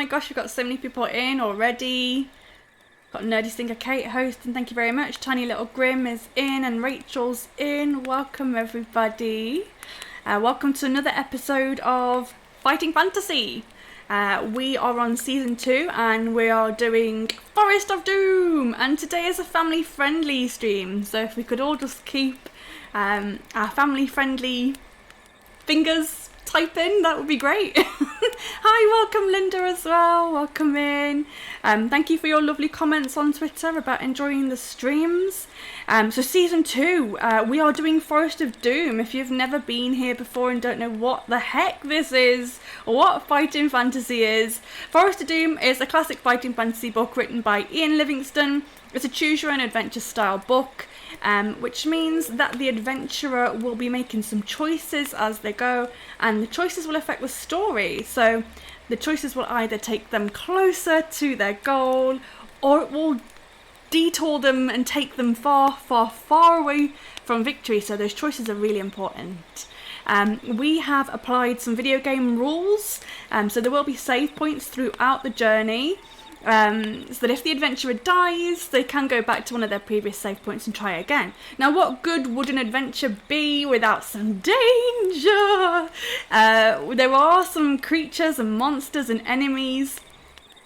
my gosh, we've got so many people in already. Got Nerdy Singer Kate hosting, thank you very much. Tiny Little Grim is in and Rachel's in. Welcome everybody. Welcome to another episode of Fighting Fantasy. We are on season 2 and we are doing Forest of Doom, and today is a family friendly stream, so if we could all just keep our family friendly fingers typing, that would be great. Hi, welcome Linda as well, welcome in. Thank you for your lovely comments on Twitter about enjoying the streams. So season 2, we are doing Forest of Doom. If you've never been here before and don't know what the heck this is or what fighting fantasy is, Forest of Doom is a classic fighting fantasy book written by Ian Livingstone. It's a choose your own adventure style book, which means that the adventurer will be making some choices as they go, and the choices will affect the story. So the choices will either take them closer to their goal, or it will detour them and take them far, far, far away from victory. So those choices are really important. We have applied some video game rules, so there will be save points throughout the journey. So that if the adventurer dies, they can go back to one of their previous save points and try again. Now, what good would an adventure be without some danger? There are some creatures and monsters and enemies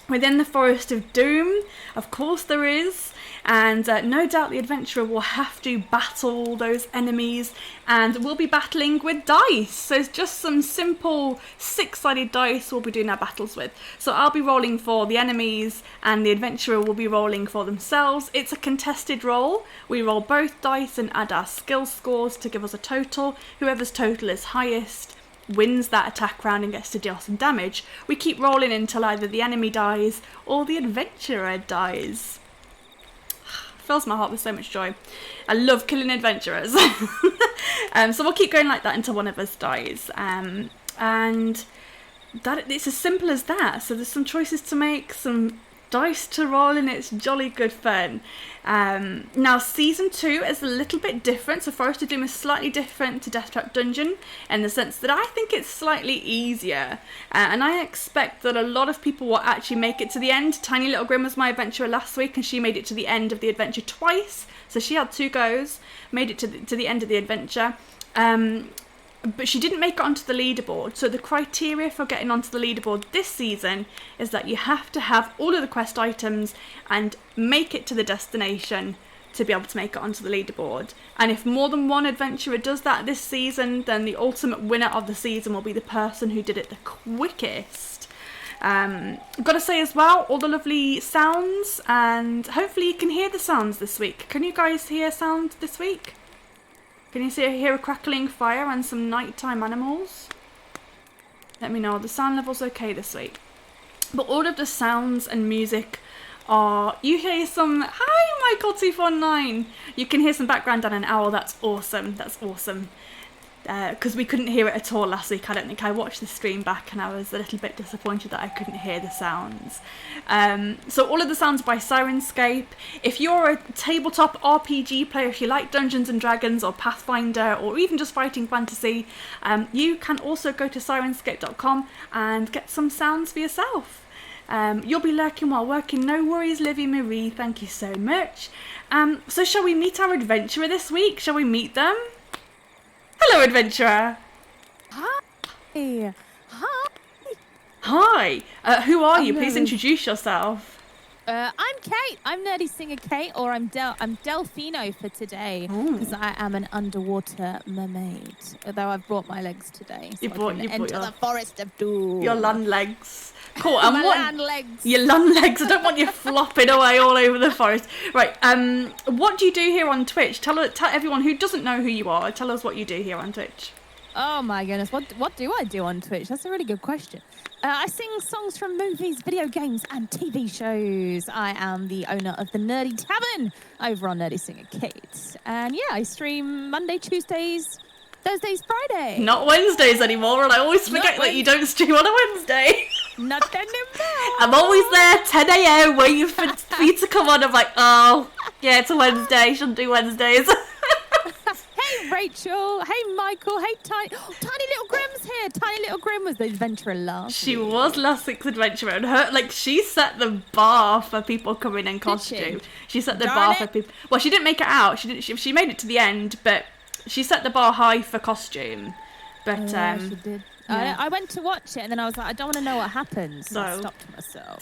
within the Forest of Doom. Of course there is. And no doubt the adventurer will have to battle those enemies, and we'll be battling with dice. So it's just some simple 6-sided dice we'll be doing our battles with. So I'll be rolling for the enemies and the adventurer will be rolling for themselves. It's a contested roll. We roll both dice and add our skill scores to give us a total. Whoever's total is highest wins that attack round and gets to deal some damage. We keep rolling until either the enemy dies or the adventurer dies. Fills my heart with so much joy. I love killing adventurers. So we'll keep going like that until one of us dies. And that it's as simple as that. So there's some choices to make, some dice to roll, and it's jolly good fun. Now season 2 is a little bit different. So Forest of Doom is slightly different to Death Trap Dungeon in the sense that I think it's slightly easier, and I expect that a lot of people will actually make it to the end. Tiny Little Grim was my adventurer last week and she made it to the end of the adventure twice, so she had 2 goes, made it to the end of the adventure. But she didn't make it onto the leaderboard. So the criteria for getting onto the leaderboard this season is that you have to have all of the quest items and make it to the destination to be able to make it onto the leaderboard. And if more than one adventurer does that this season, then the ultimate winner of the season will be the person who did it the quickest. I've got to say as well, all the lovely sounds, and hopefully you can hear the sounds this week. Can you guys hear sound this week? Can you hear a crackling fire and some nighttime animals? Let me know. The sound level's okay this week. But all of the sounds and music are... You hear some... Hi, Michael249! You can hear some background and an owl. That's awesome. That's awesome. Because we couldn't hear it at all last week. I don't think I watched the stream back and I was a little bit disappointed that I couldn't hear the sounds. So all of the sounds by Sirenscape. If you're a tabletop RPG player, if you like Dungeons and Dragons or Pathfinder or even just fighting fantasy, you can also go to sirenscape.com and get some sounds for yourself. You'll be lurking while working. No worries, Livy Marie. Thank you so much. So shall we meet our adventurer this week? Shall we meet them? Hello, adventurer. Hi. Hi. Who are you? Please introduce yourself. I'm Kate. I'm Nerdy Singer Kate, or I'm Delfino for today, because I am an underwater mermaid. Although I've brought my legs today, so you enter the Forest of Doom. Your land legs. Cool. And land legs. Your land legs. I don't want you flopping away all over the forest. Right. What do you do here on Twitch? Tell everyone who doesn't know who you are. Tell us what you do here on Twitch. Oh my goodness, what do I do on Twitch? That's a really good question. I sing songs from movies, video games, and TV shows. I am the owner of the Nerdy Tavern over on Nerdy Singer Kate. And yeah, I stream Monday, Tuesdays, Thursdays, Friday. Not Wednesdays anymore, and I always forget that you don't stream on a Wednesday. Not anymore. I'm always there, 10 a.m, waiting for you to come on. I'm like, oh, yeah, it's a Wednesday, shouldn't do Wednesdays. Hey Rachel, hey Michael, hey Tiny Little Grim's here. here. Tiny little Grim was the adventurer last She week. was last week's adventurer, and she set the bar for people coming in costume. She set the bar for people. Well, she didn't make it out. She made it to the end, but she set the bar high for costume. But she did. Yeah. I went to watch it, and then I was like, I don't want to know what happens. So I stopped myself.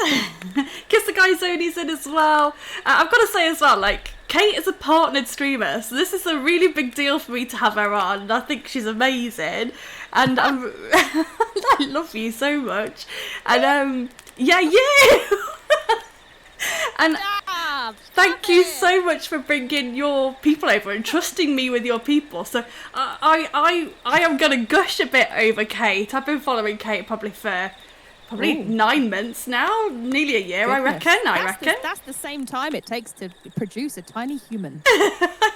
Kiss the guy Zony's in as well. I've got to say as well, Kate is a partnered streamer, so this is a really big deal for me to have her on. And I think she's amazing, and I love you so much. And yeah, you. And thank you so much for bringing your people over and trusting me with your people. So I am going to gush a bit over Kate. I've been following Kate probably for 9 months now, nearly a year. Goodness. I reckon. That's the same time it takes to produce a tiny human.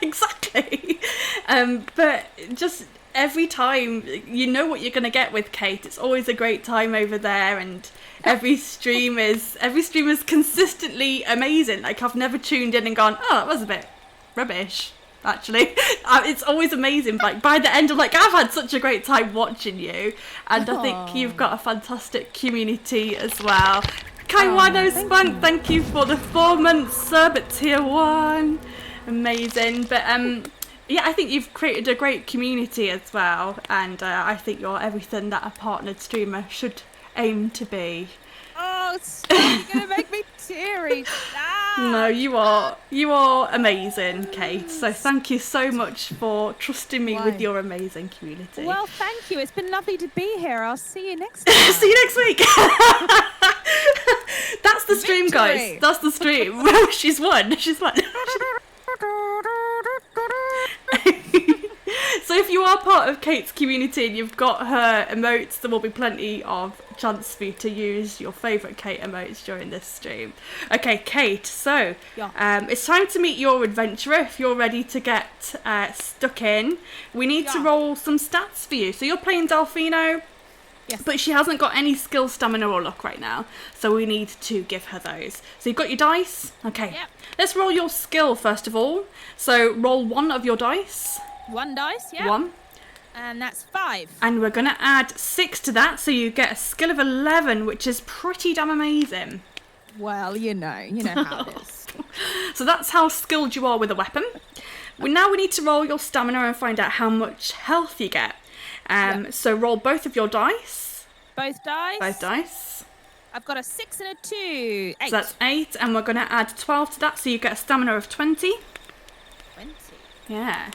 Exactly. But just every time, you know what you're going to get with Kate. It's always a great time over there, and every stream is consistently amazing. I've never tuned in and gone, oh, that was a bit rubbish, actually. It's always amazing. By the end, I've had such a great time watching you, and I think you've got a fantastic community as well. Kaiwano Spunk, thank you for the 4 months sub at tier 1. Amazing. But yeah, I think you've created a great community as well, and I think you're everything that a partnered streamer should aim to be. Oh, you're gonna make me teary. No, you are amazing, Kate. So thank you so much for trusting me with your amazing community. Well, thank you. It's been lovely to be here. I'll see you next time. See you next week. That's the stream, guys. That's the stream. She's won. So if you are part of Kate's community and you've got her emotes, there will be plenty of chance for you to use your favourite Kate emotes during this stream. Okay, Kate, so it's time to meet your adventurer. If you're ready to get stuck in, we need to roll some stats for you. So you're playing Delfino. Yes. But she hasn't got any skill, stamina or luck right now, so we need to give her those. So you've got your dice? Okay. Yep. Let's roll your skill first of all. So roll 1 of your dice. 1 dice, yeah. 1. And that's 5. And we're going to add 6 to that, so you get a skill of 11, which is pretty damn amazing. Well, you know how it is. So that's how skilled you are with a weapon. Now we need to roll your stamina and find out how much health you get. So roll both of your dice. Both dice? Both dice. I've got a 6 and a 2. 8. So that's 8, and we're going to add 12 to that, so you get a stamina of 20. 20. Yeah.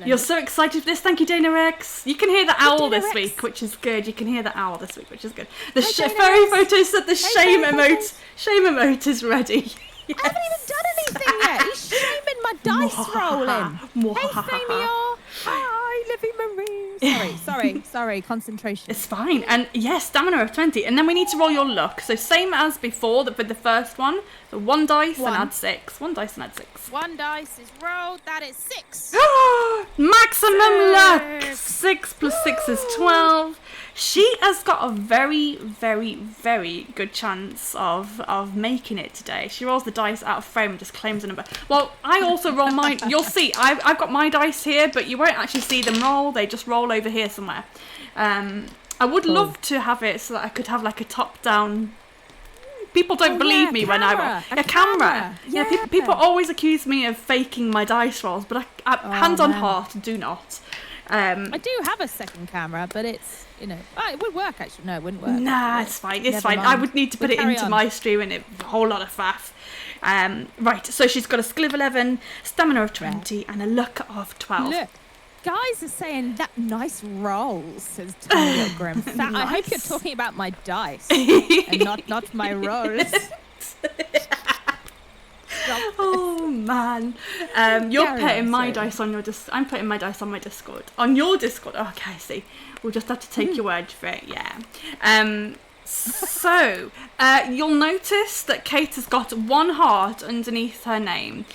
You're so excited for this. Thank you, Dana Rex. You can hear the owl this week, which is good. You can hear the owl this week, which is good. The fairy photo said the shame emote is ready. Yes. I haven't even done anything yet. He's shaming my dice rolling. Hey, Samuel. Hi, Livy Marie. Sorry. Concentration. It's fine. And yes, stamina of 20. And then we need to roll your luck. So same as before for the first one. So 1 dice and add 6. 1 dice and add 6. 1 dice is rolled. That is 6. Maximum luck. 6 plus 6 is 12. She has got a very, very, very good chance of making it today. She rolls the dice out of frame and just claims a number. Well, I also roll mine. You'll see. I've got my dice here, but you won't actually see them roll. They just roll over here somewhere. I would love to have it so that I could have a top-down. People don't believe me when I roll. A camera. Yeah, people always accuse me of faking my dice rolls, but hand on heart, do not. I do have a second camera, but it's, it would work actually. No, it wouldn't work. Nah, it's fine. It's fine. I would need to put it into my stream and a whole lot of faff. Right, so she's got a skill of 11, stamina of 20, and a luck of 12. Look, guys are saying that nice rolls, says Tony Grim. Nice. I hope you're talking about my dice and not my rolls. Oh man, you're putting my dice on your I'm putting my dice on my Discord. On your Discord. Okay, I see. We'll just have to take your word for it. Yeah. So you'll notice that Kate has got 1 heart underneath her name.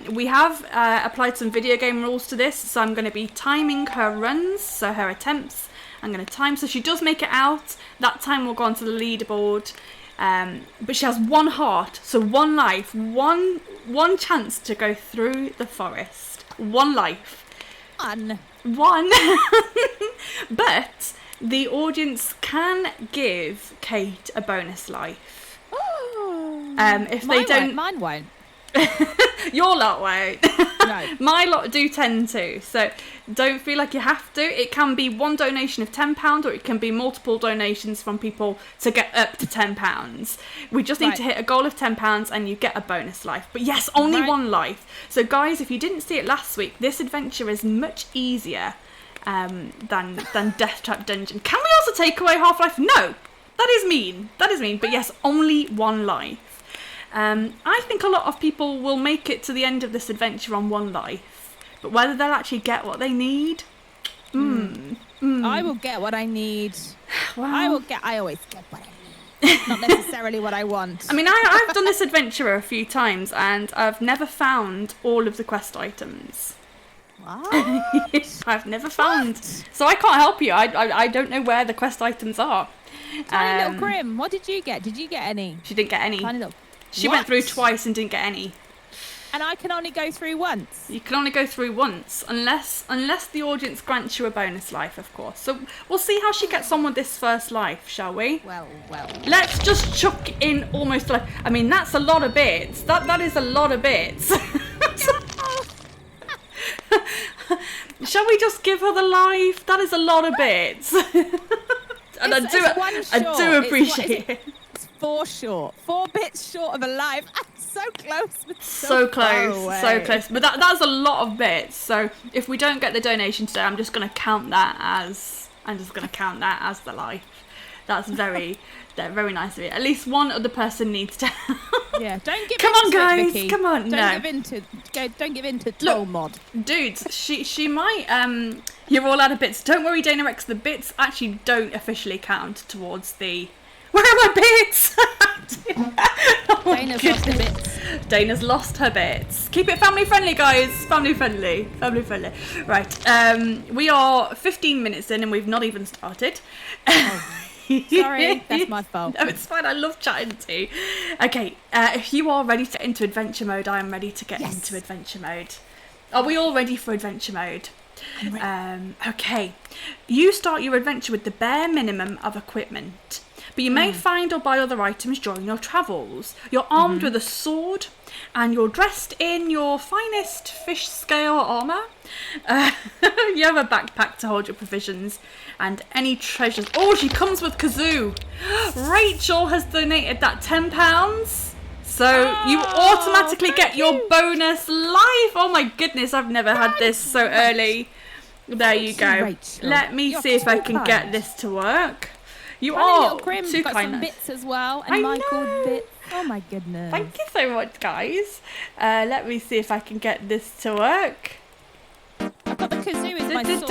We have applied some video game rules to this, so I'm going to be timing her runs, so her attempts. I'm going to time, so she does make it out. That time will go onto the leaderboard. But she has 1 heart, so 1 life, one chance to go through the forest. 1 life. 1. But the audience can give Kate a bonus life. If they don't, mine won't. your lot won't. No. My lot do tend to, so don't feel like you have to. It can be one donation of £10, or it can be multiple donations from people to get up to £10. We just need to hit a goal of £10 and you get a bonus life. But yes, only one life. So guys, if you didn't see it last week, this adventure is much easier than Death Trap Dungeon. Can we also take away Half-Life? No, that is mean. But yes, only one life. I think a lot of people will make it to the end of this adventure on one life, but whether they'll actually get what they need, I will get what I need. Well, I always get what I need, not necessarily what I want. I mean, I've done this adventure a few times, and I've never found all of the quest items. What? I've never found, so I can't help you. I don't know where the quest items are. Tiny little Grim, what did you get? Did you get any? She didn't get any. Tiny little. She went through twice and didn't get any. And I can only go through once. You can only go through once, unless the audience grants you a bonus life, of course. So we'll see how she gets on with this first life, shall we? Well. Let's just chuck in almost like. I mean, that's a lot of bits. That is a lot of bits. Shall we just give her the life? That is a lot of bits. And I do appreciate it. 4 bits short of a life. So close, but so close. But that's a lot of bits. So if we don't get the donation today, I'm just going to count that as the life. That's very nice of you. At least one other person needs to. Yeah, don't give. Come in on, to guys, it, Vicky. come on. Don't give in to troll mod. Dudes, she might. You're all out of bits. Don't worry, Dana Rex. The bits actually don't officially count towards the. Where are my bits? Dana's lost her bits. Dana's lost her bits. Keep it family friendly, guys. Family friendly. Right. We are 15 minutes in and we've not even started. Sorry, that's my fault. No, it's fine. I love chatting to you. Okay, if you are ready to get into adventure mode, I am ready to get into adventure mode. Are we all ready for adventure mode? I'm ready. Okay. You start your adventure with the bare minimum of equipment. But you may find or buy other items during your travels. You're armed with a sword, and you're dressed in your finest fish scale armour. You have a backpack to hold your provisions and any treasures. Oh, she comes with kazoo. Rachel has donated that £10. So you automatically get your bonus life. Oh my goodness, I've never had this so early. There you go. Rachel. Let me see if I can get this to work. You are too got kind. some bits as well, and Michael bits. Oh my goodness! Thank you so much, guys. Let me see if I can get this to work. I've got the kazoo as my sword.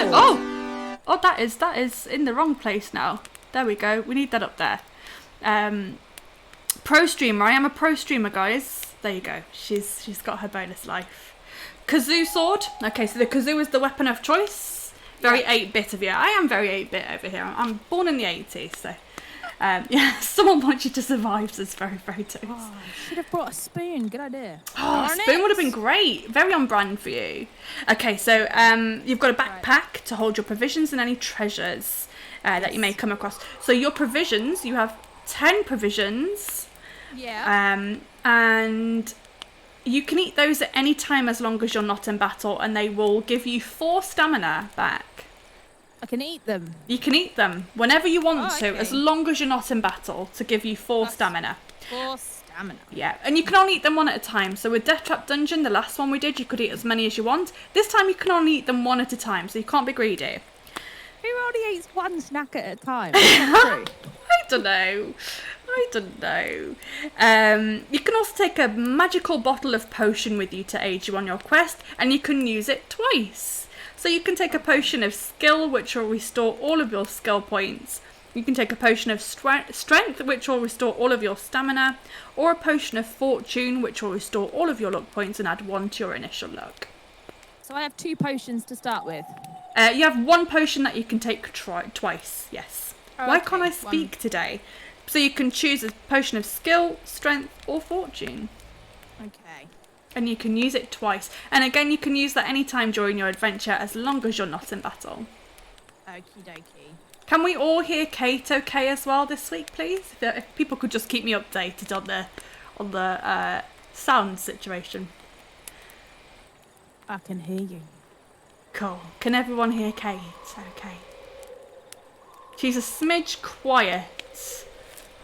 Oh, that is in the wrong place now. There we go. We need that up there. Pro streamer. I am a pro streamer, guys. There you go. She's got her bonus life. Kazoo sword. Okay, so the kazoo is the weapon of choice. Very 8-bit of you. I am very 8-bit over here. I'm born in the 80s, so yeah. Someone wants you to survive. So it's very toast. Oh, should have brought a spoon. Good idea. Oh, a spoon would have been great. Very on brand for you. Okay, so you've got a backpack to hold your provisions and any treasures that you may come across. So your provisions, you have 10 provisions. Yeah. And you can eat those at any time as long as you're not in battle, and they will give you 4 stamina back. I can eat them. You can eat them whenever you want to, as long as you're not in battle, to give you 4 stamina. 4 stamina. Yeah, and you can only eat them one at a time. So with Death Trap Dungeon, the last one we did, you could eat as many as you want. This time you can only eat them one at a time, so you can't be greedy. Who only eats one snack at a time? That's true. I don't know. You can also take a magical bottle of potion with you to aid you on your quest, and you can use it twice. So you can take a potion of skill, which will restore all of your skill points. You can take a potion of strength, which will restore all of your stamina, or a potion of fortune, which will restore all of your luck points and add 1 to your initial luck. So I have 2 potions to start with. You have 1 potion that you can take twice, yes. Why can't I speak today? So you can choose a potion of skill, strength, or fortune. Okay. And you can use it twice. And again, you can use that any time during your adventure, as long as you're not in battle. Okie dokie. Can we all hear Kate okay as well this week, please? If people could just keep me updated on the sound situation. I can hear you. Cool. Can everyone hear Kate? Okay. She's a smidge quiet.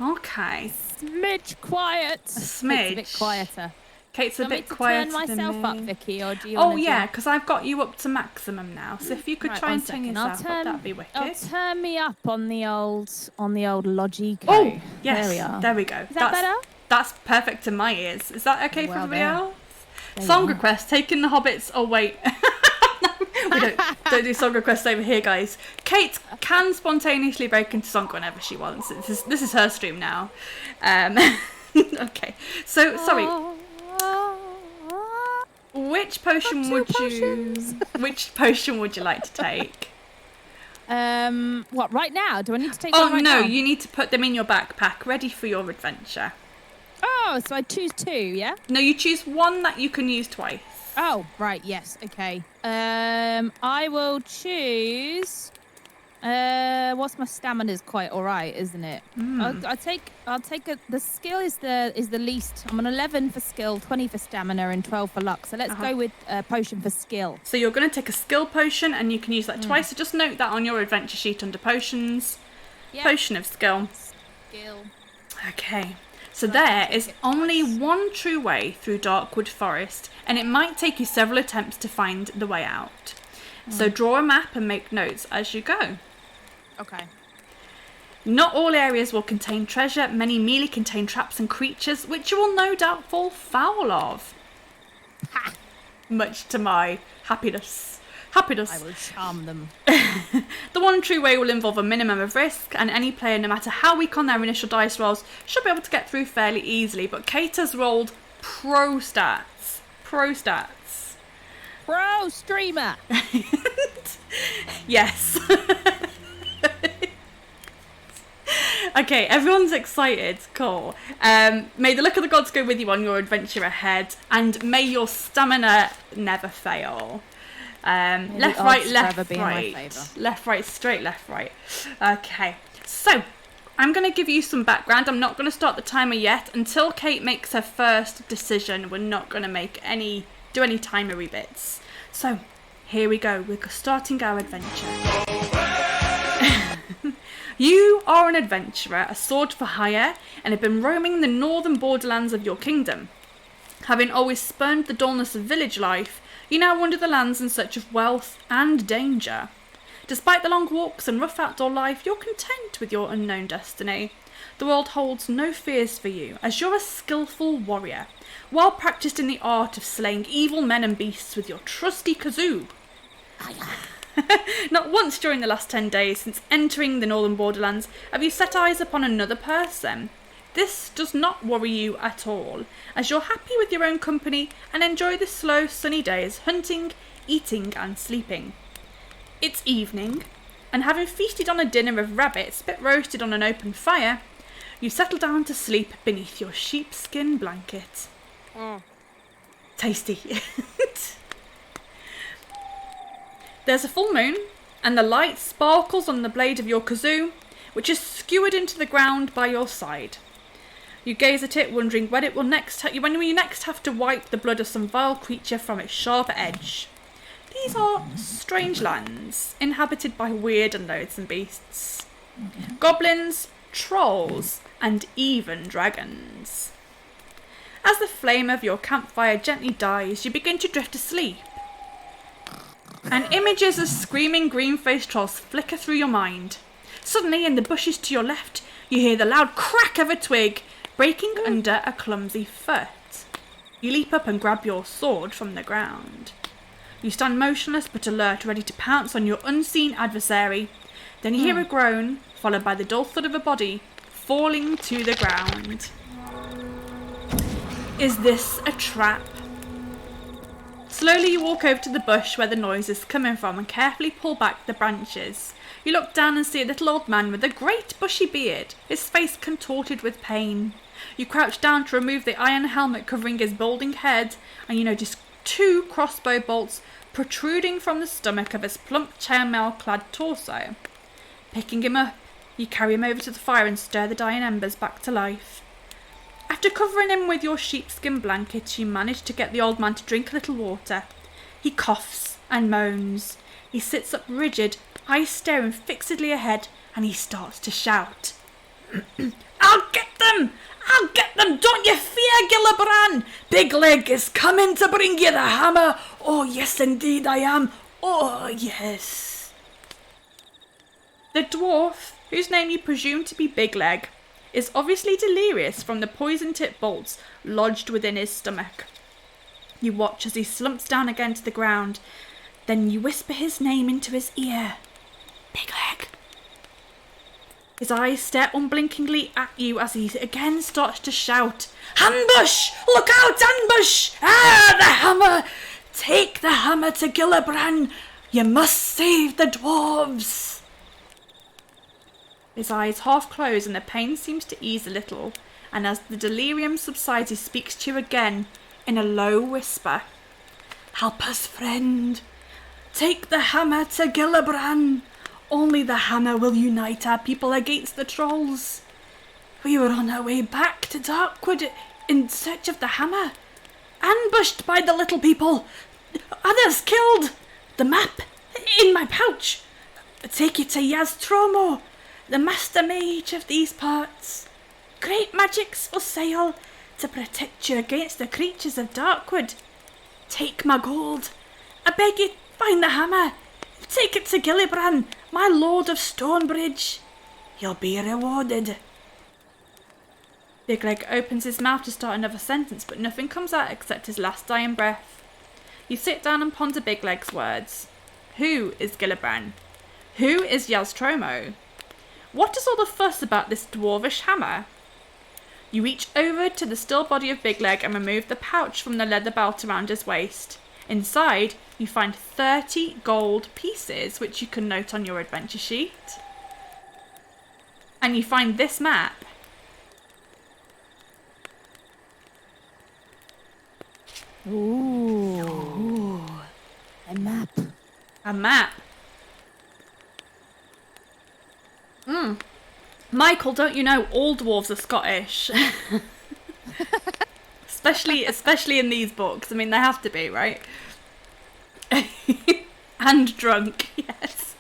Okay. Smidge quiet. A smidge. It's a bit quieter. Kate's a bit to quieter turn myself than up, me. Vicky, or do you? Oh yeah, because I've got you up to maximum now. So if you could Right, try one and turn second. yourself up, that'd be wicked. I'll turn me up on the old Logico. Oh yes, there we are. There we go. Is that better? That's perfect in my ears. Is that okay for everybody else? There Song request, taking the hobbits. Oh wait. We don't do song requests over here, guys. Kate can spontaneously break into song whenever she wants. This is her stream now. Okay. So sorry. Which potion would you like to take? What, right now? Do I need to take Oh one right no, now? you need to put them in your backpack, ready for your adventure. Oh, so I choose 2, yeah? No, you choose one that you can use twice. Oh, right, yes, okay. I will choose. What's my stamina's quite all right, isn't it? I'll take the skill is the least. I'm on 11 for skill, 20 for stamina, and 12 for luck. So let's go with potion for skill. So you're going to take a skill potion, and you can use that twice. So just note that on your adventure sheet under potions. Yep. Potion of skill. Skill. Okay. So there is only one true way through Darkwood Forest, and it might take you several attempts to find the way out. So draw a map and make notes as you go. Okay. Not all areas will contain treasure. Many merely contain traps and creatures, which you will no doubt fall foul of. Ha! Much to my happiness. I will charm them. The one true way will involve a minimum of risk, and any player, no matter how weak on their initial dice rolls, should be able to get through fairly easily. But Kate has rolled pro stats. Pro stats. Pro streamer. Yes. Okay, everyone's excited. Cool. May the luck of the gods go with you on your adventure ahead, and may your stamina never fail. Left, right, left, right. Left, right, straight, left, right. Okay, so I'm going to give you some background. I'm not going to start the timer yet. Until Kate makes her first decision, we're not going to do any timery bits. So, here we go. We're starting our adventure. You are an adventurer, a sword for hire, and have been roaming the northern borderlands of your kingdom. Having always spurned the dullness of village life, you now wander the lands in search of wealth and danger. Despite the long walks and rough outdoor life, you're content with your unknown destiny. The world holds no fears for you, as you're a skillful warrior, well practiced in the art of slaying evil men and beasts with your trusty kazoo. Not once during the last 10 days since entering the northern borderlands have you set eyes upon another person. This does not worry you at all, as you're happy with your own company and enjoy the slow, sunny days hunting, eating and sleeping. It's evening, and having feasted on a dinner of rabbits spit roasted on an open fire, you settle down to sleep beneath your sheepskin blanket. Tasty. There's a full moon, and the light sparkles on the blade of your kazoo, which is skewered into the ground by your side. You gaze at it, wondering when you next have to wipe the blood of some vile creature from its sharp edge. These are strange lands, inhabited by weird and loathsome beasts. Goblins, trolls, and even dragons. As the flame of your campfire gently dies, you begin to drift asleep. And images of screaming green-faced trolls flicker through your mind. Suddenly, in the bushes to your left, you hear the loud crack of a twig breaking under a clumsy foot. You leap up and grab your sword from the ground. You stand motionless but alert, ready to pounce on your unseen adversary. Then you hear a groan, followed by the dull thud of a body falling to the ground. Is this a trap? Slowly you walk over to the bush where the noise is coming from and carefully pull back the branches. You look down and see a little old man with a great bushy beard, his face contorted with pain. You crouch down to remove the iron helmet covering his balding head, and you notice 2 crossbow bolts protruding from the stomach of his plump chainmail-clad torso. Picking him up, you carry him over to the fire and stir the dying embers back to life. After covering him with your sheepskin blanket, you manage to get the old man to drink a little water. He coughs and moans. He sits up rigid, eyes staring fixedly ahead, and he starts to shout. I'll get them! I'll get them! Don't you fear, Gillibrand! Big Leg is coming to bring you the hammer! Oh, yes, indeed I am! Oh, yes! The dwarf, whose name you presume to be Big Leg, is obviously delirious from the poison-tipped bolts lodged within his stomach. You watch as he slumps down again to the ground. Then you whisper his name into his ear. Big Leg. His eyes stare unblinkingly at you as he again starts to shout. Ambush! Look out, ambush! Ah, the hammer! Take the hammer to Gillibrand! You must save the dwarves! His eyes half close and the pain seems to ease a little, and as the delirium subsides he speaks to you again in a low whisper. Help us, friend. Take the hammer to Gillibrand. Only the hammer will unite our people against the trolls. We were on our way back to Darkwood in search of the hammer. Ambushed by the little people. Others killed. The map in my pouch. Take it to Yaztromo, the master mage of these parts. Great magics for sale to protect you against the creatures of Darkwood. Take my gold. I beg you, find the hammer. Take it to Gillibrand, my lord of Stonebridge. You'll be rewarded. Big Leg opens his mouth to start another sentence, but nothing comes out except his last dying breath. You sit down and ponder Big Leg's words. Who is Gillibrand? Who is Yaztromo? What is all the fuss about this dwarvish hammer? You reach over to the still body of Big Leg and remove the pouch from the leather belt around his waist. Inside, you find 30 gold pieces, which you can note on your adventure sheet. And you find this map. Ooh. A map. A map. Michael, don't you know all dwarves are Scottish? especially in these books. I mean, they have to be, right? And drunk, yes.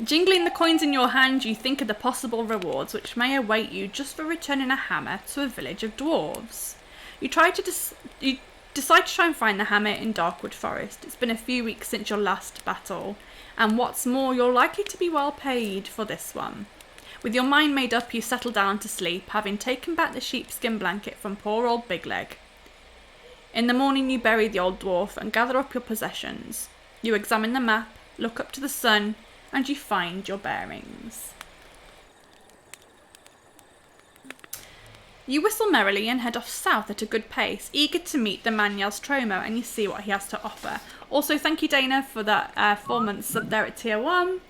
Jingling the coins in your hand, you think of the possible rewards which may await you just for returning a hammer to a village of dwarves. You decide to try and find the hammer in Darkwood Forest. It's been a few weeks since your last battle, and what's more, you're likely to be well paid for this one. With your mind made up, you settle down to sleep, having taken back the sheepskin blanket from poor old Big Leg. In the morning you bury the old dwarf and gather up your possessions. You examine the map, look up to the sun, and you find your bearings. You whistle merrily and head off south at a good pace, eager to meet the man Yaztromo, and you see what he has to offer. Also, thank you, Dana, for that 4 months sub there at tier 1.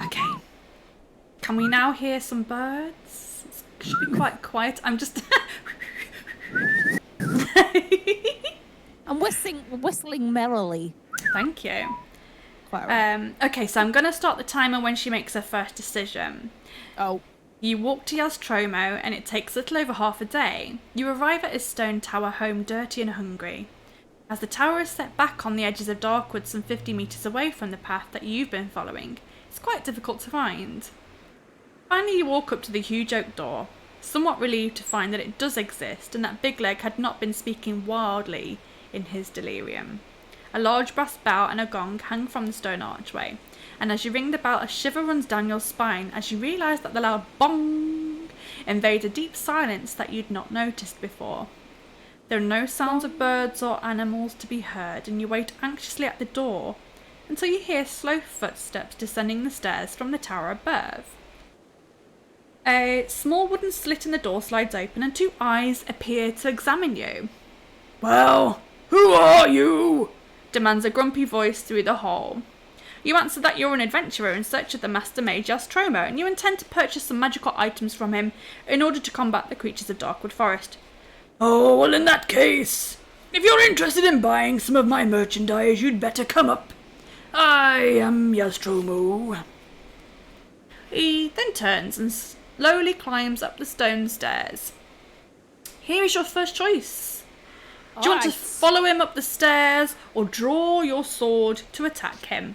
Okay. Can we now hear some birds? It should be quite quiet. I'm just... I'm whistling merrily. Thank you. Quite right. Okay, so I'm going to start the timer when she makes her first decision. Oh. You walk to Yaztromo, and it takes a little over half a day. You arrive at his stone tower home dirty and hungry. As the tower is set back on the edges of Darkwood some 50 metres away from the path that you've been following, it's quite difficult to find. Finally you walk up to the huge oak door, somewhat relieved to find that it does exist and that Big Leg had not been speaking wildly in his delirium. A large brass bell and a gong hang from the stone archway, and as you ring the bell a shiver runs down your spine as you realise that the loud bong invades a deep silence that you'd not noticed before. There are no sounds of birds or animals to be heard, and you wait anxiously at the door until you hear slow footsteps descending the stairs from the tower above. A small wooden slit in the door slides open and 2 eyes appear to examine you. "Well, who are you?" demands a grumpy voice through the hall. You answer that you're an adventurer in search of the master mage Yaztromo, and you intend to purchase some magical items from him in order to combat the creatures of Darkwood Forest. "Oh, well, in that case, if you're interested in buying some of my merchandise, you'd better come up. I am Yaztromo." He then turns and slowly climbs up the stone stairs. Here is your first choice. Do you want to follow him up the stairs or draw your sword to attack him?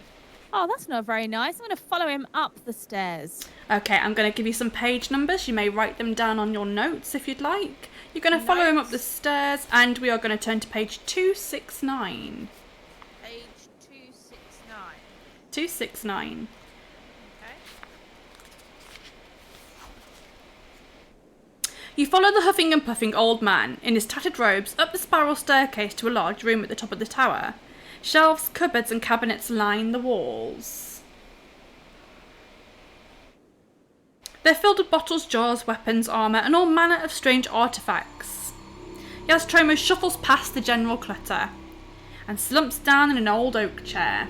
Oh, that's not very nice. I'm going to follow him up the stairs. Okay, I'm going to give you some page numbers. You may write them down on your notes if you'd like. You're going to follow him up the stairs, and we are going to turn to page 269. Page 269. 269. Okay. You follow the huffing and puffing old man in his tattered robes up the spiral staircase to a large room at the top of the tower. Shelves, cupboards and cabinets line the walls. They're filled with bottles, jars, weapons, armour and all manner of strange artefacts. Yastromo shuffles past the general clutter and slumps down in an old oak chair.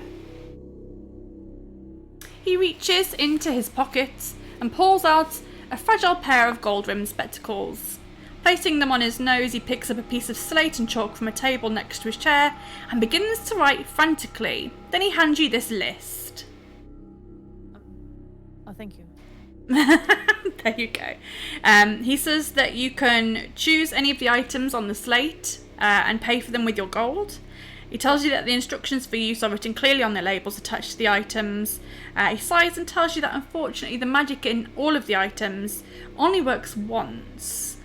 He reaches into his pockets and pulls out a fragile pair of gold-rimmed spectacles. Placing them on his nose, he picks up a piece of slate and chalk from a table next to his chair and begins to write frantically. Then he hands you this list. Oh, thank you. There you go. He says that you can choose any of the items on the slate and pay for them with your gold. He tells you that the instructions for use are written clearly on the labels attached to the items. He sighs and tells you that unfortunately the magic in all of the items only works once.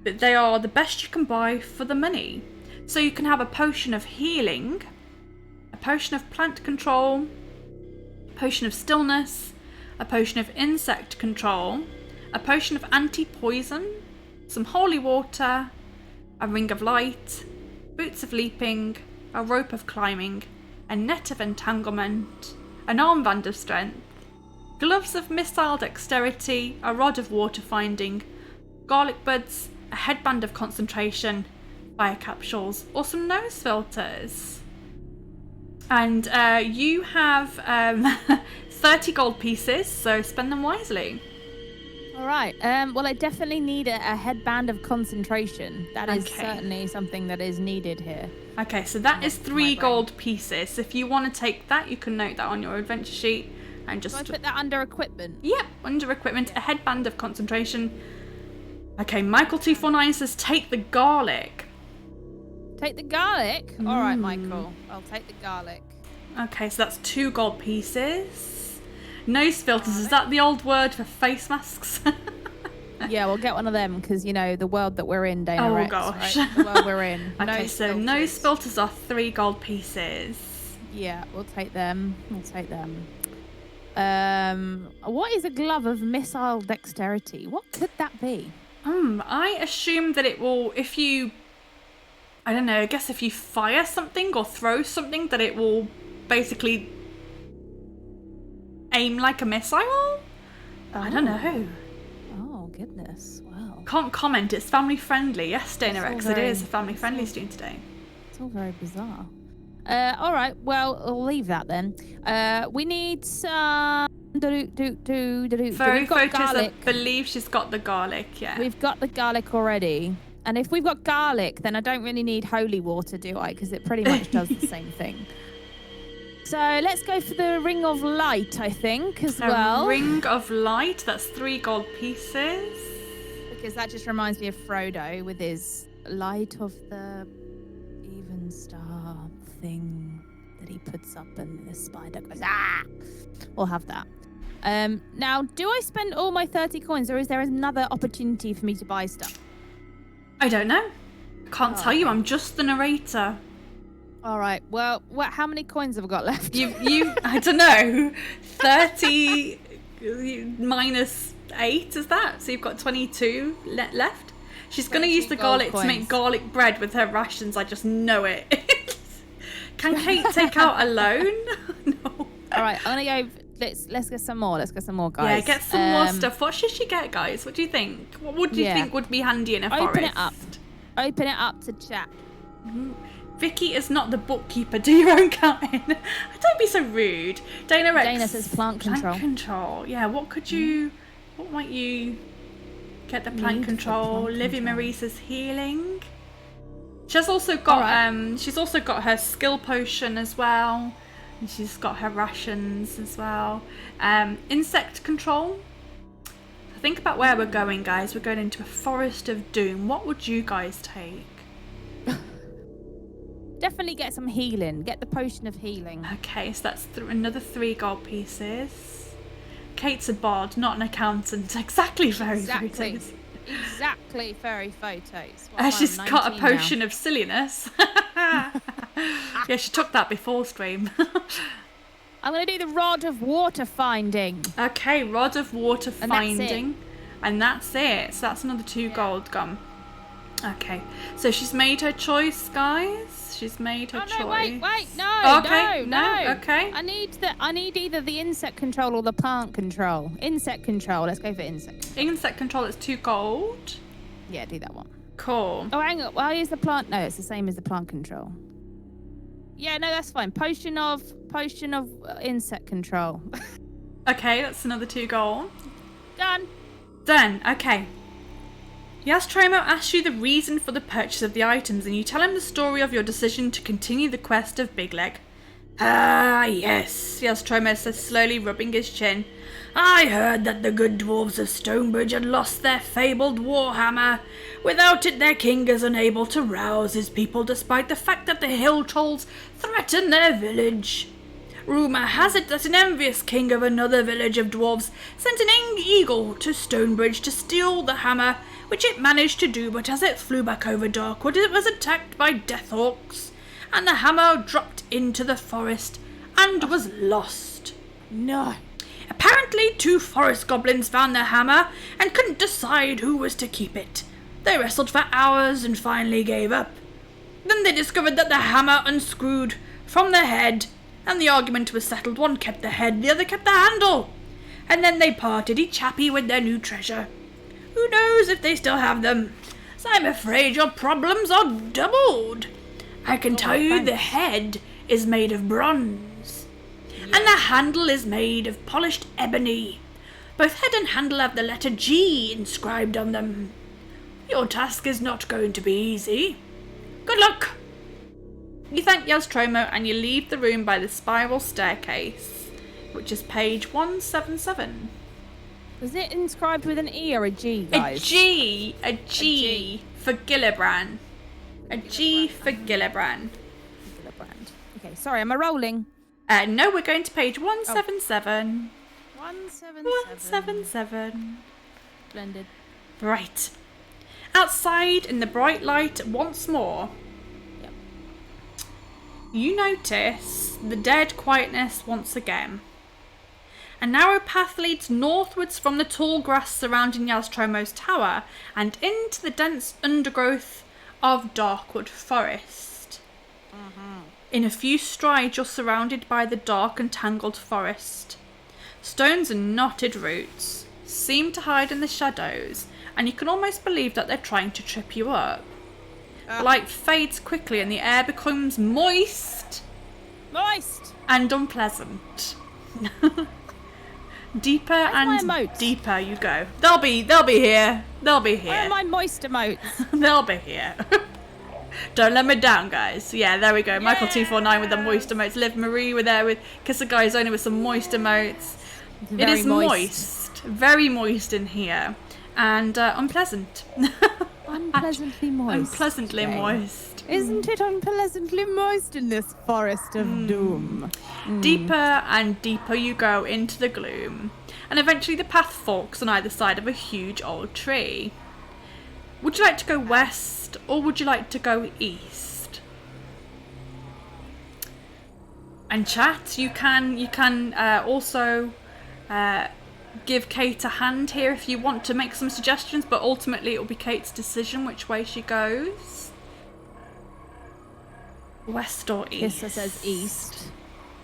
But they are the best you can buy for the money. So you can have a potion of healing, a potion of plant control, a potion of stillness, a potion of insect control, a potion of anti-poison, some holy water, a ring of light, boots of leaping, a rope of climbing, a net of entanglement, an armband of strength, gloves of missile dexterity, a rod of water finding, garlic buds, a headband of concentration, fire capsules, or some nose filters. And you have 30 gold pieces, so spend them wisely. All right. Well, I definitely need a headband of concentration. That is certainly something that is needed here. Okay, so that is 3 gold pieces. If you want to take that, you can note that on your adventure sheet. And just Do I put that under equipment? Yep, under equipment, a headband of concentration. Okay, Michael249 says take the garlic. Take the garlic? All right, Michael. I'll take the garlic. Okay, so that's 2 gold pieces. Nose filters, is that the old word for face masks? Yeah, we'll get one of them because, you know, the world that we're in, Dana Rex, gosh. right? The world we're in. Okay, so nose filters are 3 gold pieces. Yeah, we'll take them. What is a glove of missile dexterity? What could that be? I assume that it will, if you, I don't know, I guess if you fire something or throw something, that it will basically aim like a missile? I don't know. Oh, goodness. Wow. Can't comment, it's family friendly. Yes, Dana Rex, it is a family friendly stream today. It's all very bizarre. All right, well, we'll leave that then. We need some... Furry photos, I believe she's got the garlic, yeah. We've got the garlic already. And if we've got garlic, then I don't really need holy water, do I? Because it pretty much does the same thing. So let's go for the ring of light, I think, as well. Ring of light, that's 3 gold pieces. Because that just reminds me of Frodo with his light of the even star thing that he puts up and the spider goes, ah! We'll have that. Now, do I spend all my 30 coins or is there another opportunity for me to buy stuff? I don't know. Can't tell you, I'm just the narrator. All right, well, how many coins have I got left? You I don't know, 30 minus 8, is that? So you've got 22 left? She's going to use the garlic to make garlic bread with her rations, I just know it. Can Kate take out a loan? No. All right, I'm going to go... Let's get some more. Let's get some more, guys. Yeah, get some more stuff. What should she get, guys? What do you think? What would you think would be handy in a forest? Open it up to chat. Vicky is not the bookkeeper. Do your own counting. Don't be so rude. Dana Rex. Dana says plant control. Plant control. Yeah, what could you... What might you get the plant control? Livy Marie says healing. She's also got she's also got her skill potion as well. And she's got her rations as well. Insect control. think about where we're going, guys. We're going into a forest of doom. What would you guys take? Definitely get some healing. Get the potion of healing. Okay, so that's another 3 gold pieces. Kate's a bard, not an accountant. Exactly, fairy photos. Exactly, fairy photos. She's got a potion of silliness. Yeah, she took that before stream. I'm going to do the rod of water finding. Okay, rod of water finding. And that's it. So that's another 2 gold gone. Okay, so she's made her choice, guys. She's made her choice. Wait, no, okay, no. Okay. I need either the insect control or the plant control. Insect control. Let's go for insect. Insect control is 2 gold. Yeah, do that one. Cool. Oh, hang on. Why is the plant? No, it's the same as the plant control. Yeah, no, that's fine. Potion of insect control. Okay, that's another 2 gold. Done. Okay. Yastromo asks you the reason for the purchase of the items, and you tell him the story of your decision to continue the quest of Big Leg. Ah, yes, Yastromo says, slowly rubbing his chin. I heard that the good dwarves of Stonebridge had lost their fabled warhammer. Without it, their king is unable to rouse his people, despite the fact that the hill trolls threaten their village. Rumour has it that an envious king of another village of dwarves sent an eagle to Stonebridge to steal the hammer, which it managed to do, but as it flew back over Darkwood, it was attacked by deathhawks, and the hammer dropped into the forest and was lost. No. Apparently, 2 forest goblins found the hammer and couldn't decide who was to keep it. They wrestled for hours and finally gave up. Then they discovered that the hammer unscrewed from the head, and the argument was settled. One kept the head, the other kept the handle. And then they parted, each happy with their new treasure. Who knows if they still have them? So I'm afraid your problems are doubled. I can tell you the head is made of bronze, and the handle is made of polished ebony. Both head and handle have the letter G inscribed on them. Your task is not going to be easy. Good luck. You thank Yastromo and you leave the room by the spiral staircase, which is page 177. Was it inscribed with an E or a G, guys? A G for Gillibrand. A G for Gillibrand. Okay, sorry, am I rolling? No, we're going to page 177. 177. Splendid. Right. Outside in the bright light once more. Yep. You notice the dead quietness once again. A narrow path leads northwards from the tall grass surrounding Yastromo's tower and into the dense undergrowth of Darkwood Forest. In a few strides, you're surrounded by the dark and tangled forest. Stones and knotted roots seem to hide in the shadows, and you can almost believe that they're trying to trip you up. The light fades quickly and the air becomes moist and unpleasant. Deeper and deeper you go. They'll be here. Where are my moist emotes? They'll be here. Don't let me down, guys. Yeah, there we go. Michael 249 with the moist emotes. Liv Marie with there with Kiss a Guys Only with some moist emotes. It is moist. Very moist in here. And unpleasant. Unpleasantly moist. Unpleasantly moist. Isn't it unpleasantly moist in this forest of doom? Deeper and deeper you go into the gloom, and eventually the path forks on either side of a huge old tree. Would you like to go west, or would you like to go east? And chat, you can also give Kate a hand here if you want to make some suggestions, but ultimately it will be Kate's decision which way she goes. West or east? Kissa says east.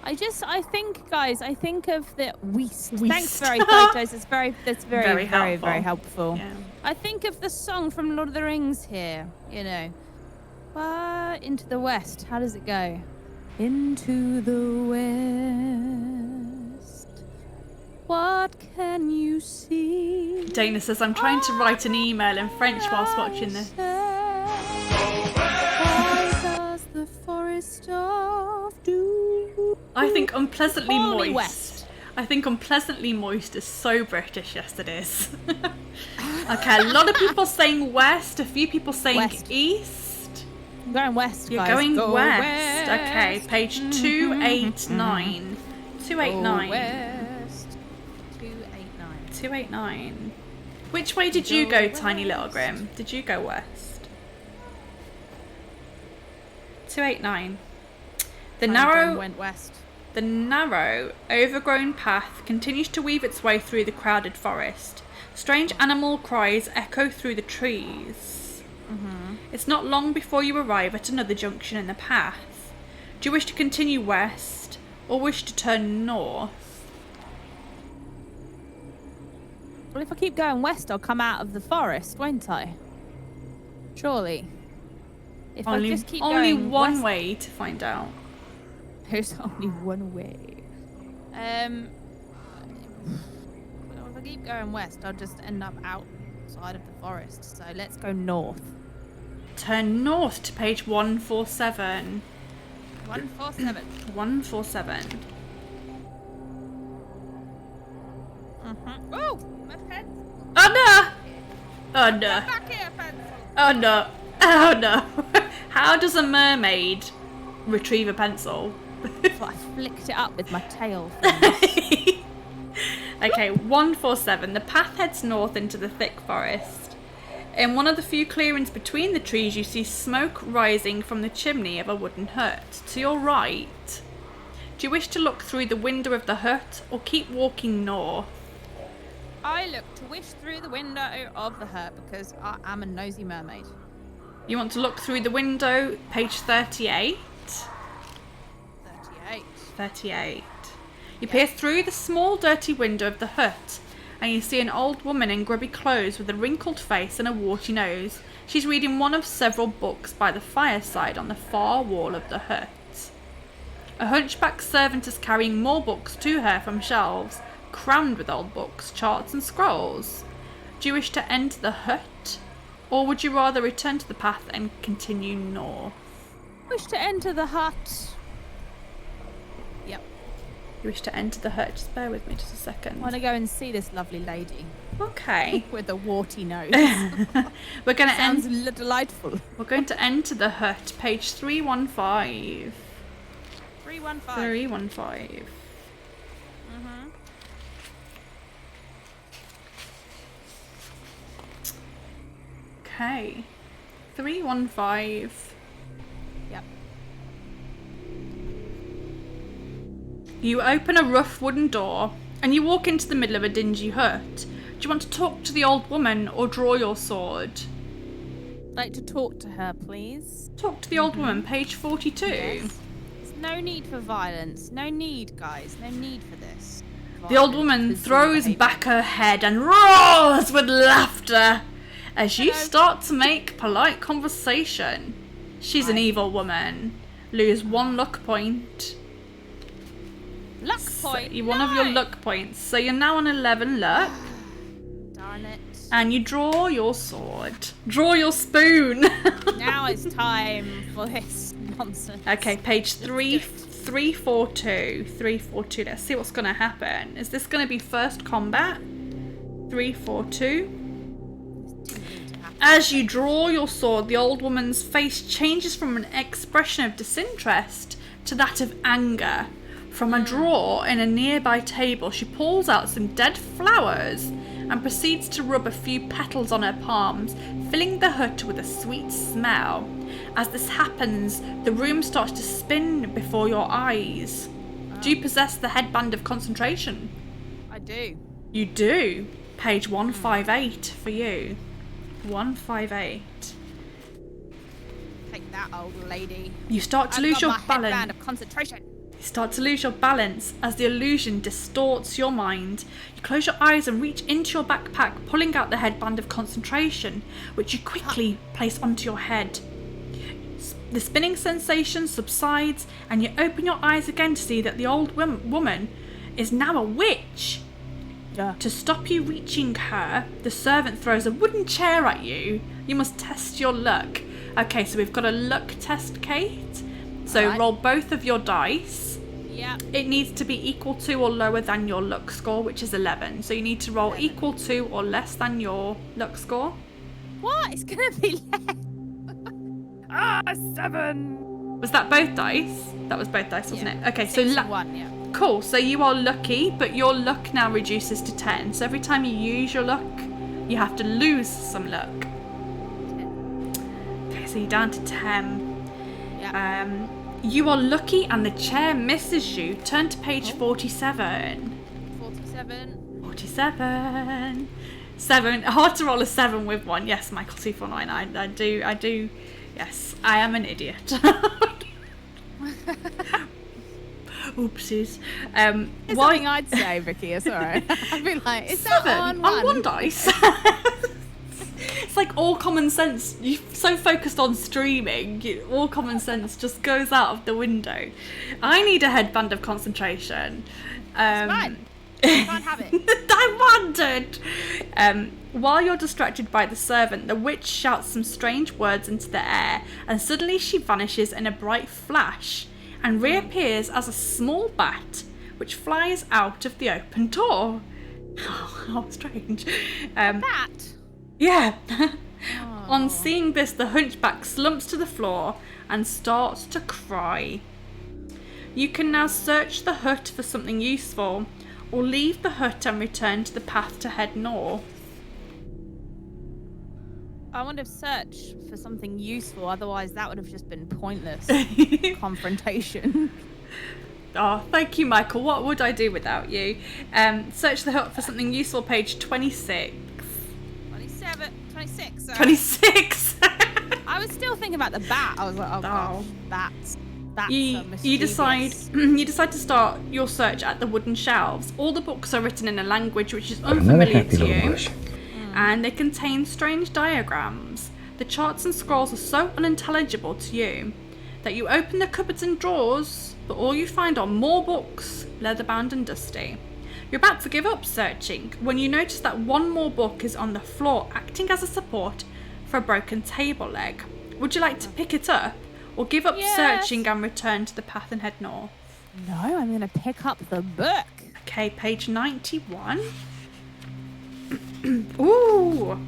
I think of the Weast. Thanks, very photos. That's very helpful. Yeah. I think of the song from Lord of the Rings here. You know, into the west. How does it go? Into the west. What can you see? Dana says, I'm trying to write an email in French whilst watching this. The forest of doom. I think unpleasantly Holy moist. West. I think unpleasantly moist is so British, yes it is. Okay, a lot of people saying west, a few people saying West. east. I'm going west, You're guys. going Go west. Okay, page 289. 289. West. 289. 289. Which way did you go, Tiny Little Grim? Did you go west? 289. Went west. The narrow, overgrown path continues to weave its way through the crowded forest. Strange animal cries echo through the trees. It's not long before you arrive at another junction in the path. Do you wish to continue west or wish to turn north? Well, if I keep going west, I'll come out of the forest, won't I? Surely. If I just keep only going one west, way to find out. there's only one way. Well, if I keep going west, I'll just end up outside of the forest. So let's go north. Turn north to page 147. 147. 147. Oh, my pencil. Oh no! Oh no! Back here, pencil. Oh no! Oh no! How does a mermaid retrieve a pencil? So I flicked it up with my tail. Okay, 147. The path heads north into the thick forest. In one of the few clearings between the trees, you see smoke rising from the chimney of a wooden hut. To your right. Do you wish to look through the window of the hut or keep walking north? I look to wish through the window of the hut because I am a nosy mermaid. You want to look through the window, page 38. 38. 38. You peer through the small dirty window of the hut and you see an old woman in grubby clothes with a wrinkled face and a warty nose. She's reading one of several books by the fireside on the far wall of the hut. A hunchback servant is carrying more books to her from shelves, crammed with old books, charts and scrolls. Do you wish to enter the hut, or would you rather return to the path and continue north? Wish to enter the hut. Yep. You wish to enter the hut? Just bear with me just a I second. want to go and see this lovely lady Okay. with a warty nose. We're going to Sounds delightful. We're going to enter the hut, page 315. 315. 315. Okay. 315. Yep. You open a rough wooden door and you walk into the middle of a dingy hut. Do you want to talk to the old woman or draw your sword? I'd like to talk to her, please. Talk to the old woman, page 42. Yes. There's no need for violence. No need, guys. No need for this. The old woman throws back her head and roars with laughter as you start to make polite conversation. She's an evil woman. Lose 1 luck point. Luck point. One of your luck points. So you're now on 11 luck. Darn it. And you draw your sword. Draw your spoon. Now it's time for this nonsense. Okay, page 342. 342. Let's see what's going to happen. Is this going to be first combat? 342. As you draw your sword, the old woman's face changes from an expression of disinterest to that of anger. From a drawer in a nearby table, she pulls out some dead flowers and proceeds to rub a few petals on her palms, filling the hut with a sweet smell. As this happens, the room starts to spin before your eyes. Do you possess the headband of concentration? I do. You do. Page 158 for you. 158. Take that, old lady. You start to lose your Headband balance. of concentration. You start to lose your balance as the illusion distorts your mind. You close your eyes and reach into your backpack, pulling out the headband of concentration, which you quickly place onto your head. The spinning sensation subsides, and you open your eyes again to see that the old woman is now a witch. Yeah. To stop you reaching her, the servant throws a wooden chair at you. You must test your luck. Okay, so we've got a luck test, Kate. So Alright. roll both of your dice. Yeah. it needs to be equal to or lower than your luck score, which is 11. So you need to roll 11. equal to or less than your luck score. What? It's gonna be less. 7. Was that both dice? That was both dice, wasn't it? Okay, 6 and 1, yeah. Cool. So you are lucky, but your luck now reduces to 10. So every time you use your luck, you have to lose some luck. 10. Okay, so you're down to 10. Yeah. You are lucky and the chair misses you. Turn to page 47. 47. 47. 7. Hard to roll a 7 with one. Yes, Michael 2499. I do. Yes, I am an idiot. Oopsies. It's something I'd say, Vicky. It's alright. I'd be like, is 7 that on one dice? It's like all common sense. You're so focused on streaming, all common sense just goes out of the window. I need a headband of concentration. It's fine. You can't have it. I wanted. While you're distracted by the servant, the witch shouts some strange words into the air, and suddenly she vanishes in a bright flash and reappears as a small bat, which flies out of the open door. Oh, how strange. Bat? Yeah. Oh. On seeing this, the hunchback slumps to the floor and starts to cry. You can now search the hut for something useful, or leave the hut and return to the path to head north. I want to search for something useful, otherwise that would have just been pointless confrontation. Oh, thank you, Michael. What would I do without you? Search the hut for something useful, page 26. 26. 26! I was still thinking about the bat. I was like, oh gosh, bats. You decide to start your search at the wooden shelves. All the books are written in a language which is unfamiliar to you, and they contain strange diagrams. The charts and scrolls are so unintelligible to you that you open the cupboards and drawers, but all you find are more books, leather-bound and dusty. You're about to give up searching when you notice that one more book is on the floor, acting as a support for a broken table leg. Would you like to pick it up, or give up searching and return to the path and head north? No, I'm going to pick up the book. Okay, page 91. Ooh!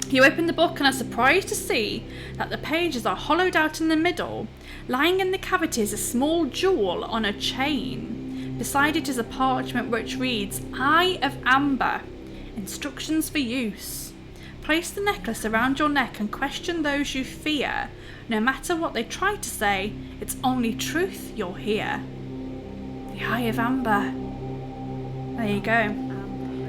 You open the book and are surprised to see that the pages are hollowed out in the middle. Lying in the cavity is a small jewel on a chain. Beside it is a parchment which reads, Eye of Amber, instructions for use. Place the necklace around your neck and question those you fear. No matter what they try to say, it's only truth you'll hear. The Eye of Amber. There you go.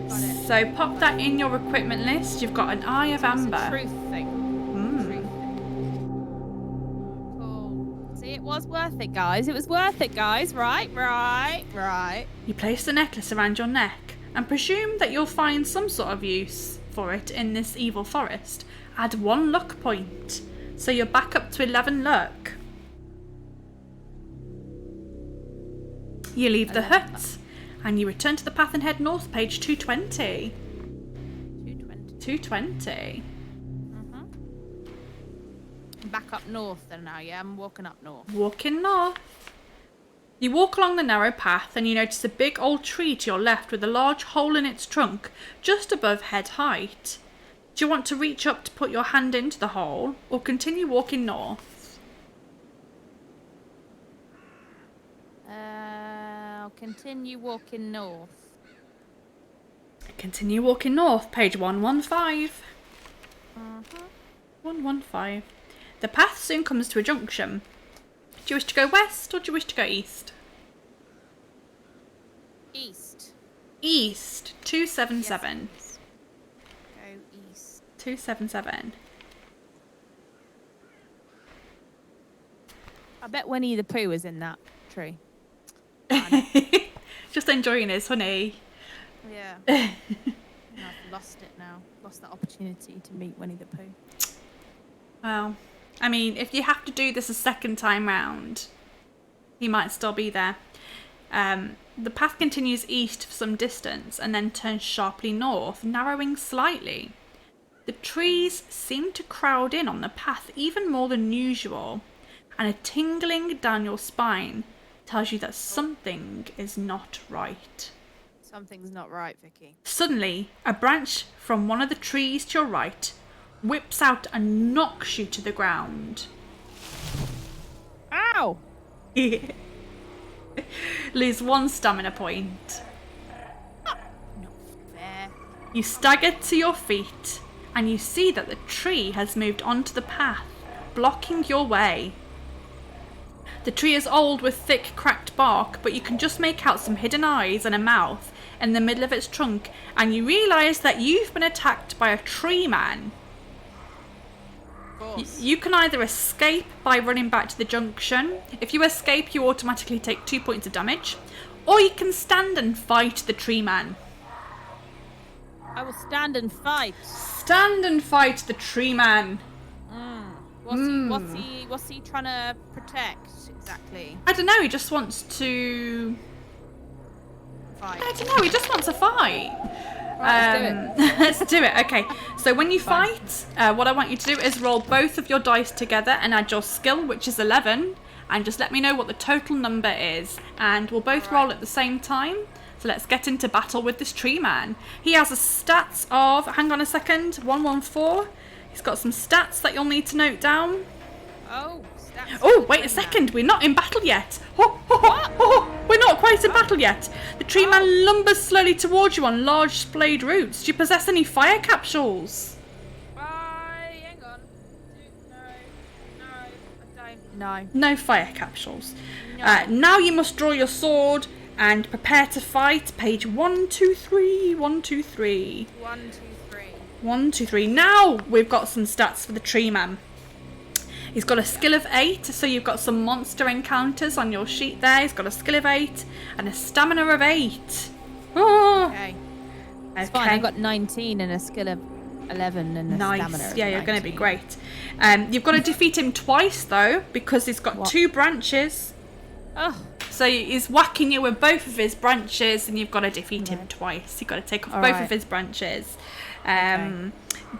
Got it. So pop that in your equipment list. You've got an Eye of Amber. It's a truth thing. Truth thing. Cool. See, it was worth it, guys. It was worth it, guys. Right. You place the necklace around your neck and presume that you'll find some sort of use for it in this evil forest. Add 1 luck point, so you're back up to 11 luck. You leave the hut and you return to the path and head north, page 220. 220. I'm back up north then now, yeah? I'm walking up north. Walking north. You walk along the narrow path and you notice a big old tree to your left with a large hole in its trunk just above head height. Do you want to reach up to put your hand into the hole, or continue walking north? I'll continue walking north. Continue walking north, page 115. 115. The path soon comes to a junction. Do you wish to go west or do you wish to go east? East. East, 277. Yes, go east. 277. I bet Winnie the Pooh was in that tree. Just enjoying his honey. Yeah. I've lost it now. Lost the opportunity to meet Winnie the Pooh. Well, I mean, if you have to do this a second time round, he might still be there. The path continues east for some distance and then turns sharply north, narrowing slightly. The trees seem to crowd in on the path even more than usual, and a tingling down your spine tells you that something is not right. Something's not right, Vicky. Suddenly, a branch from one of the trees to your right whips out and knocks you to the ground. Ow! Lose 1 stamina point. Not fair. You stagger to your feet and you see that the tree has moved onto the path, blocking your way. The tree is old with thick, cracked bark, but you can just make out some hidden eyes and a mouth in the middle of its trunk, and you realise that you've been attacked by a tree man. You can either escape by running back to the junction. If you escape, you automatically take 2 points of damage, or you can stand and fight the tree man. I will stand and fight. Stand and fight the tree man. What's he trying to protect exactly? I don't know, he just wants to... Fight. I don't know, he just wants a fight. Right, Let's do it. Okay, so when you fight, what I want you to do is roll both of your dice together and add your skill, which is 11, and just let me know what the total number is. And we'll both roll at the same time. So let's get into battle with this tree man. He has a stats of, hang on a second, 114. He's got some stats that you'll need to note down. Oh, stats. Oh, wait a second. We're not in battle yet. We're not quite in battle yet. The tree man lumbers slowly towards you on large splayed roots. Do you possess any fire capsules? Hang on. No, I don't. No. No fire capsules. No. Now you must draw your sword and prepare to fight. Page 123. 123. 1, 2, 3. 1, 2, 3. Now we've got some stats for the tree man. He's got a skill of 8, so you've got some monster encounters on your sheet there. He's got a skill of 8 and a stamina of 8. Oh. Okay. It's fine. I've got 19 and a skill of 11 and a stamina of Yeah, you're going to be great. You've got to defeat him twice, though, because he's got 2 branches. Oh. So he's whacking you with both of his branches, and you've got to defeat him twice. You've got to take off both of his branches.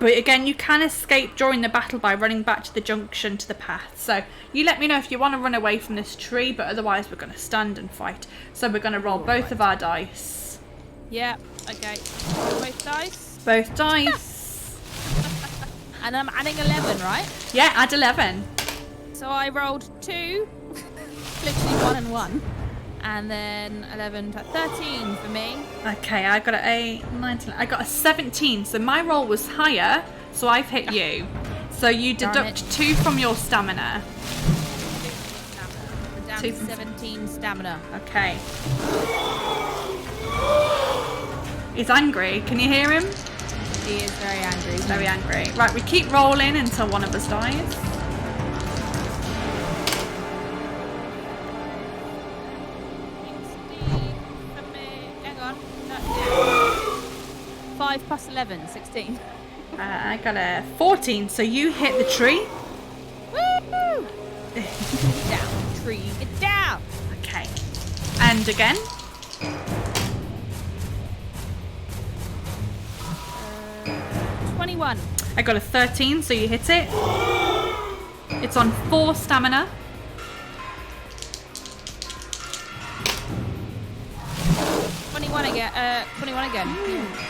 But again, you can escape during the battle by running back to the junction to the path. So you let me know if you want to run away from this tree, but otherwise we're going to stand and fight. So we're going to roll both of our dice. Yeah, okay. Both dice? Both dice. And I'm adding 11, right? Yeah, add 11. So I rolled 2, literally 1 and 1. And then 11, 13 for me. Okay, I got an 8, 19. I got a 17. So my roll was higher, so I've hit you. So you deduct 2 from your stamina. We're down to 17 stamina. Okay. He's angry. Can you hear him? He is very angry. Very angry. Right, we keep rolling until one of us dies. Hang on. 5 plus 11, 16. I got a 14, so you hit the tree. Woo! Get down, tree. Get down. Okay. And again. 21. I got a 13, so you hit it. It's on 4 stamina. 21 again. 21 again. Yeah.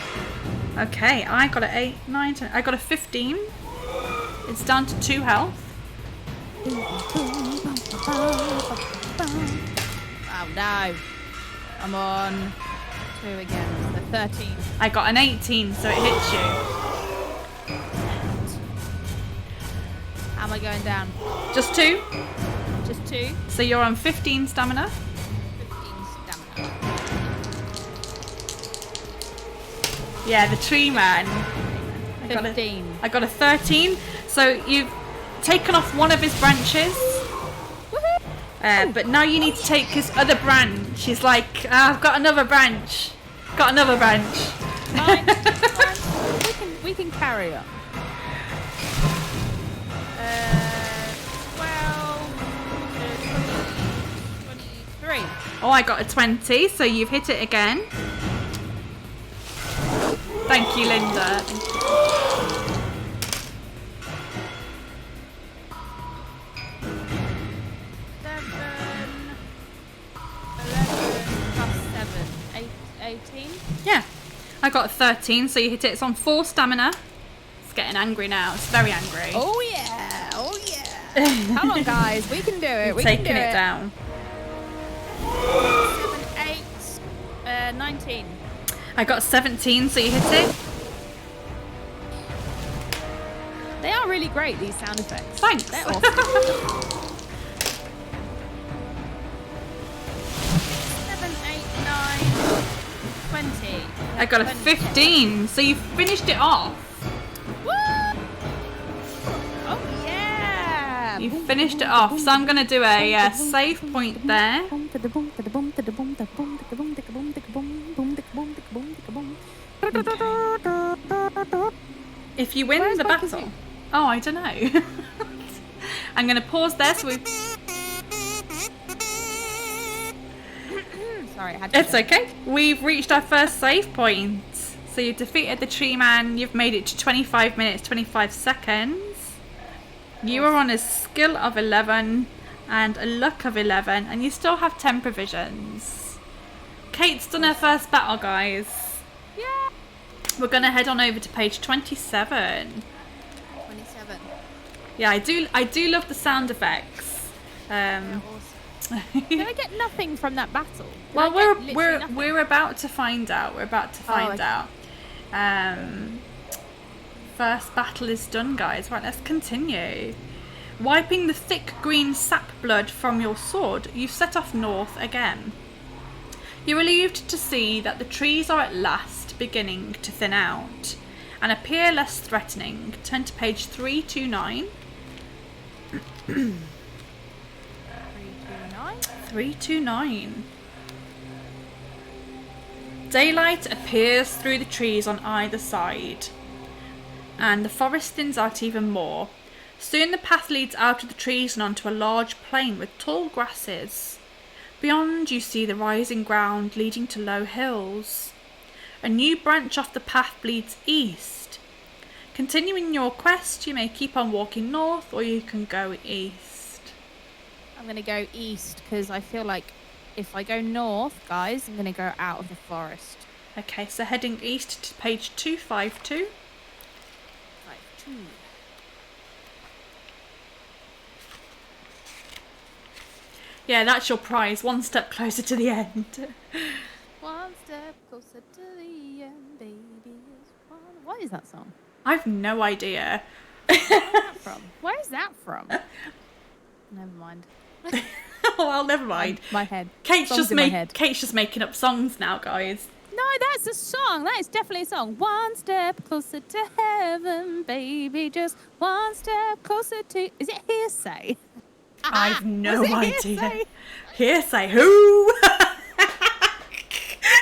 Okay, I got an 8, 9, 10. I got a 15. It's down to 2 health. Oh no. I'm on 2 again. The 13. I got an 18, so it hits you. How am I going down? Just 2. Just 2. So you're on 15 stamina. 15 stamina. Yeah, the tree man. 15. I got a 13. So you've taken off one of his branches. But now you need to take his other branch. He's like, I've got another branch. Got another branch. Fine. We can carry on. 23. Oh, I got a 20, so you've hit it again. Thank you, Linda. 7, 18. Yeah. I got a 13, so you hit it. It's on 4 stamina. It's getting angry now. It's very angry. Oh yeah, oh yeah. Come on, guys, we can do it. We Taking can do it down. 7, 8, 19. I got 17, so you hit it. They are really great, these sound effects. Thanks. They're awesome. 7, 8, 9, 20. I got a 15, so you finished it off. Woo! Oh yeah! You finished it off, so I'm going to do a save point there. If you win the battle... kazoo? Oh, I don't know. I'm going to pause there so we... Sorry, I had to It's okay. We've reached our first save point. So you've defeated the tree man. You've made it to 25 minutes, 25 seconds. You are on a skill of 11 and a luck of 11. And you still have 10 provisions. Kate's done her first battle, guys. Yeah. We're going to head on over to page 27. 27. Yeah, I do love the sound effects. Awesome. Did I get nothing from that battle? Did Well, I get literally nothing? we're about to find out. We're about to find out. First battle is done, guys. Right, let's continue. Wiping the thick green sap blood from your sword, you set off north again. You're relieved to see that the trees are at last beginning to thin out and appear less threatening. Turn to page 329. 329. 329. Daylight appears through the trees on either side, and the forest thins out even more. Soon the path leads out of the trees and onto a large plain with tall grasses. Beyond you see the rising ground leading to low hills. A new branch off the path leads east. Continuing your quest, you may keep on walking north or you can go east. I'm going to go east because I feel like if I go north, guys, I'm going to go out of the forest. Okay, so heading east to page 252. 2. Yeah, that's your prize. One step closer to the end. One step closer to the end, baby. What is that song? I've no idea. Where's that from? Where is that from? Never mind. Well, never mind. My head. Kate's Songs in my head. Kate's just making up songs now, guys. No, that's a song. That is definitely a song. One step closer to heaven, baby. Just one step closer to... Is it Hearsay? I've no Was it idea. Hearsay? Hearsay who?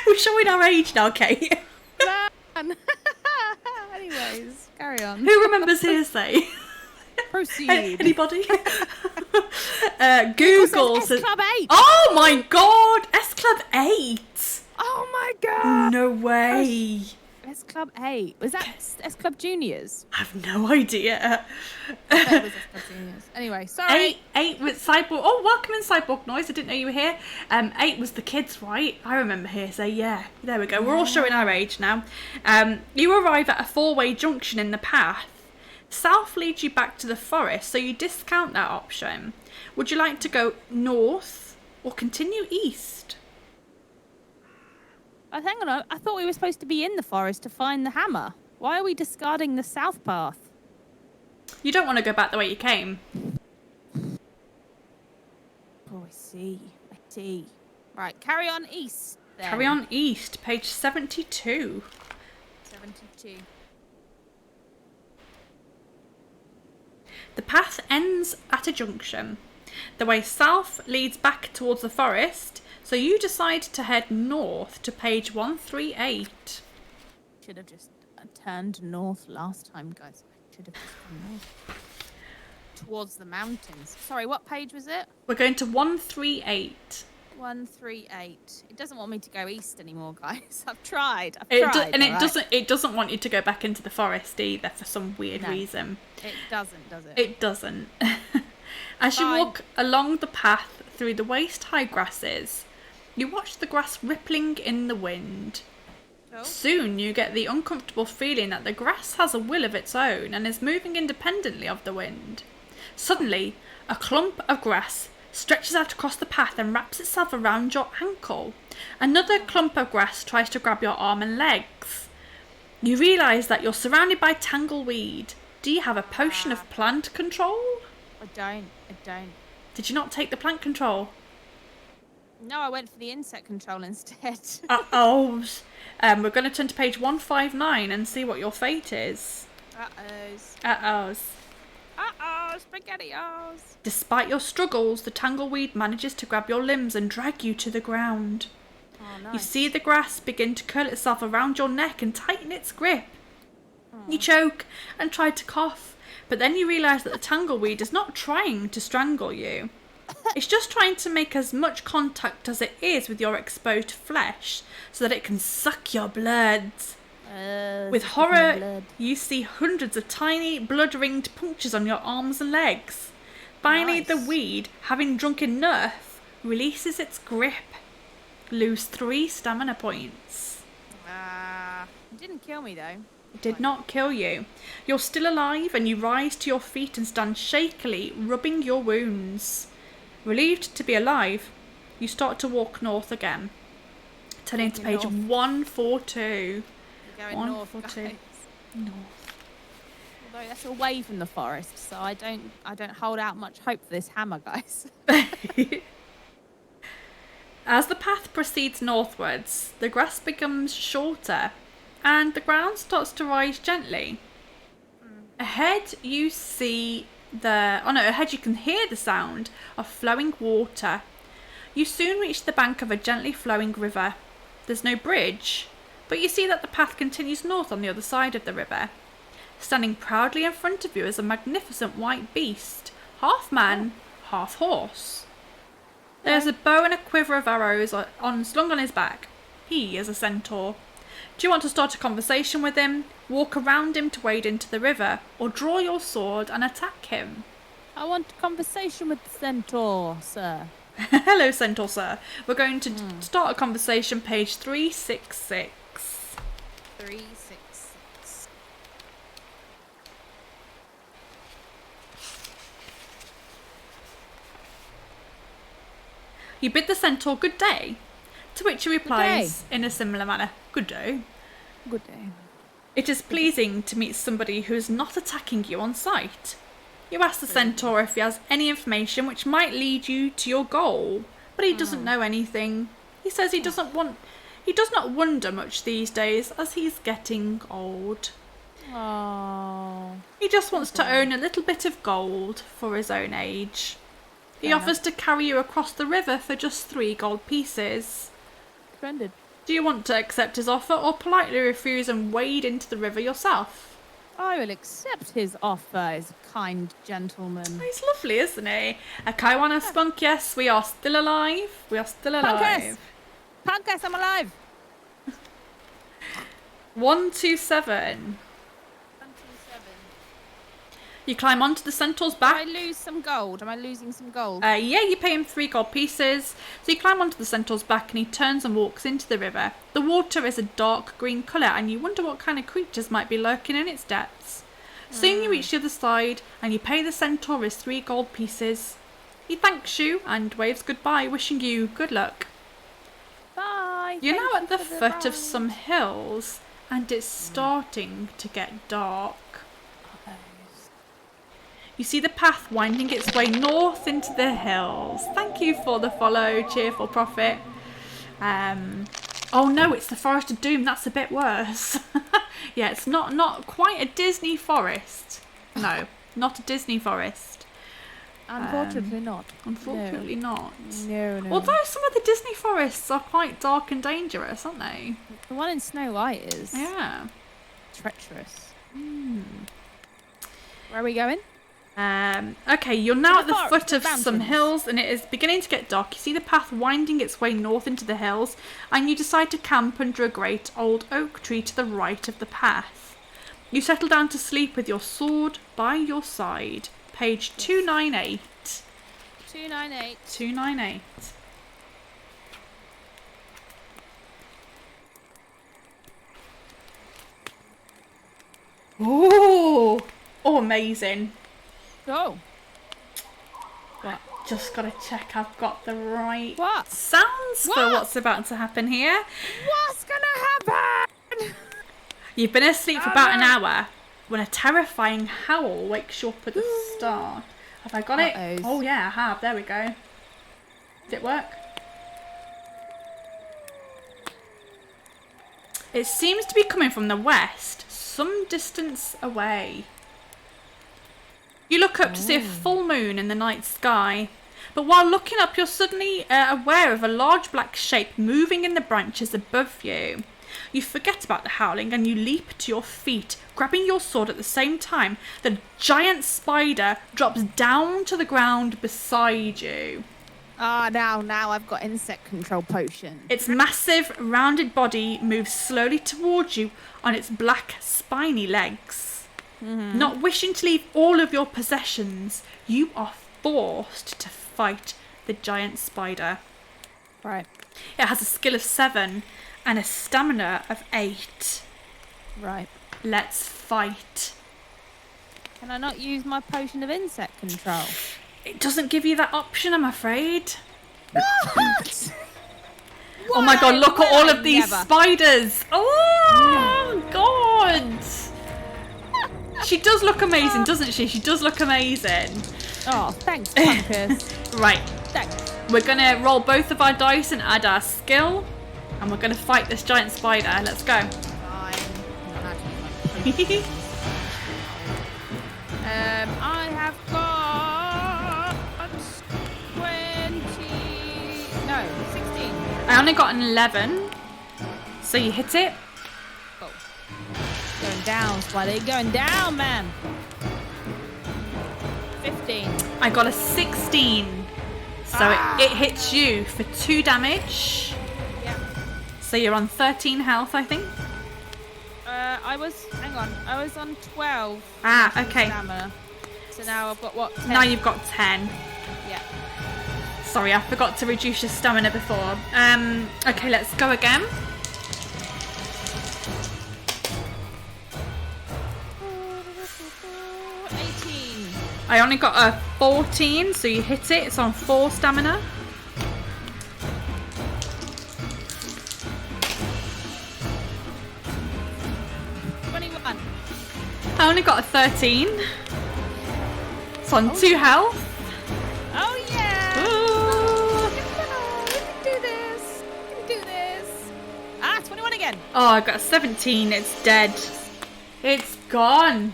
We're showing our age now, Kate. Man. Anyways, carry on. Who remembers Hearsay? Proceed. Anybody? Google says... S Club 8. Oh my god! S Club 8! Oh my god. No way. S Club 8. Was that S Club Juniors? I have no idea. I bet it was S Club Juniors. Anyway, sorry. Eight with Cyborg. Oh, welcome in Cyborg Noise. I didn't know you were here. 8 was the kids, right? I remember Hearsay. Yeah, there we go. We're all showing our age now. You arrive at a 4-way junction in the path. South leads you back to the forest, so you discount that option. Would you like to go north or continue east? Hang on, I thought we were supposed to be in the forest to find the hammer. Why are we discarding the south path? You don't want to go back the way you came. Oh, I see. I see. Right, carry on east then. Carry on east, page 72. 72. The path ends at a junction. The way south leads back towards the forest, so you decide to head north to page 138. Should have just turned north last time, guys. I should have just gone north. Towards the mountains. Sorry, what page was it? We're going to 138. 138. It doesn't want me to go east anymore, guys. I've tried. It doesn't want you to go back into the forest either for some weird reason. It doesn't, does it? It doesn't. As you walk along the path through the waist-high grasses, You watch the grass rippling in the wind. Oh. Soon you get the uncomfortable feeling that the grass has a will of its own and is moving independently of the wind. Suddenly, a clump of grass stretches out across the path and wraps itself around your ankle. Another clump of grass tries to grab your arm and legs. You realise that you're surrounded by tangleweed. Do you have a potion of plant control? I don't. Did you not take the plant control? No, I went for the insect control instead. Uh-oh. We're going to turn to page 159 and see what your fate is. Uh-oh. SpaghettiOs. Despite your struggles, the tangleweed manages to grab your limbs and drag you to the ground. Oh, nice. You see the grass begin to curl itself around your neck and tighten its grip. You choke and try to cough, but then you realise that the tangleweed is not trying to strangle you. It's just trying to make as much contact as it is with your exposed flesh so that it can suck your blood. With horror, you see hundreds of tiny blood-ringed punctures on your arms and legs. Finally, Nice. the weed, having drunk enough, releases its grip. Lose 3 stamina points. It didn't kill me though. It did not kill you. You're still alive and you rise to your feet and stand shakily, rubbing your wounds. Relieved to be alive, you start to walk north again. Turning to page North. 142. We're going north, 142. guys. North. Although that's away from the forest, so I don't hold out much hope for this hammer, guys. As the path proceeds northwards, the grass becomes shorter and the ground starts to rise gently. Ahead you see ahead you can hear the sound of flowing water. You soon reach the bank of a gently flowing river. There's no bridge, but you see that the path continues north on the other side of the river. Standing proudly in front of you is a magnificent white beast, half man, half horse. There's a bow and a quiver of arrows slung on his back. He is a centaur. Do you want to start a conversation with him, walk around him to wade into the river, or draw your sword and attack him? I want a conversation with the centaur, sir. Hello, centaur sir. We're going to start a conversation, page 366. 366. You bid the centaur good day, to which he replies in a similar manner, good day. Good day. It is pleasing to meet somebody who is not attacking you on sight. You ask the centaur if he has any information which might lead you to your goal, but he doesn't know anything. He says he does not wonder much these days as he's getting old. Oh. He just wants to own a little bit of gold for his own age. He offers to carry you across the river for just 3 gold pieces. Splendid. Do you want to accept his offer or politely refuse and wade into the river yourself? I will accept his offer as a kind gentleman. He's lovely, isn't he? A Kaiwana spunk, yes, we are still alive. We are still alive. Punkus, I'm alive. 127. 127. You climb onto the centaur's Do back. I lose some gold? Am I losing some gold? Yeah, you pay him 3 gold pieces. So you climb onto the centaur's back and he turns and walks into the river. The water is a dark green colour and you wonder what kind of creatures might be lurking in its depths. Soon you reach the other side and you pay the centaur his 3 gold pieces. He thanks you and waves goodbye, wishing you good luck. Bye. You're Thank now you at the for foot of ride. some hills and it's starting to get dark. You see the path winding its way north into the hills. Thank you for the follow, Cheerful Prophet. Oh no, it's the Forest of Doom. That's a bit worse. Yeah, it's not quite a Disney forest. No, not a Disney forest. Unfortunately not. Unfortunately not. No. Although some of the Disney forests are quite dark and dangerous, aren't they? The one in Snow White is Yeah. treacherous. Where are we going? Okay, you're now at the forest, foot the of some mountains. hills and it is beginning to get dark. You see the path winding its way north into the hills and you decide to camp under a great old oak tree to the right of the path. You settle down to sleep with your sword by your side. Page 298. 298. 298. Ooh. Oh, amazing. Oh. What? Just gotta check I've got the right What? sounds for What? what's about to happen here. What's gonna happen? You've been asleep for about an hour when a terrifying howl wakes you up at the start. Have I got it? Oh yeah, I have. There we go. Did it work? It seems to be coming from the west, some distance away. You look up to see a full moon in the night sky. But while looking up, you're suddenly aware of a large black shape moving in the branches above you. You forget about the howling and you leap to your feet, grabbing your sword at the same time. The giant spider drops down to the ground beside you. Now I've got insect control potion. Its massive, rounded body moves slowly towards you on its black, spiny legs. Mm-hmm. Not wishing to leave all of your possessions, you are forced to fight the giant spider. Right. It has a skill of 7 and a stamina of 8. Right. Let's fight. Can I not use my potion of insect control? It doesn't give you that option, I'm afraid. What? Oh my god, look at all of these spiders. Oh, God. She does look amazing, doesn't she? She does look amazing. Oh, thanks, Punkus. Right. Thanks. We're going to roll both of our dice and add our skill. And we're going to fight this giant spider. Let's go. Fine. I have got 16. I only got an 11. So you hit it. Oh. Going down, Spidey. Going down, man. 15. I got a 16. So it hits you for 2 damage. Yeah. So you're on 13 health, I think. I was on 12. Okay. Stamina. So now I've got what? 10? Now you've got 10. Yeah. Sorry, I forgot to reduce your stamina before. Okay, let's go again. I only got a 14, so you hit it. It's on 4 stamina. I only got a 13. It's on 2 health. Oh yeah! Ooh. We can do this. We can do this. 21 again. Oh, I got a 17. It's dead. It's gone.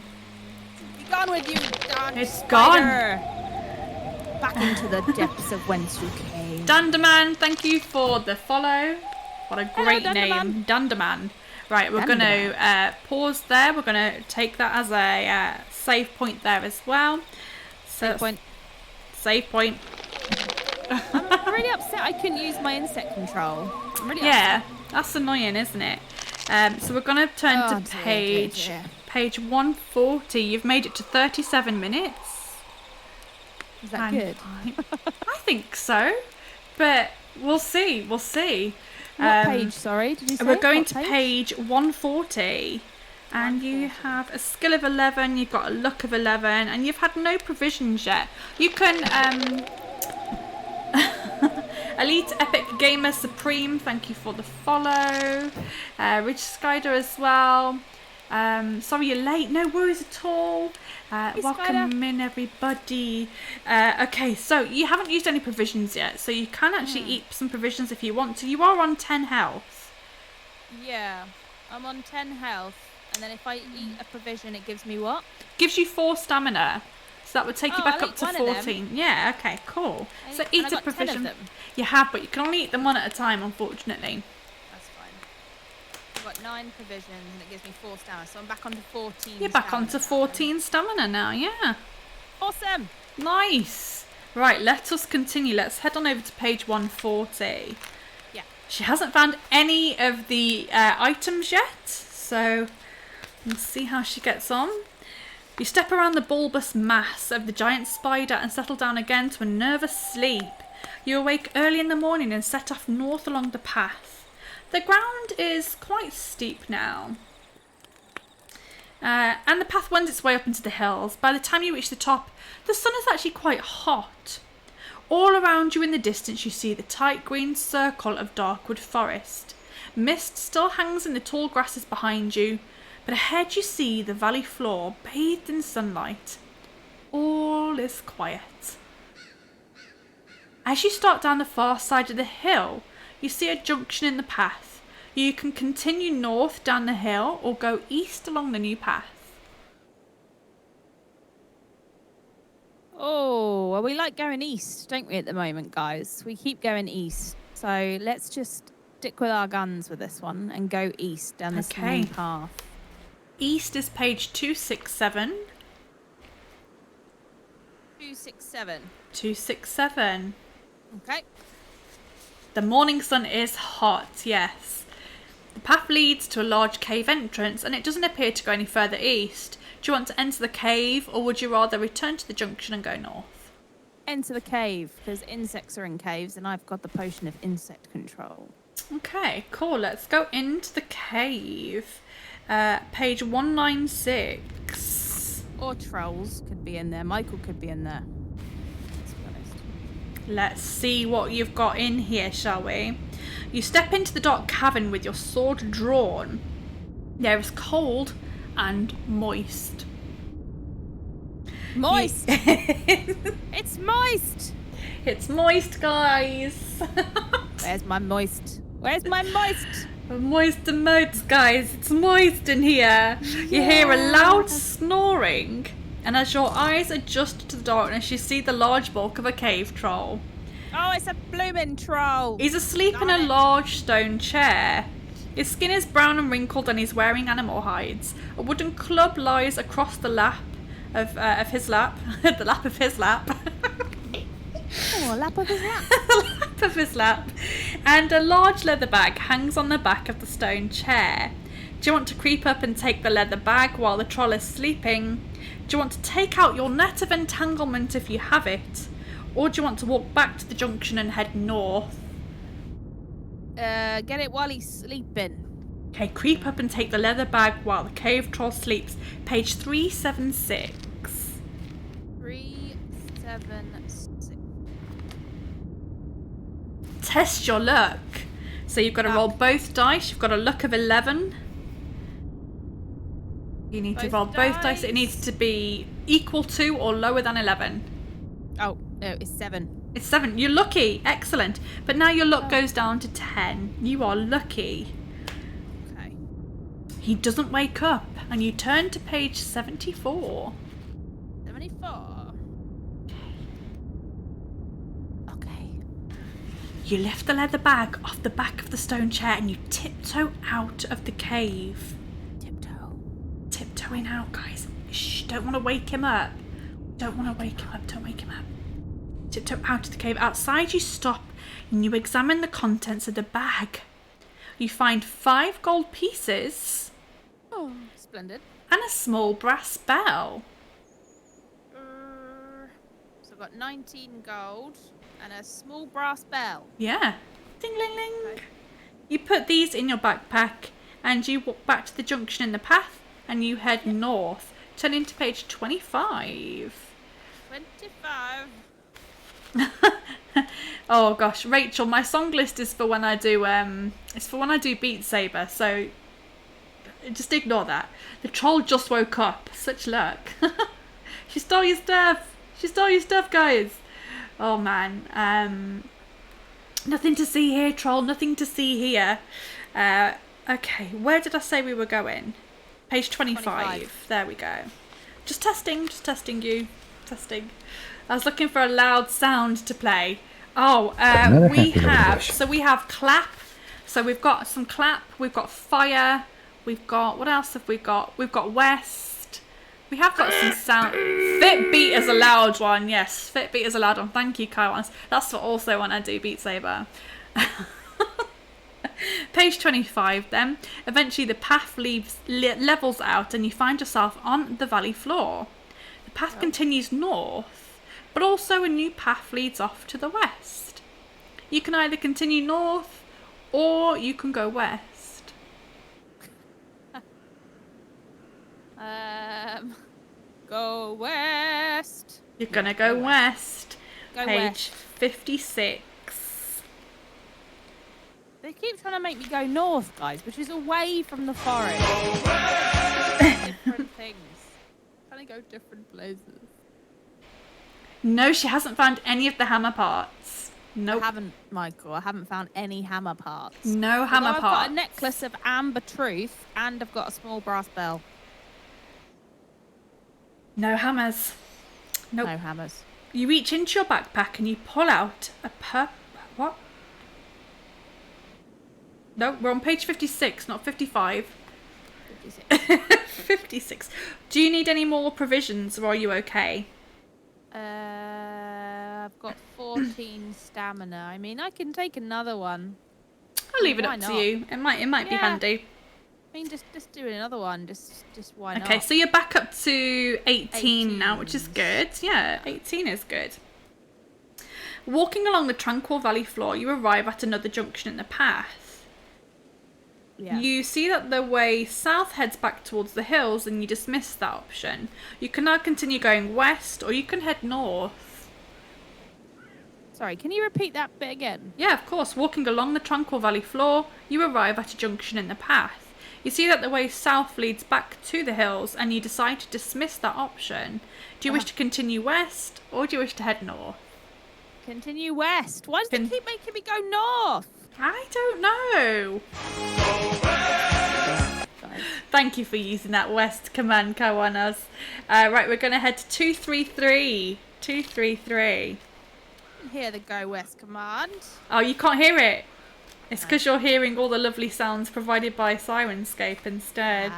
Be gone with you, darn It's spider. Back into the depths of whence you came. Dunderman, thank you for the follow. What a great name. Dunderman. Right, we're going to pause there. We're going to take that as a save point there as well. So save point. I'm really upset I couldn't use my insect control. I'm really upset. Upset. That's annoying, isn't it? So we're going to turn to page 140. You've made it to 37 minutes. Is that good? I think so. But we'll see. We'll see. What page, sorry, did you say? We're going to page 140. And you have a skill of 11, you've got a luck of 11, and you've had no provisions yet. You can... Elite Epic Gamer Supreme, thank you for the follow. Rich Skyder as well. Sorry you're late, no worries at all. Welcome in everybody. Okay, so you haven't used any provisions yet, so you can actually eat some provisions if you want to. You are on 10 health. Yeah, I'm on 10 health, and then if I eat a provision it gives me what? Gives you 4 stamina. So that would take you back up to 14. Yeah, okay, cool. So eat a provision. 10 of them. You have, but you can only eat them one at a time, unfortunately. That's fine. I've got 9 provisions and it gives me 4 stamina, so I'm back onto 14. You're back onto 14 stamina now, yeah. Awesome. Nice. Right, let us continue. Let's head on over to page 140. Yeah. She hasn't found any of the items yet, so we'll see how she gets on. You step around the bulbous mass of the giant spider and settle down again to a nervous sleep. You awake early in the morning and set off north along the path. The ground is quite steep now. And the path wends its way up into the hills. By the time you reach the top, the sun is actually quite hot. All around you in the distance you see the tight green circle of darkwood forest. Mist still hangs in the tall grasses behind you, but ahead you see the valley floor bathed in sunlight. All is quiet. As you start down the far side of the hill, you see a junction in the path. You can continue north down the hill or go east along the new path. Oh, well, we like going east, don't we, at the moment, guys? We keep going east. So let's just stick with our guns with this one and go east down this new path. East is page 267. 267. 267. Okay. The morning sun is hot, yes. The path leads to a large cave entrance and it doesn't appear to go any further east. Do you want to enter the cave or would you rather return to the junction and go north? Enter the cave, because insects are in caves and I've got the potion of insect control. Okay, cool. Let's go into the cave. Page 196. Or trolls could be in there. Michael could be in there. Let's be honest. Let's see what you've got in here, shall we? You step into the dark cavern with your sword drawn. The air is cold and moist. Moist! It's moist! It's moist, guys. Where's my moist? Where's my moist? Moist and moats, guys. It's moist in here. You hear a loud snoring, and as your eyes adjust to the darkness, you see the large bulk of a cave troll. Oh, it's a blooming troll. He's asleep in a large stone chair. His skin is brown and wrinkled, and he's wearing animal hides. A wooden club lies across the lap of his lap. The lap of his lap. Oh, a lap of his lap. The lap of his lap. And a large leather bag hangs on the back of the stone chair. Do you want to creep up and take the leather bag while the troll is sleeping? Do you want to take out your net of entanglement if you have it? Or do you want to walk back to the junction and head north? Get it while he's sleeping. Okay, creep up and take the leather bag while the cave troll sleeps. Page 376. 376. Test your luck. So you've got to roll both dice. You've got a luck of 11. You need to roll both dice. It needs to be equal to or lower than 11. Oh, no, it's 7. It's 7. You're lucky. Excellent. But now your luck goes down to 10. You are lucky. Okay. He doesn't wake up. And you turn to page 74. 74. Okay. You lift the leather bag off the back of the stone chair and you tiptoe out of the cave. Tiptoeing out, guys. Shh, don't want to wake him up. Don't want to wake him up. Don't wake him up. Tiptoe out of the cave. Outside you stop and you examine the contents of the bag. You find 5 gold pieces. Oh, splendid. And a small brass bell. So I've got 19 gold and a small brass bell. Yeah. Ding, ling, ling. Okay. You put these in your backpack and you walk back to the junction in the path and you head north. Turn into page 25. 25. Oh gosh, Rachel, my song list is for when I do Beat Saber, so just ignore that. The troll just woke up. Such luck. She stole your stuff. She stole your stuff, guys. Oh man. Nothing to see here, troll. Nothing to see here. Okay, where did I say we were going? Page 25. There we go. Just testing you. Testing. I was looking for a loud sound to play. Oh, we have clap. So we've got some clap. We've got fire. We've got, what else have we got? We've got west. We have got some sound. Fitbeat is a loud one. Yes, Fitbeat is a loud one. Thank you, Kyle. That's for also when I do Beat Saber. Page 25 then. Eventually the path levels out and you find yourself on the valley floor. The path continues north, but also a new path leads off to the west. You can either continue north or you can go west. Go west. You're gonna go west. Go Page west. 56. They keep trying to make me go north, guys, which is away from the forest. Different things. Trying to go different places. No, she hasn't found any of the hammer parts. Nope. I haven't, Michael. I haven't found any hammer parts. No hammer Although parts. I've got a necklace of amber truth, and I've got a small brass bell. No hammers. Nope. No hammers. You reach into your backpack and you pull out a what? No, we're on page 56, not 55. 56. 56. Do you need any more provisions or are you okay? I've got 14 stamina. I mean, I can take another one. I'll leave it Why up not? to you. It might be handy. I mean, just do another one. Just why not? Okay, so you're back up to 18 now, which is 18s. good. Yeah, 18 is good. Walking along the tranquil valley floor, you arrive at another junction in the path. Yeah. You see that the way south heads back towards the hills and you dismiss that option. You can now continue going west or you can head north. Sorry, can you repeat that bit again? Yeah, of course. Walking along the tranquil valley floor, you arrive at a junction in the path. You see that the way south leads back to the hills and you decide to dismiss that option. Do you wish to continue west or do you wish to head north? Continue west. Why does they keep making me go north? I don't know. Guys. Thank you for using that west command, Kawanas. Right, we're going to head to 233. 233. Hear the go west command. Oh, you can't hear it. It's because you're hearing all the lovely sounds provided by Sirenscape instead.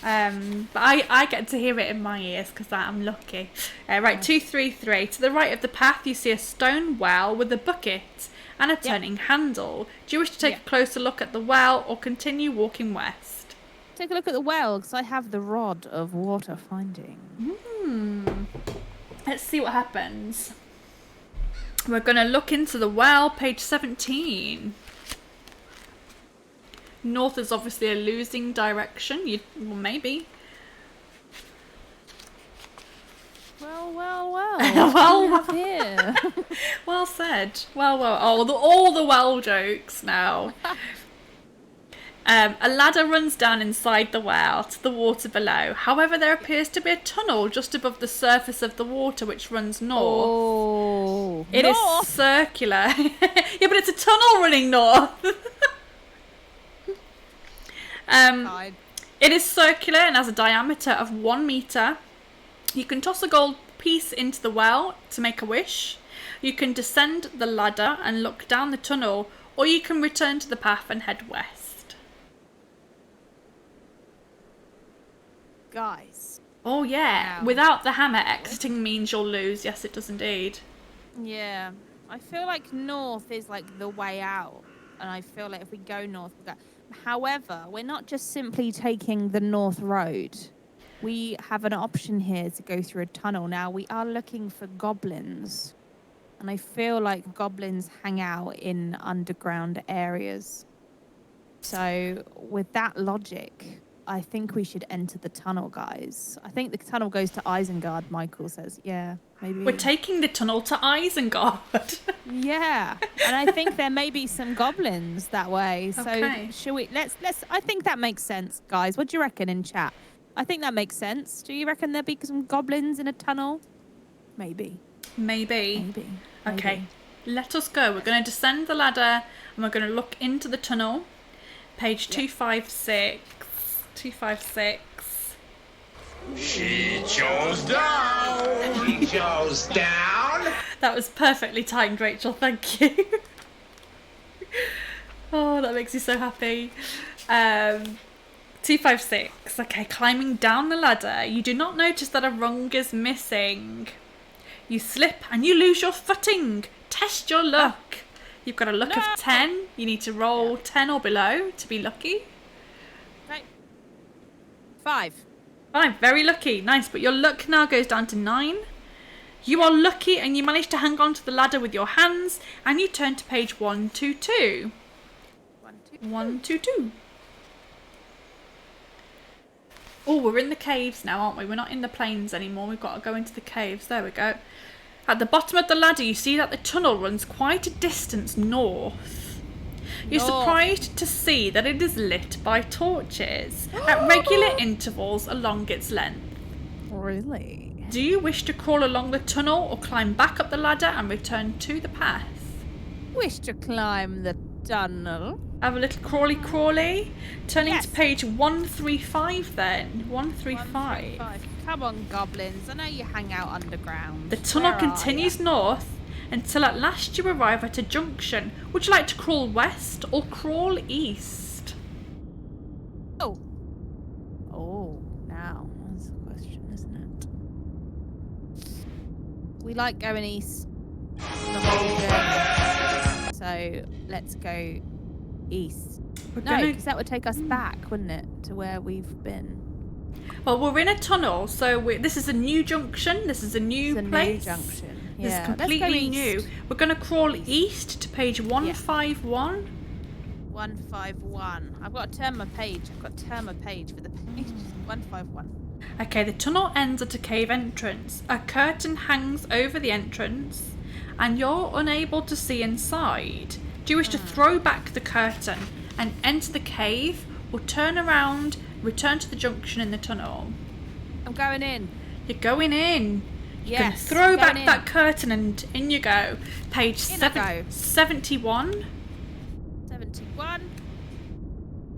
But I get to hear it in my ears because I'm lucky. Right, 233. To the right of the path, you see a stone well with a bucket and a turning handle. Do you wish to take a closer look at the well or continue walking west? Take a look at the well because I have the rod of water finding. Let's see what happens. We're going to look into the well, page 17. North is obviously a losing direction. Well, maybe. Well. Well, Here. well said. Well. Oh, all the well jokes now. A ladder runs down inside the well to the water below. However, there appears to be a tunnel just above the surface of the water which runs north. Oh, It is circular. Yeah, but it's a tunnel running north. It is circular and has a diameter of 1 meter. You can toss a gold piece into the well to make a wish. You can descend the ladder and look down the tunnel, or you can return to the path and head west. Guys. Oh yeah, Wow. without the hammer, exiting means you'll lose. Yes, it does indeed. Yeah. I feel like north is like the way out. And I feel like if we go north, we'll go. However, we're not just simply taking the north road. We have an option here to go through a tunnel. Now, we are looking for goblins. And I feel like goblins hang out in underground areas. So, with that logic, I think we should enter the tunnel, guys. I think the tunnel goes to Isengard, Michael says. Yeah, maybe. We're taking the tunnel to Isengard. Yeah, and I think there may be some goblins that way. So Okay. shall we? Let's. I think that makes sense, guys. What do you reckon in chat? I think that makes sense. Do you reckon there'll be some goblins in a tunnel? Maybe. Maybe. Okay, let us go. We're going to descend the ladder and we're going to look into the tunnel. Page 256. 256. She chose down. She chose down. That was perfectly timed, Rachel. Thank you. Oh, that makes me so happy. 256. Okay, climbing down the ladder. You do not notice that a rung is missing. You slip and you lose your footing. Test your luck. You've got a luck of 10. You need to roll 10 or below to be lucky. Right. 5. Fine, very lucky. Nice, but your luck now goes down to 9. You are lucky and you manage to hang on to the ladder with your hands and you turn to page 122. 1, 2. 122. Oh, we're in the caves now, aren't we? We're not in the plains anymore. We've got to go into the caves. There we go. At the bottom of the ladder, you see that the tunnel runs quite a distance north. You're surprised to see that it is lit by torches at regular intervals along its length. Really? Do you wish to crawl along the tunnel or climb back up the ladder and return to the path? Wish to climb the tunnel. Have a little crawly. Turning to page 135 then. 135. Come on, goblins. I know you hang out underground. The tunnel Where continues north until at last you arrive at a junction. Would you like to crawl west or crawl east? Oh, now that's a question, isn't it? We like going east the whole journey. So let's go east. Because that would take us back, wouldn't it, to where we've been? Well, we're in a tunnel, so this is a new junction. This is a new place. New junction. This Yeah, is completely new. We're going to crawl east to page 151. 151. I've got to turn my page. I've got to turn my page for the page. 151. Okay, the tunnel ends at a cave entrance. A curtain hangs over the entrance, and you're unable to see inside. Do you wish to throw back the curtain and enter the cave, or turn around, return to the junction in the tunnel? I'm going in. You're going in. You can Yes. throw back in. that curtain and in you go. Page In I go. 71. 71.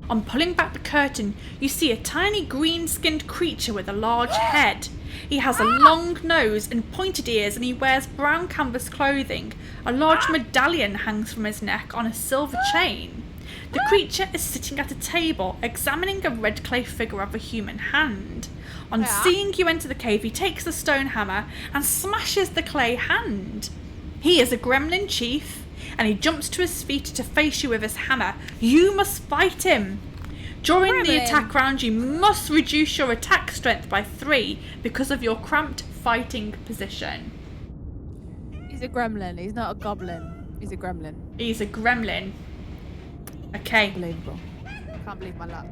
On pulling back the curtain, you see a tiny green-skinned creature with a large head. He has a long nose and pointed ears, and he wears brown canvas clothing. A large medallion hangs from his neck on a silver chain. The creature is sitting at a table, examining a red clay figure of a human hand. On seeing you enter the cave, he takes the stone hammer and smashes the clay hand. He is a gremlin chief, and he jumps to his feet to face you with his hammer. You must fight him. During the attack round, you must reduce your attack strength by 3 because of your cramped fighting position. He's a gremlin. He's not a goblin. He's a gremlin. He's a gremlin. Okay. Unbelievable. Can't believe my luck.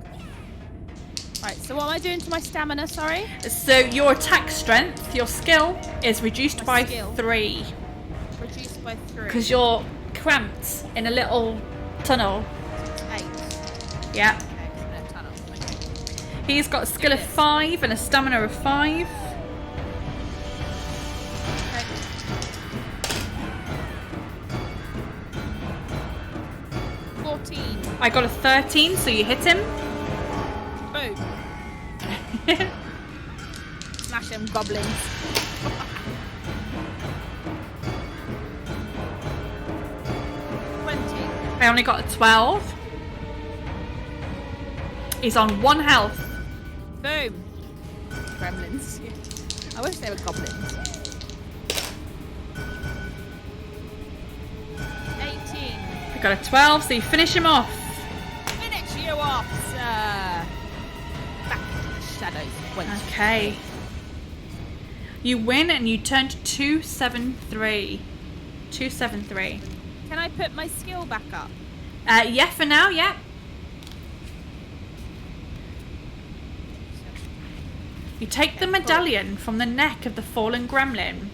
Right, so what am I doing to my stamina, sorry? So your attack strength, your skill, is reduced by 3. Reduced by 3. Because you're cramped in a little tunnel. 8. Yeah. Okay, in a tunnel. Okay. He's got a skill of 5 and a stamina of 5. Okay. 14. I got a 13, so you hit him. Boom. Smash them goblins. 20. I only got a 12. He's on 1 health. Boom. Gremlins. I wish they were goblins. 18. I got a 12, so you finish him off. Finish you off, sir. Back into the shadows. Once Okay. You win and you turn to 273. 273. Can I put my skill back up? Yeah, for now, yeah. You take the medallion from the neck of the fallen gremlin.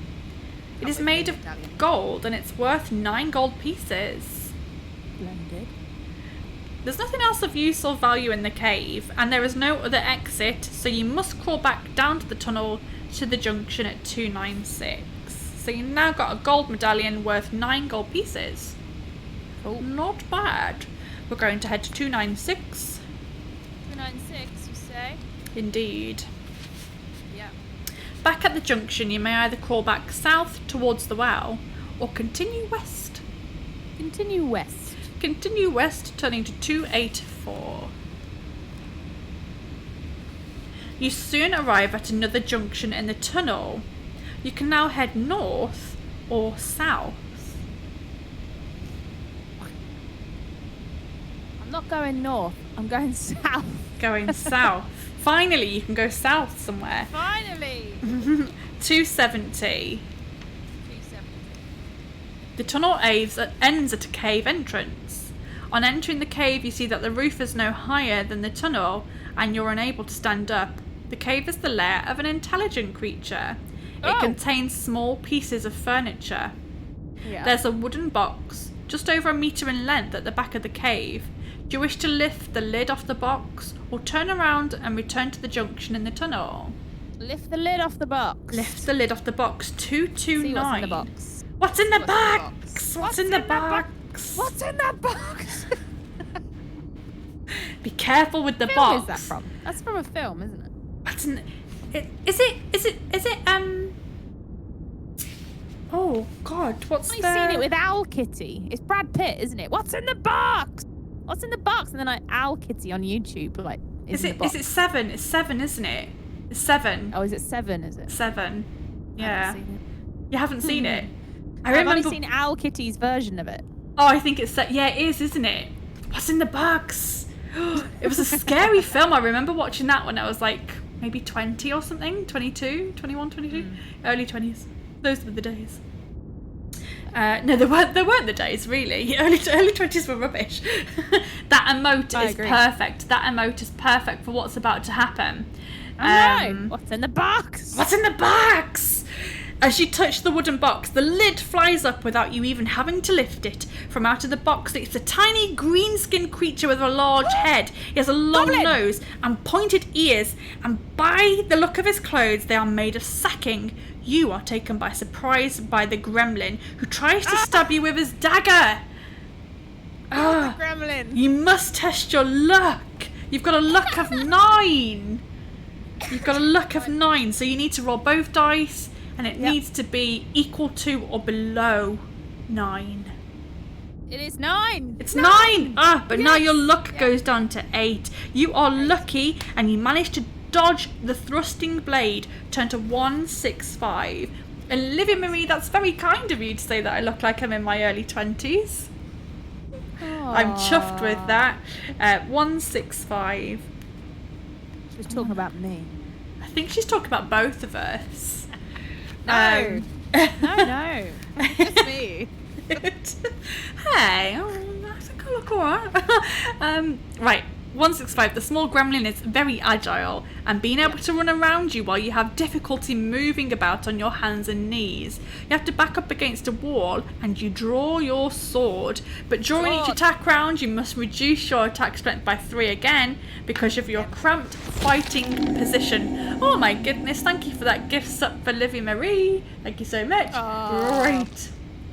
It is made of gold and it's worth 9 gold pieces. Blended. There's nothing else of use or value in the cave, and there is no other exit, so you must crawl back down to the tunnel to the junction at 296. So you've now got a gold medallion worth 9 gold pieces. Cool. Not bad. We're going to head to 296. 296, you say? Indeed. Yeah. Back at the junction, you may either crawl back south towards the well, or continue west. Continue west. Continue west, turning to 284. You soon arrive at another junction in the tunnel. You can now head north or south. I'm not going north. I'm going south. Going south. Finally, you can go south somewhere. Finally. 270. 270. The tunnel ends at a cave entrance. On entering the cave, you see that the roof is no higher than the tunnel, and you're unable to stand up. The cave is the lair of an intelligent creature. It Oh. contains small pieces of furniture. Yeah. There's a wooden box just over 1 meter in length at the back of the cave. Do you wish to lift the lid off the box or turn around and return to the junction in the tunnel? Lift the lid off the box. Lift the lid off the box. 229. See what's in the box. What's in the What's in the box? box? What's in the box? What's in that box? Be careful with the What box. film is that from? That's from a film, isn't it? What's in is it oh god, what's I've the seen it with Owl Kitty. It's Brad Pitt, isn't it? What's in the box? What's in the box? And then Owl Kitty on YouTube, like, is in the box. it 7? It's 7, isn't it? It's 7. Oh, is it 7? Is it? 7. I Yeah. haven't seen it. You haven't seen it? I I've remember. only seen Owl Kitty's version of it. Oh, I think it's yeah, it is, isn't it? What's in the box? It was a scary film. I remember watching that when I was like maybe 20 or something, 22, 21, 22, early 20s. Those were the days. No, they weren't the days, really. Early 20s were rubbish. That emote I is agree. perfect. That emote is perfect for what's about to happen. I know. What's in the box? What's in the box? As you touch the wooden box, the lid flies up without you even having to lift it. From out of the box leaps a tiny green-skinned creature with a large head. He has a long Goblin! nose and pointed ears, and by the look of his clothes, they are made of sacking. You are taken by surprise by the gremlin, who tries to stab you with his dagger. Oh, the gremlin. You must test your luck. You've got a luck of 9. You've got a luck of 9, so you need to roll both dice, and it needs to be equal to or below 9. It is 9. It's 9! But now your luck goes down to 8. You are lucky, and you manage to dodge the thrusting blade. Turn to 165. Olivia Marie, that's very kind of you to say that I look like I'm in my early 20s. I'm chuffed with that. 165. She was talking about me. I think she's talking about both of us. No. No. Just me. Hey, I think I look alright. Right, 165. The small gremlin is very agile, and being able to run around you while you have difficulty moving about on your hands and knees. You have to back up against a wall, and you draw your sword. But during each attack round, you must reduce your attack strength by 3 again because of your cramped fighting position. Oh my goodness! Thank you for that gift sub for Livy Marie. Thank you so much. Great.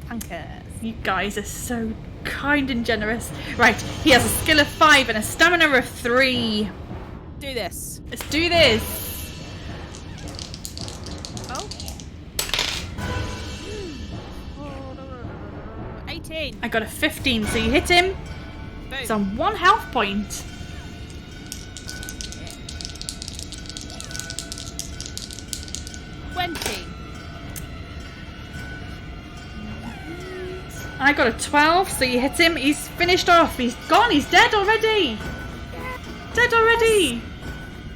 Punkers. You guys are so kind and generous. Right, he has a skill of 5 and a stamina of 3. Do this. Let's do this. Oh. 18. I got a 15, so you hit him. Boom. It's on 1 health point. Yeah. 20. I got a 12, so you hit him. He's finished off. He's gone. He's dead already. Dead already.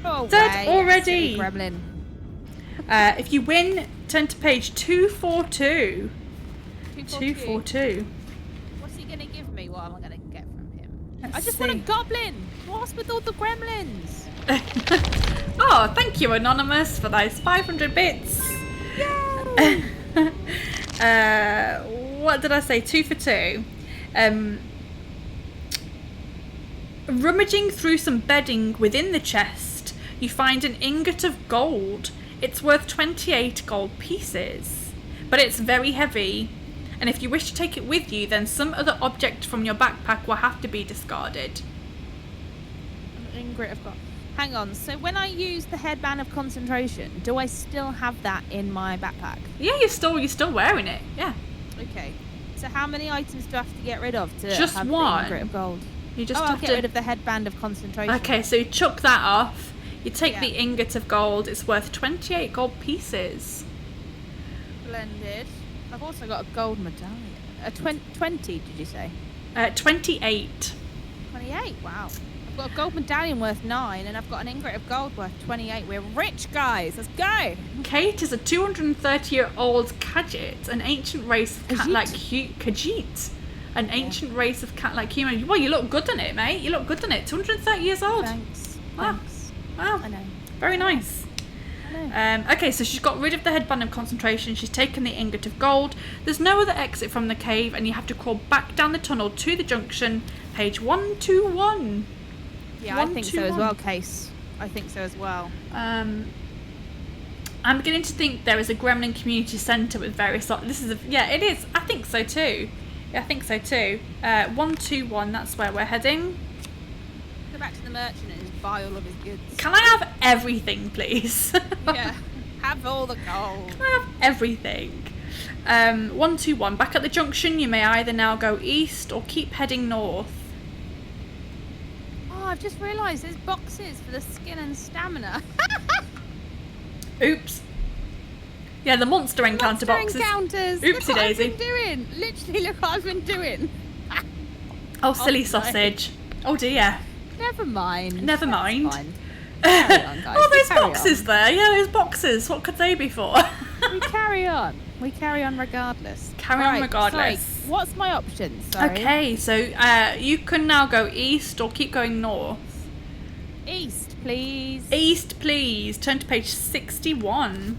Oh, Dead already. Silly gremlin. If you win, turn to page 242. 242. What's he going to give me? What am I going to get from him? Let's I just want a see. goblin. What's with all the gremlins? Oh, thank you, Anonymous, for those 500 bits. What did I say? 2 for 2. Rummaging through some bedding within the chest, you find an ingot of gold. It's worth 28 gold pieces, but it's very heavy. And if you wish to take it with you, then some other object from your backpack will have to be discarded. Ingrid, I've got. Hang on. So when I use the headband of concentration, do I still have that in my backpack? Yeah, you're still wearing it. Yeah. Okay. So how many items do I have to get rid of to Just have one. the Ingrid of gold? You just I'll have get to. rid of the headband of concentration. Okay, so you chuck that off. You take Yeah. the ingot of gold. It's worth 28 gold pieces. Splendid. I've also got a gold medallion. A 20, did you say? 28. 28, wow. I've got a gold medallion worth 9, and I've got an ingot of gold worth 28. We're rich, guys. Let's go. Kate is a 230-year-old Khajiit, an ancient race of cat-like Khajiit. An ancient race of cat-like human. Well, you look good on it, mate. You look good on it. 230 years old. Thanks. Wow. Thanks. Wow. I know. Very nice. Okay, so she's got rid of the headband of concentration. She's taken the ingot of gold. There's no other exit from the cave, and you have to crawl back down the tunnel to the junction. Page 121. Yeah, I think so as well, Case. I think so as well. I'm beginning to think there is a Gremlin community centre with various. Yeah, it is. I think so too. Yeah, I think so too. 121. That's where we're heading. Go back to the merchant and just buy all of his goods. Can I have everything, please? Yeah, have all the gold. Can I have everything? 121. Back at the junction, you may either now go east or keep heading north. Oh, I've just realised there's boxes for the skin and stamina. Oops. Yeah, the monster encounter boxes. Encounters. Oopsie Look what daisy. I've been doing. Literally, look what I've been doing. Oh, silly no. sausage. Oh dear. Never mind. Never mind. Fine. Carry on, guys. Oh, there's Carry boxes there. Yeah, there's boxes. What could they be for? We carry on. We carry on regardless. Carry on regardless. So, what's my option? Sorry. Okay, so you can now go east or keep going north. East, please. East, please. Turn to page 61.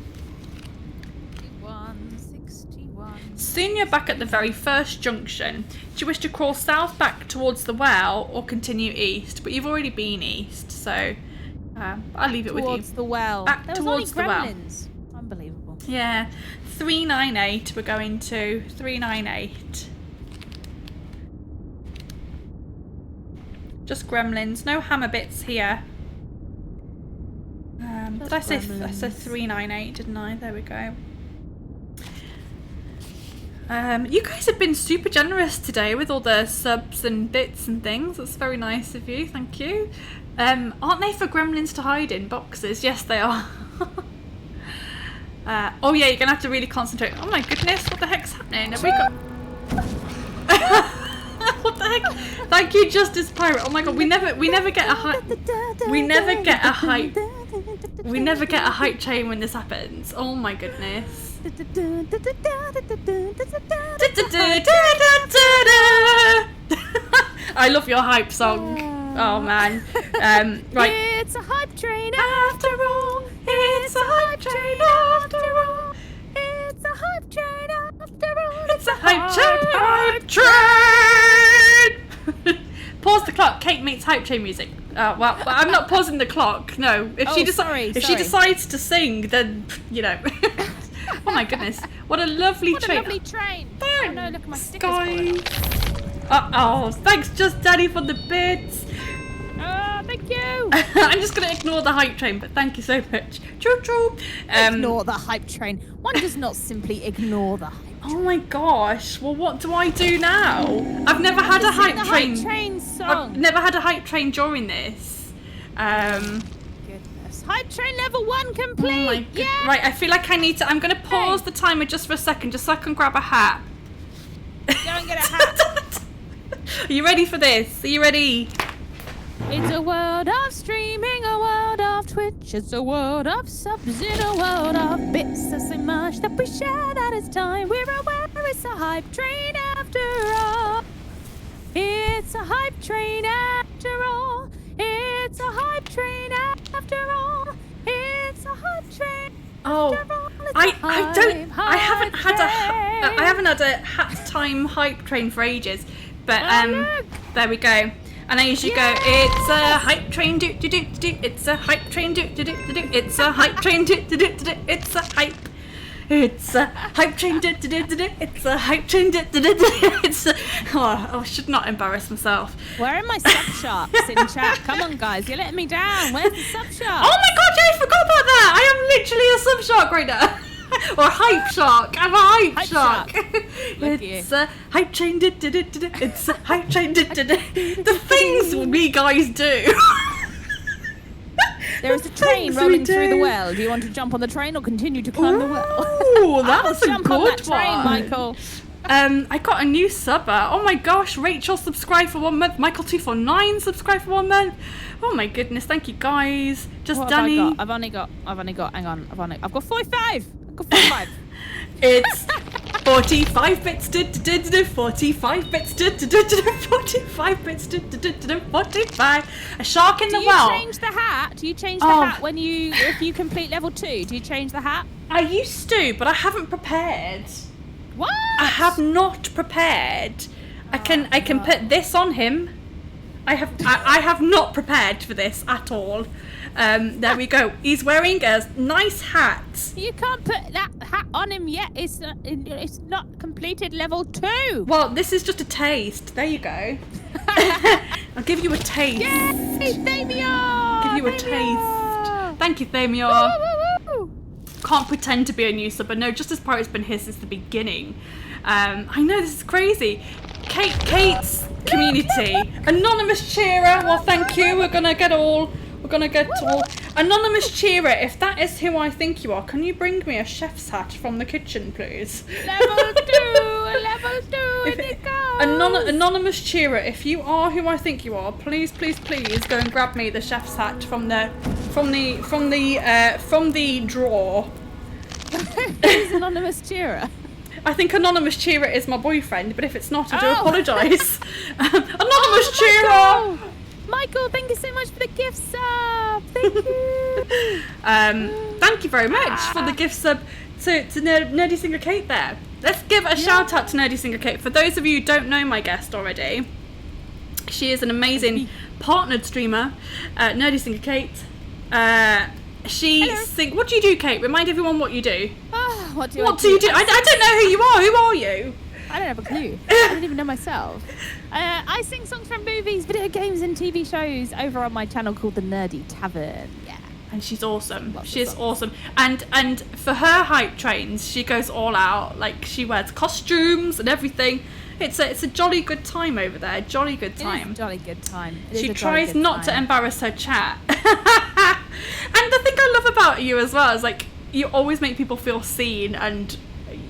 61. Soon you're back at the very first junction. Do you wish to crawl south back towards the well or continue east? But you've already been east, so I'll leave it with you. Towards the well. Back there towards was the well. only gremlins. Unbelievable. Yeah, 398 we're going to. 398. Just gremlins, no hammer bits here. Did I say 398, didn't I? There we go. You guys have been super generous today with all the subs and bits and things. That's very nice of you, thank you. Aren't they for gremlins to hide in boxes? Yes, they are. Oh yeah, you're gonna have to really concentrate. Oh my goodness, what the heck's happening? Have we got... What the heck? Thank you, Justice Pirate. Oh my god, we never get a hype. We never get a hype. We never get a hype chain when this happens. Oh my goodness. I love your hype song. Oh man. Right. It's a hype train after all. It's a hype train after all. It's a hype train after all. It's a hype train. Pause the clock. Kate meets hype train music. Well, I'm not pausing the clock. No. If she decides to sing, then you know. Oh my goodness! What a lovely train. What a lovely train. Oh no! Look at my stickers. Sky. Oh, thanks, Just Daddy, for the bits. Oh, thank you. I'm just going to ignore the hype train, but thank you so much. Choo choo. Ignore the hype train. One does not simply ignore the hype train. Oh my gosh. Well, what do I do now? I've never had a hype train. Hype train song. I've never had a hype train during this. Goodness. Hype train level 1 complete. Oh my yeah. Right, I feel like I need to. I'm going to pause the timer just for a second, just so I can grab a hat. Go and get a hat. Are you ready for this? Are you ready? It's a world of streaming, a world of Twitch. It's a world of subs in a world of bits. There's so much that we share that it's time. We're aware it's a hype train after all. It's a hype train after all. It's a hype train after all. It's a hype train. Oh, I haven't had a hat time hype train for ages, but there we go. And I usually go, it's a hype train, do do do do. It's a hype train, do do do do. It's a hype train, do do do do. It's a hype. It's a hype train, do do do do. It's a hype train, do do do do. It's a. Oh, I should not embarrass myself. Where are my sub sharks in chat? Come on, guys, you're letting me down. Where's the sub shark? Oh my god, yeah, I forgot about that. I am literally a sub shark right now. Or a hype shark. I'm a hype shark. It's a hype train. It's a hype train. The things we guys do. There is a train rolling through the well. Do you want to jump on the train or continue to climb the well? Oh, that's a jump good on that train, one. Michael. I got a new subber. Oh my gosh, Rachel subscribed for 1 month. Michael249 subscribed for 1 month. Oh my goodness, thank you guys. Just what Danny. Have I've only got. Hang on. I've got 45. I've got 45. It's 45 bits, 45 bits, 45 bits, 45. A shark in the well. Do you change the hat? Do you change the hat if you complete level 2? Do you change the hat? I used to, but I haven't prepared. What? I have not prepared. I can put this on him. I have not prepared for this at all. There we go. He's wearing a nice hat. You can't put that hat on him yet. It's not completed level 2. Well, this is just a taste. There you go. I'll give you a taste. Yay, Thamior! Give you a taste. Thank you, Thamior. Can't pretend to be a new sub, but no, just as Pirate's been here since the beginning. I know, this is crazy. Kate's community. Anonymous cheerer. Well, thank you. We're gonna get all. Anonymous cheerer, if that is who I think you are, can you bring me a chef's hat from the kitchen, please? Level 2, in it goes. Anonymous cheerer, if you are who I think you are, please go and grab me the chef's hat from the drawer. Who's anonymous cheerer? I think anonymous cheerer is my boyfriend, but if it's not, I do apologise. Anonymous cheerer. Michael, thank you so much for the gift sub. Thank you. Thank you very much for the gift sub to Nerdy Singer Kate there. Let's give a shout out to Nerdy Singer Kate. For those of you who don't know my guest already, she is an amazing partnered streamer, Nerdy Singer Kate. What do you do, Kate? Remind everyone what you do. What do you do? I don't know who you are. Who are you? I don't have a clue. I don't even know myself. I sing songs from movies, video games, and TV shows over on my channel called The Nerdy Tavern. Yeah. And she's awesome. She's awesome. And for her hype trains, she goes all out. Like, she wears costumes and everything. It's a jolly good time over there. Jolly good time. It is a jolly good time. She tries not to embarrass her chat. And the thing I love about you as well is, like, you always make people feel seen, and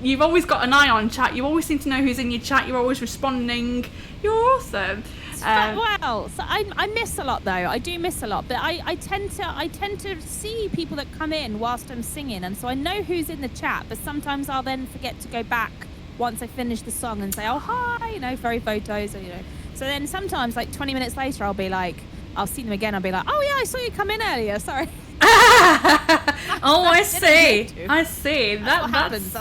you've always got an eye on chat. You always seem to know who's in your chat. You're always responding. You're awesome. So I miss a lot though. I do miss a lot, but I tend to see people that come in whilst I'm singing, and so I know who's in the chat. But sometimes I'll then forget to go back once I finish the song and say, "Oh hi," throw photos, or So then sometimes, like 20 minutes later, I'll see them again. I'll be like, "Oh yeah, I saw you come in earlier. Sorry." Oh, I see. That's what happens.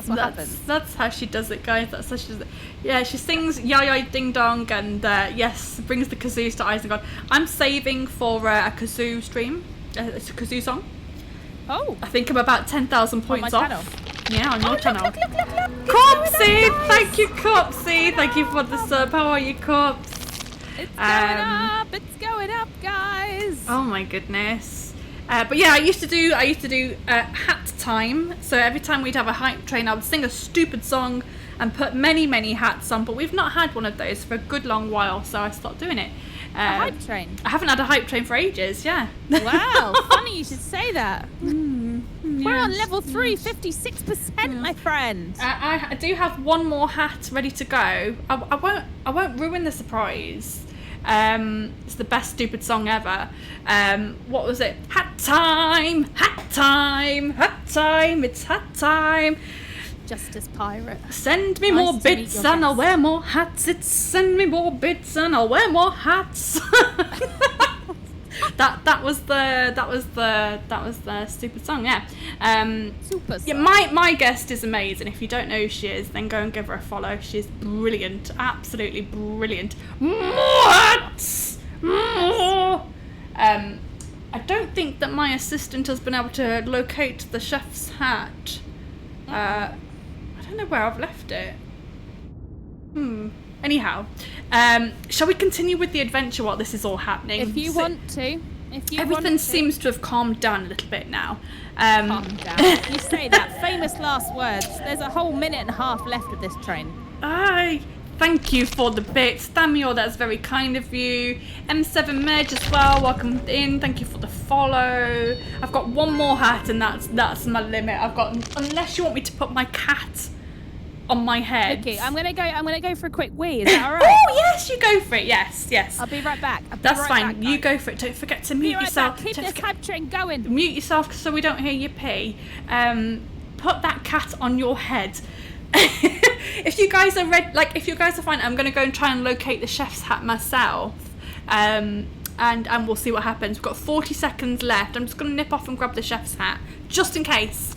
That's how she does it, guys. That's how she does it. Yeah, she sings "Yay Ding Dong" and yes, brings the kazoos to Isengard. I'm saving for a kazoo stream. It's a kazoo song. Oh. I think I'm about 10,000 points off. Channel. Yeah, on your channel. Look. Copsy, thank you, Copsy. Thank you for the sub. How are you, Cops? It's going up, guys. Oh my goodness. But yeah, I used to do hat time. So every time we'd have a hype train, I would sing a stupid song and put many hats on. But we've not had one of those for a good long while, so I stopped doing it. A hype train? I haven't had a hype train for ages, yeah. Wow, funny you should say that. We're on level 3, 56%, my friend. I do have one more hat ready to go. I won't ruin the surprise. It's the best stupid song ever. What was it? Hat time, it's hat time. Justice Pirate. Send me more bits and I'll wear more hats. Send me more bits and I'll wear more hats. that was the stupid song, yeah. Super song. Yeah, my guest is amazing. If you don't know who she is, then go and give her a follow. She's brilliant, absolutely brilliant. More hats, more. I don't think that my assistant has been able to locate the chef's hat. I don't know where I've left it. Anyhow, shall we continue with the adventure while this is all happening? If you want to. Everything seems to have calmed down a little bit now. Calm down. You say that. Famous last words. There's a whole minute and a half left of this train. Thank you for the bits. Thamior, that's very kind of you. M7 Medj as well, welcome in. Thank you for the follow. I've got one more hat and that's my limit. Unless you want me to put my cat on my head. Okay, I'm gonna go for a quick wee. Is that alright? Oh yes, you go for it. Yes. I'll be right back. That's fine. You go for it. Don't forget to mute yourself. Keep this hype train going. Mute yourself so we don't hear you pee. Put that cat on your head. if you guys are ready, like if you guys are fine, I'm gonna go and try and locate the chef's hat myself, and we'll see what happens. We've got 40 seconds left. I'm just gonna nip off and grab the chef's hat, just in case.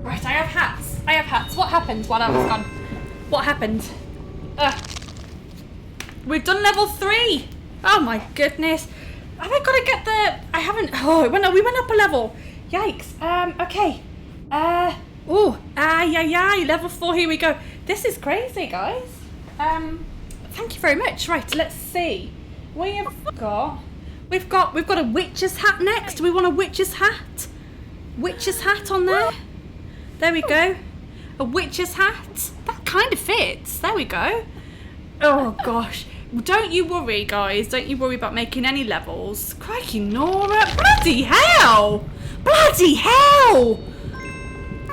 Right, I have hats. What happened while I was gone? What happened? We've done level 3. Oh my goodness. Have I got to get the... I haven't... Oh, we went up a level. Yikes. Okay. Level 4, here we go. This is crazy, guys. Thank you very much. Right, let's see. We've got a witch's hat next. Do we want a witch's hat? Witch's hat on there. There we go. A witch's hat. That kind of fits. There we go. Oh gosh. Don't you worry, guys. Don't you worry about making any levels. Crikey, Nora. Bloody hell. Bloody hell.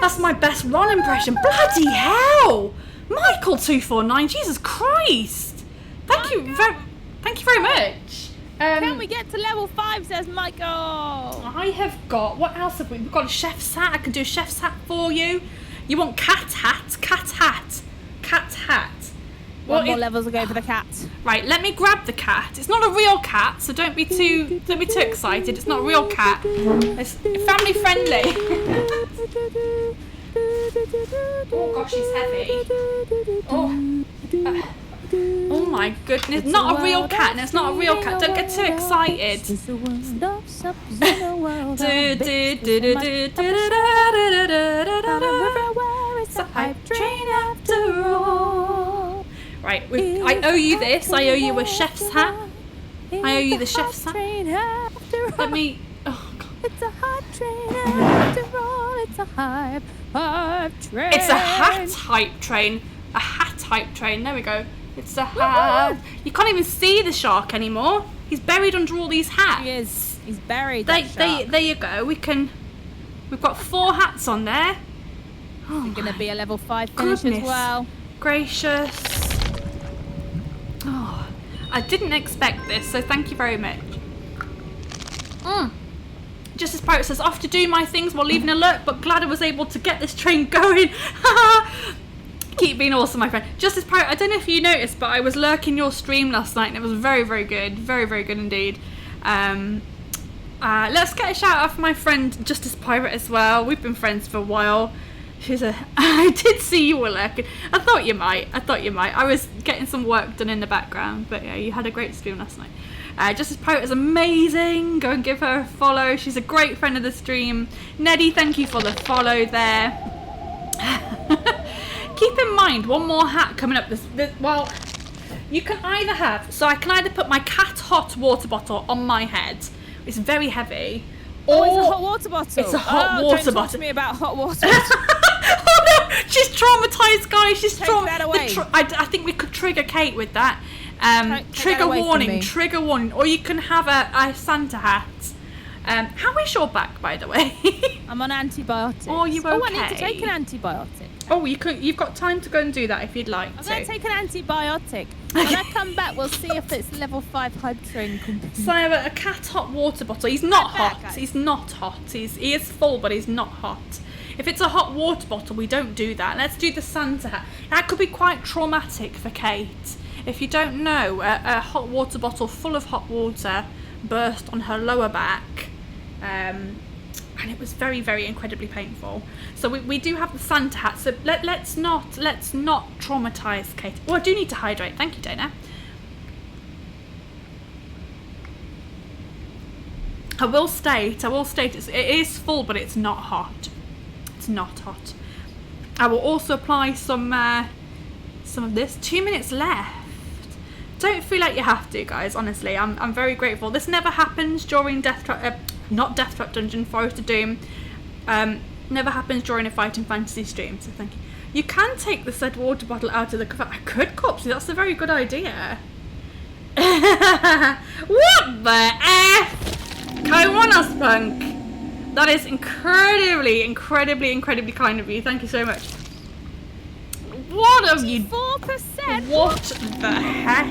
That's my best Ron impression. Bloody hell. Michael 249. Jesus Christ. Thank you very much. Can we get to level 5, says Michael? I have got... What else have we... We've got a chef's hat. I can do a chef's hat for you. You want cat hat? Cat hat. Cat hat. One more levels will go for the cat. Right, let me grab the cat. It's not a real cat, so don't be too excited. It's not a real cat. It's family friendly. Oh gosh, he's heavy. Oh my goodness, not a real cat, and it's not a real cat. Don't get too excited. It's a hype train after all. Right, I owe you this. I owe you a chef's hat. I owe you the chef's hat. Let me... Oh God. It's a hype train after all. It's a hype train. It's a hat hype train. A hat hype train. There we go. It's a hat. You can't even see the shark anymore. He's buried under all these hats. He is. He's buried. There you go. We've got 4 hats on there. Oh, it's going to be a level 5 finish as well. Gracious. Oh, I didn't expect this, so thank you very much. Justice Pirate says, off to do my things while leaving a lurk, but glad I was able to get this train going. Keep being awesome, my friend. Justice Pirate, I don't know if you noticed, but I was lurking your stream last night, and it was very, very good. Very, very good indeed. Let's get a shout out for my friend Justice Pirate as well. We've been friends for a while. I did see you were lurking. I thought you might. I was getting some work done in the background, but yeah, you had a great stream last night. Justice Pirate is amazing. Go and give her a follow. She's a great friend of the stream. Neddy, thank you for the follow there. Keep in mind, one more hat coming up. Well, you can either have... So I can either put my cat hot water bottle on my head. It's very heavy. Or it's a hot water bottle. It's a hot water don't bottle. Talk to me about hot water. Oh no! She's traumatized, guys. She's Take that away. I think we could trigger Kate with that. Take that away from me. Trigger warning. Or you can have a Santa hat. How is your back, by the way? I'm on antibiotics. Oh, you okay? Oh, I need to take an antibiotic. Oh, you've got time to go and do that if you'd like I'm to. going to take an antibiotic. When I come back, we'll see if it's level 5 hype train complete. So a cat hot water bottle. He's not hot. He's not hot. He is full, but he's not hot. If it's a hot water bottle, we don't do that. Let's do the Santa hat. That could be quite traumatic for Kate. If you don't know, a hot water bottle full of hot water burst on her lower back. And it was very, very incredibly painful. So we do have the Santa hat. So let's not traumatise Kate. Oh, I do need to hydrate. Thank you, Dana. I will state it is full, but it's not hot. It's not hot. I will also apply some of this. 2 minutes left. Don't feel like you have to, guys. Honestly, I'm very grateful. This never happens during not Death Trap Dungeon, Forest of Doom. Never happens during a fighting fantasy stream, so thank you. You can take the said water bottle out of the cover. I could, Copsy, that's a very good idea. What the F? Come on, Spunk. That is incredibly kind of you. Thank you so much. What have you... 4%? What the heck?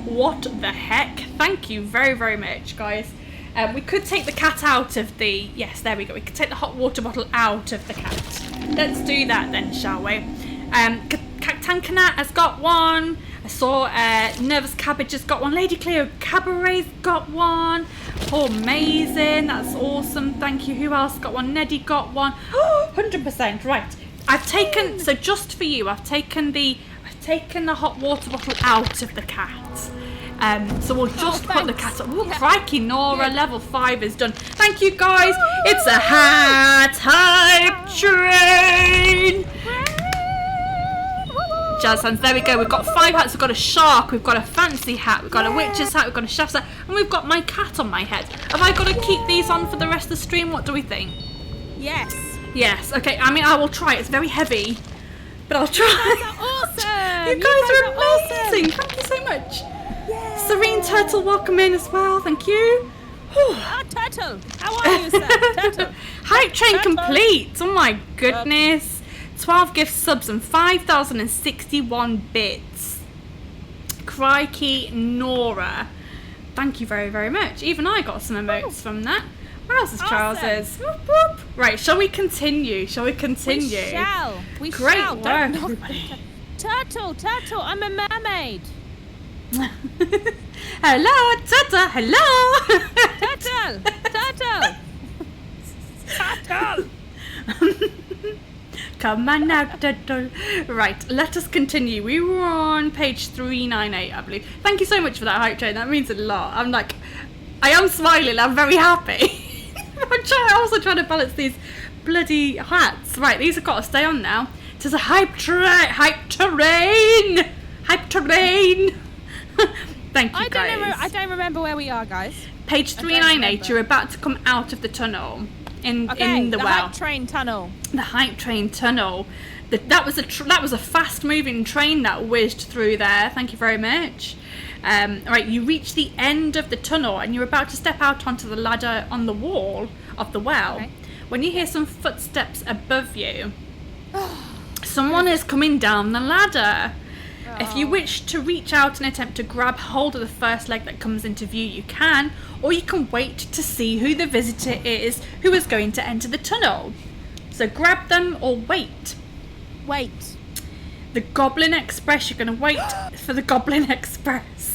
What the heck? Thank you very much, guys. We could take the cat out of the... Yes, there we go. We could take the hot water bottle out of the cat. Let's do that then, shall we? Cactancanat has got one. I saw Nervous Cabbage has got one. Lady Cleo Cabaret's got one. Oh, amazing. That's awesome. Thank you. Who else got one? Neddy got one. 100%. Right. I've taken... So just for you, I've taken the hot water bottle out of the cat. So we'll just put the cat up. Oh, crikey, Nora, level 5 is done. Thank you, guys. It's a hat hype train. Jazz hands, there we go. We've got 5 hats. We've got a shark. We've got a fancy hat. We've got a witch's hat. We've got a chef's hat. And we've got my cat on my head. Have I got to keep these on for the rest of the stream? What do we think? Yes. Yes. Okay, I mean, I will try. It's very heavy. But I'll try. You guys are awesome. You guys are amazing. Thank you so much. Yay. Serene Turtle, welcome in as well. Thank you. Ah, Turtle. How are you, sir? Turtle. Hype train complete. Oh my goodness. 12 gift subs and 5,061 bits. Crikey, Nora. Thank you very much. Even I got some emotes from that. Wowzers, trousers. Whoop, whoop. Right, shall we continue? We shall. Great shall. work, Don't everybody. Turtle, I'm a mermaid. Hello, Turtle. Hello. Turtle. Come on now, Turtle. Right, let us continue. We were on page 398, I believe. Thank you so much for that hype train. That means a lot. I am smiling. I'm very happy. I'm also trying to balance these bloody hats. Right, these have got to stay on now. It is a hype terrain. Thank you, guys. I don't remember where we are, guys. Page 398. You're about to come out of the tunnel in the well. Hype train tunnel. The hype train tunnel. That was a fast-moving train that whizzed through there. Thank you very much. Right, you reach the end of the tunnel and you're about to step out onto the ladder on the wall of the well. Okay. When you hear some footsteps above you, someone is coming down the ladder. Oh. If you wish to reach out and attempt to grab hold of the first leg that comes into view, you can, or you can wait to see who the visitor is who is going to enter the tunnel. So grab them or wait. Wait. The Goblin Express. You're going to wait for the Goblin Express.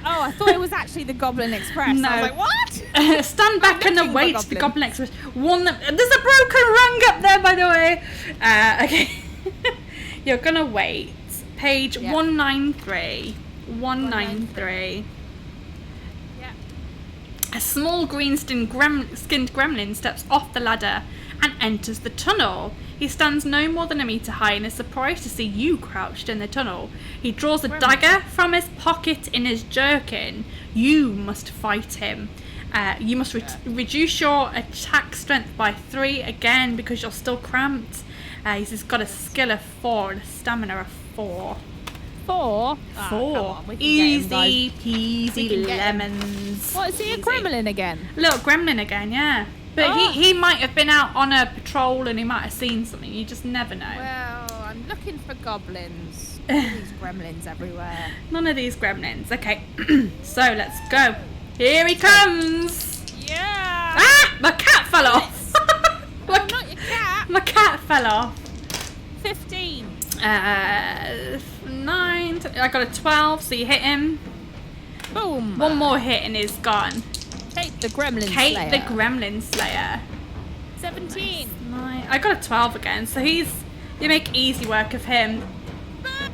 I thought it was actually the Goblin Express. No. I was like, what? Stand back and await the Goblin Express. There's a broken rung up there, by the way. Okay. You're going to wait. Page 193. 193. Yeah. A small green-skinned gremlin steps off the ladder and enters the tunnel. He stands no more than a metre high and is surprised to see you crouched in the tunnel. He draws a dagger from his pocket in his jerkin. You must fight him. You must reduce your attack strength by 3 again because you're still cramped. He's got a skill of 4 and a stamina of 4. 4? 4. Easy peasy lemons. What, is he a gremlin again? Little gremlin again, yeah. But he might have been out on a patrol and he might have seen something. You just never know. Well, I'm looking for goblins. These gremlins everywhere. None of these gremlins. Okay, so let's go. Here he comes. Yeah. Ah! My cat fell off. Not your cat. My cat fell off. 15. 9. I got a 12, so you hit him. Boom. One more hit and he's gone. Kate the Gremlin Slayer. Kate the Gremlin Slayer. 17. 9. I got a 12 again, so you make easy work of him. Boom.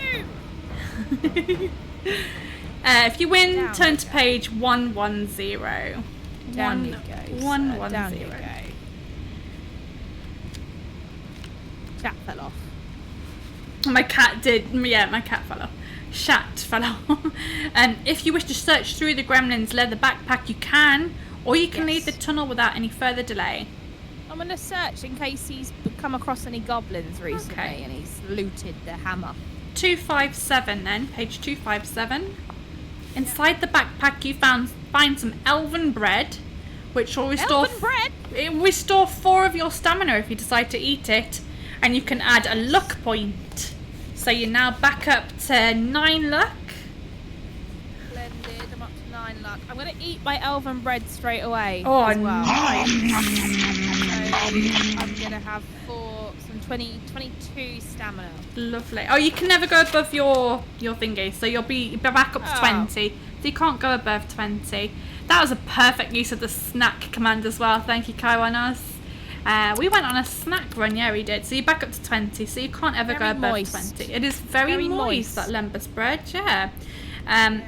If you win, turn to page 110. Down you go. 110. Down you go. Chat fell off. My cat did. Yeah, my cat fell off. Shat fell off. If you wish to search through the gremlin's leather backpack, you can, or you can leave the tunnel without any further delay. I'm going to search in case he's come across any goblins recently and he's looted the hammer. 257 then, page 257. Inside the backpack you find some elven bread, which will restore... Elven bread? It will restore 4 of your stamina if you decide to eat it. And you can add a luck point. So you're now back up to 9 luck. Splendid, I'm up to 9 luck. I'm going to eat my elven bread straight away Oh, as well. nice. So I'm going to have 22 stamina. Lovely. Oh, you can never go above your thingy, so you'll be back up to 20. So you can't go above 20. That was a perfect use of the snack command as well. Thank you, Kaiwanas. We went on a snack run, yeah, we did. So you're back up to 20, so you can't ever go above moist. 20. It is very moist, that lembas bread, yeah.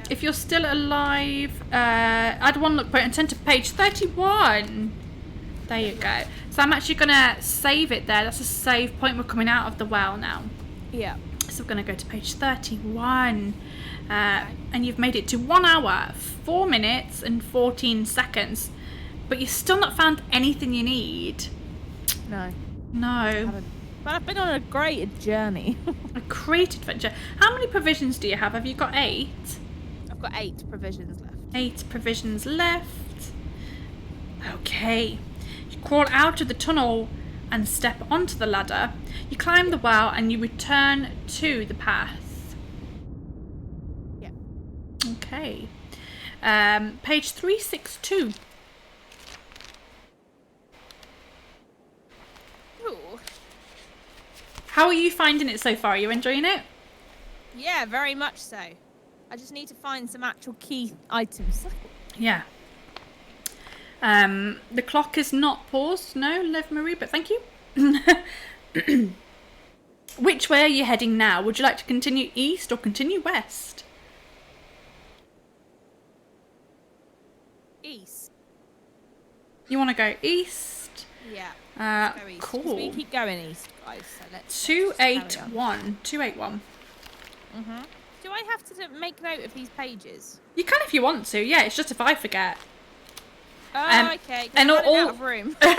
If you're still alive, add 1 luck point and turn to page 31. There you go. So I'm actually going to save it there. That's a save point. We're coming out of the well now. Yeah. So we're going to go to page 31. And you've made it to 1 hour, 4 minutes and 14 seconds. But you've still not found anything you need. No. No. But I've been on a great journey. A great adventure. How many provisions do you have? Have you got 8? I've got 8 provisions left. 8 provisions left. Okay. You crawl out of the tunnel and step onto the ladder. You climb the well and you return to the path. Yeah. Okay. Page 362. Ooh. How are you finding it so far? Are you enjoying it? Yeah, very much so. I just need to find some actual key items. Yeah. The clock is not paused. No, Liv Marie, but thank you. Which way are you heading now? Would you like to continue east or continue west? East. You want to go east? Yeah. Go east. 'Cause Cool. we keep going east, guys. So let's 281. 281. Do I have to make note of these pages? You can if you want to. Yeah, it's just if I forget. Oh, okay. and I'm running all- out of room. No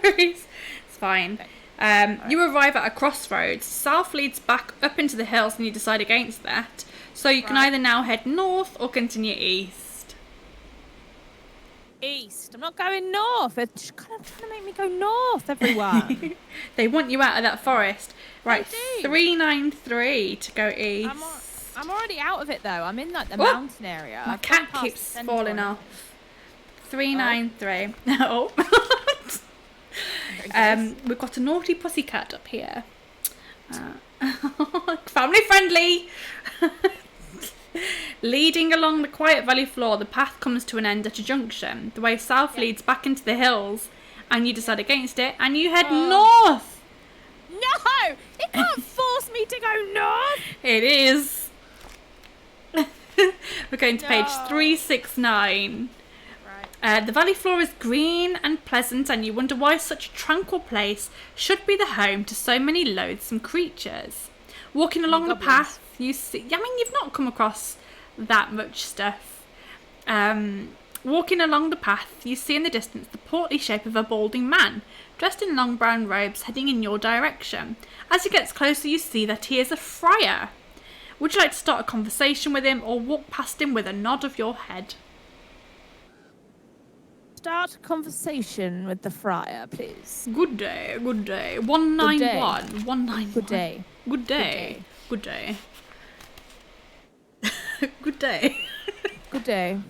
worries. It's fine. Okay. You arrive at a crossroads. South leads back up into the hills and you decide against that. So you can Right. either now head north or continue east. East. I'm not going north. They're just kind of trying to make me go north, everyone. They want you out of that forest. Right, do. 393 to go east. I'm already out of it, though. I'm in, like, the Oh, mountain area. My I've gone cat past keeps the center falling point. off. 393. Oh. We've got a naughty pussycat up here. Family friendly. Leading along the quiet valley floor, the path comes to an end at a junction. The way south leads back into the hills, and you decide against it, and you head north. No! It can't force me to go north! It is. We're going to page No. 369. Right. The valley floor is green and pleasant, and you wonder why such a tranquil place should be the home to so many loathsome creatures. Walking along the goblins. path, you see... I mean, you've not come across that much stuff. Walking along the path, you see in the distance the portly shape of a balding man, dressed in long brown robes, heading in your direction. As he gets closer, you see that he is a friar. Would you like to start a conversation with him, or walk past him with a nod of your head? Start a conversation with the friar, please. Good day, good day. 191. 191. Good day. Good day. Good day. Good day. Good day.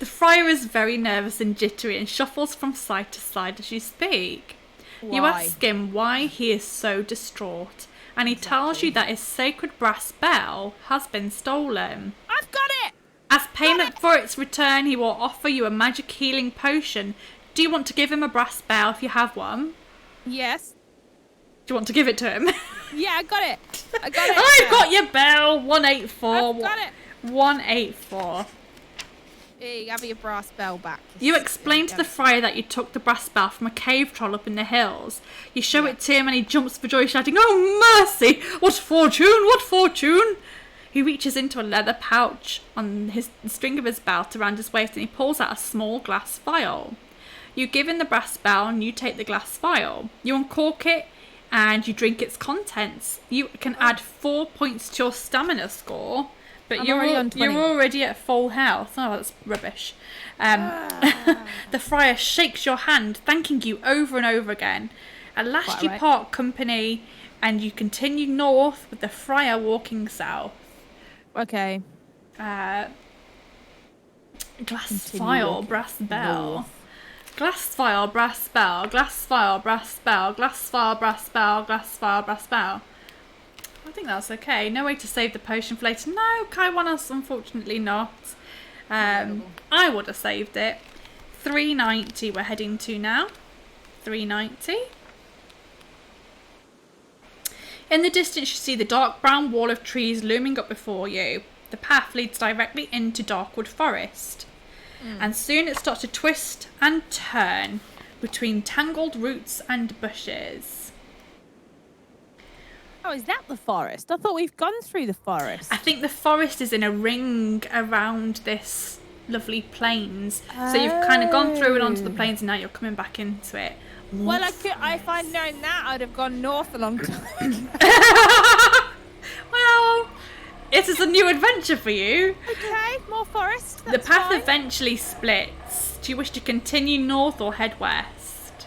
The friar is very nervous and jittery and shuffles from side to side as you speak. You Why? ask him why he is so distraught, and he tells you that his sacred brass bell has been stolen. I've got it! As payment for its return, he will offer you a magic healing potion. Do you want to give him a brass bell if you have one? Yes. Do you want to give it to him? Yeah, I got it. I got it. I've got your bell. 184. I've got it. 184. Here, you have your brass bell back. You explain to the friar that you took the brass bell from a cave troll up in the hills. You show it to him and he jumps for joy, shouting, "Oh, mercy! What fortune! What fortune!" He reaches into a leather pouch on the string of his belt around his waist and he pulls out a small glass vial. You give in the brass bell and you take the glass vial. You uncork it and you drink its contents. You can add 4 points to your stamina score, but you're already at full health. Oh, that's rubbish. The friar shakes your hand, thanking you over and over again. At last you part company and you continue north with the friar walking south. Okay. Glass vial, brass bell. Glass vial, brass bell, glass vial, brass bell, glass vial, brass bell, glass vial, brass bell. I think that's okay. No way to save the potion for later. No, Kaiwanas, unfortunately not. I would have saved it. 390 we're heading to now. 390. In the distance you see the dark brown wall of trees looming up before you. The path leads directly into Darkwood Forest. And soon it starts to twist and turn between tangled roots and bushes. Oh, is that the forest? I thought we've gone through the forest. I think the forest is in a ring around this lovely plains. So you've kind of gone through and onto the plains and now you're coming back into it. Well, if I'd known that, I'd have gone north a long time. Well, it is a new adventure for you. Okay, more forest. The path eventually splits. Do you wish to continue north or head west?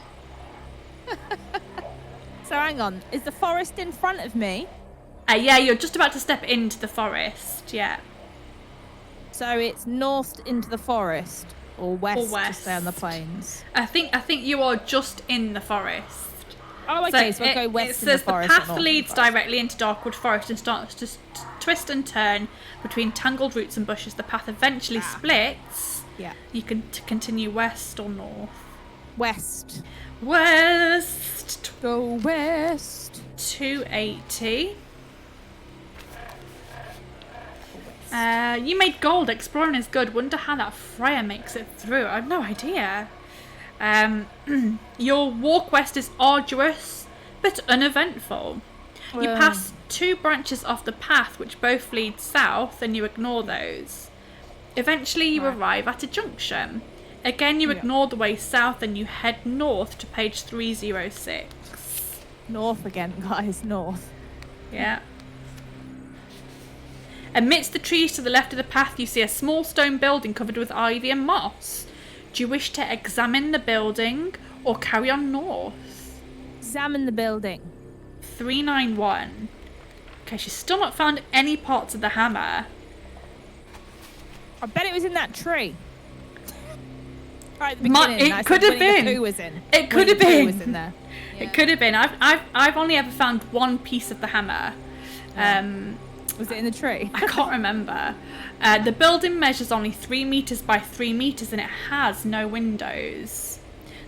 So hang on, is the forest in front of me? Yeah, you're just about to step into the forest, yeah. So it's north into the forest, or west, to stay on the plains? I think you are just in the forest. Oh, okay, so we'll go west in the forest. The path leads directly into Darkwood Forest and starts to twist and turn between tangled roots and bushes. The path eventually splits. Yeah. You can continue west or north. West. West. Go west. 280. You made gold. Exploring is good. Wonder how that Friar makes it through. I have no idea. Your walk west is arduous but uneventful. You pass 2 branches off the path which both lead south and you ignore those. Eventually you arrive at a junction. Again you ignore the way south and you head north to page 306. North again, guys, north. Yeah. Amidst the trees to the left of the path you see a small stone building covered with ivy and moss. Do you wish to examine the building or carry on north? Examine the building. 391. Okay, she's still not found any parts of the hammer. I bet it was in that tree. Right at the beginning. It could have been. The poo was in. It could have been. Was in there. Yeah. It could have been. I've only ever found one piece of the hammer. Was it in the tree? I can't remember. The building measures only 3 meters by 3 meters and it has no windows.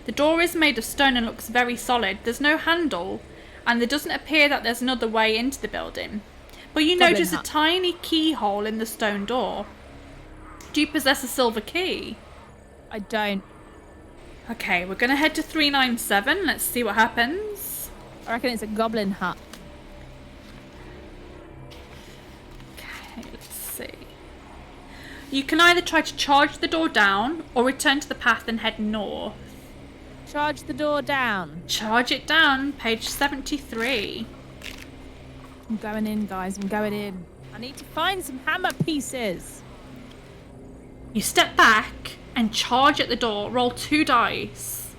The door is made of stone and looks very solid. There's no handle and there doesn't appear that there's another way into the building. But you notice a tiny keyhole in the stone door. Do you possess a silver key? I don't. Okay, we're going to head to 397. Let's see what happens. I reckon it's a goblin hut. Okay, let's see. You can either try to charge the door down or return to the path and head north. Charge the door down. Charge it down, page 73. I'm going in, guys. I'm going in. I need to find some hammer pieces. You step back and charge at the door. Roll 2 dice.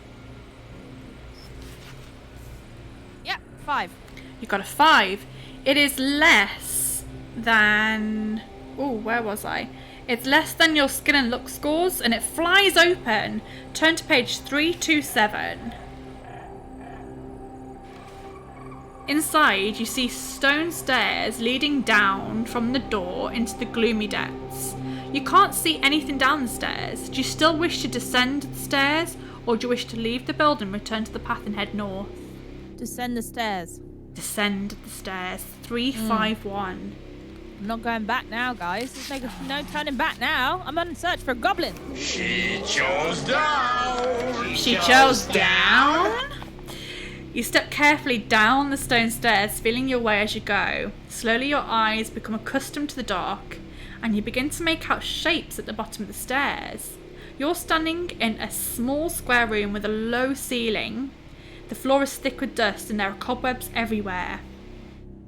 Yep, 5. You got a 5. It is less than... Oh, where was I? It's less than your skill and luck scores, and it flies open. Turn to page 327. Inside, you see stone stairs leading down from the door into the gloomy depths. You can't see anything down the stairs. Do you still wish to descend the stairs, or do you wish to leave the building, return to the path and head north? Descend the stairs. Descend the stairs. 351. I'm not going back now, guys. There's no turning back now. I'm on search for a goblin. She chose down. She chose down. You step carefully down the stone stairs, feeling your way as you go. Slowly your eyes become accustomed to the dark, and you begin to make out shapes at the bottom of the stairs. You're standing in a small square room with a low ceiling. The floor is thick with dust and there are cobwebs everywhere.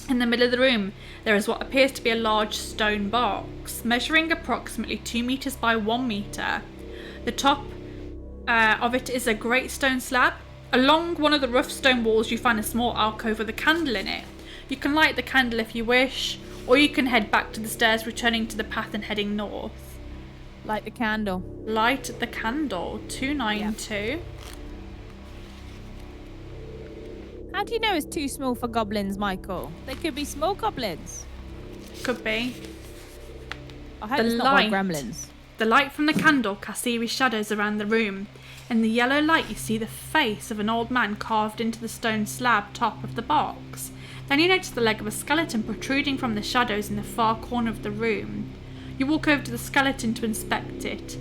In the middle of the room, there is what appears to be a large stone box, measuring approximately 2 meters by 1 meter. The top of it is a great stone slab. Along one of the rough stone walls, you find a small alcove with a candle in it. You can light the candle if you wish, or you can head back to the stairs, returning to the path and heading north. Light the candle. Light the candle. 292. Yep. How do you know it's too small for goblins, Michael? They could be small goblins. Could be. I hope it's not like gremlins. The light from the candle casts eerie shadows around the room. In the yellow light, you see the face of an old man carved into the stone slab top of the box. Then you notice the leg of a skeleton protruding from the shadows in the far corner of the room. You walk over to the skeleton to inspect it.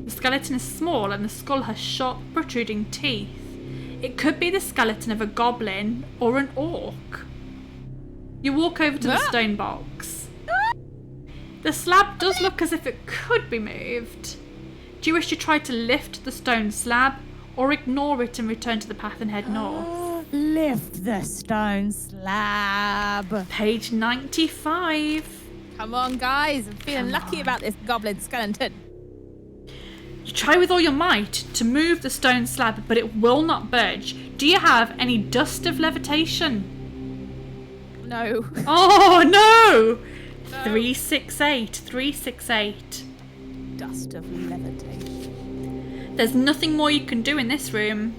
The skeleton is small and the skull has sharp, protruding teeth. It could be the skeleton of a goblin or an orc. You walk over to the stone box. The slab does look as if it could be moved. Do you wish to try to lift the stone slab or ignore it and return to the path and head north? Lift the stone slab. Page 95. Come on, guys. I'm feeling lucky about this goblin skeleton. You try with all your might to move the stone slab, but it will not budge. Do you have any dust of levitation? No. Oh, no! 368. 368. Dust of levitation. There's nothing more you can do in this room.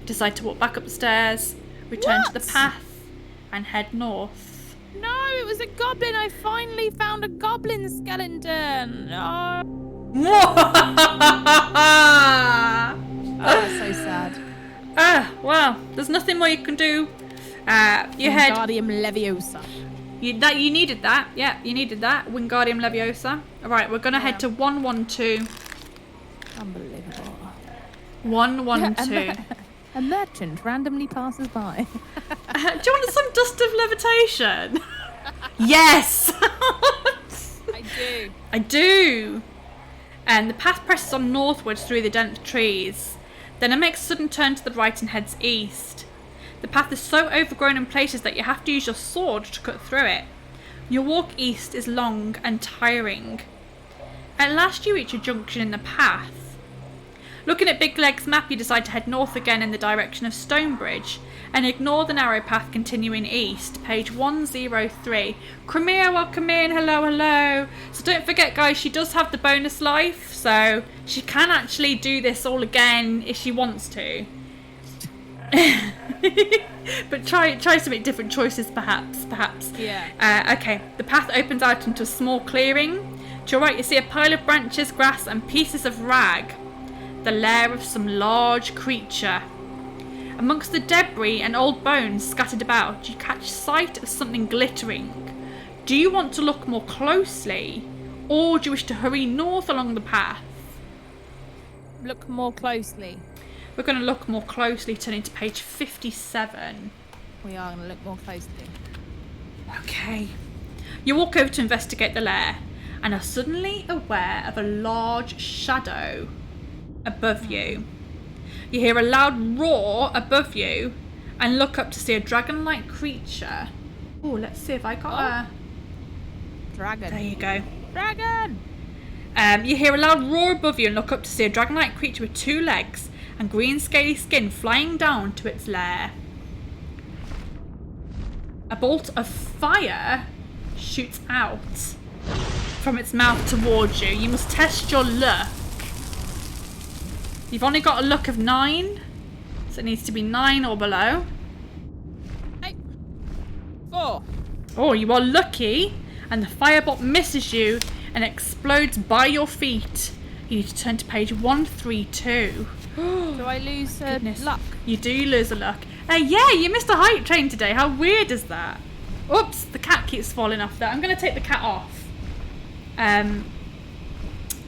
Decide to walk back up the stairs, return to the path, and head north. No, it was a goblin. I finally found a goblin skeleton. Oh, that's so sad. Well, there's nothing more you can do. You head. Wingardium Leviosa. You needed that. Yeah, you needed that. Wingardium Leviosa. All right, we're gonna head to 112. Unbelievable. 112. A merchant randomly passes by. Do you want some dust of levitation? Yes. I do. And the path presses on northwards through the dense trees. Then it makes a sudden turn to the right and heads east. The path is so overgrown in places that you have to use your sword to cut through it. Your walk east is long and tiring. At last you reach a junction in the path. Looking at Big Leg's map, you decide to head north again in the direction of Stonebridge and ignore the narrow path continuing east. Page 103. Crimea, welcome in. Hello. So don't forget, guys, she does have the bonus life, so she can actually do this all again if she wants to. But try to make different choices, perhaps. Yeah. Okay, the path opens out into a small clearing. To your right, you see a pile of branches, grass, and pieces of rag. The lair of some large creature. Amongst the debris and old bones scattered about, you catch sight of something glittering. Do you want to look more closely, or do you wish to hurry north along the path? Look more closely. We're going to look more closely, turning to page 57. We are going to look more closely. Okay. You walk over to investigate the lair, and are suddenly aware of a large shadow above you. You hear a loud roar above you and look up to see a dragon-like creature. Oh, let's see if I got a dragon. There you go. Dragon! You hear a loud roar above you and look up to see a dragon-like creature with 2 legs and green scaly skin flying down to its lair. A bolt of fire shoots out from its mouth towards you. You must test your luck. You've only got a luck of 9, so it needs to be 9 or below. 8. 4. Oh, you are lucky, and the firebolt misses you and explodes by your feet. You need to turn to page 132. Do I lose luck? You do lose a luck. Yeah, you missed a hype train today. How weird is that? Oops, the cat keeps falling off there. I'm going to take the cat off.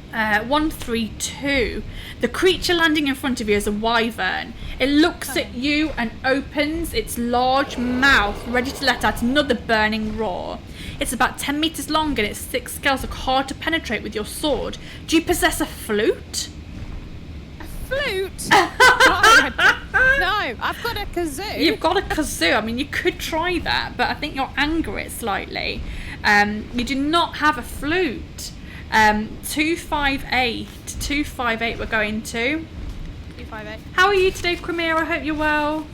132. The creature landing in front of you is a wyvern. It looks at you and opens its large mouth, ready to let out another burning roar. It's about 10 meters long and its thick scales are hard to penetrate with your sword. Do you possess a flute? flute? No, I've got a kazoo. You've got a kazoo. I mean, you could try that, but I think you'll anger it slightly. You do not have a flute. 258 we're going to. 258. How are you today, Premier? I hope you're well.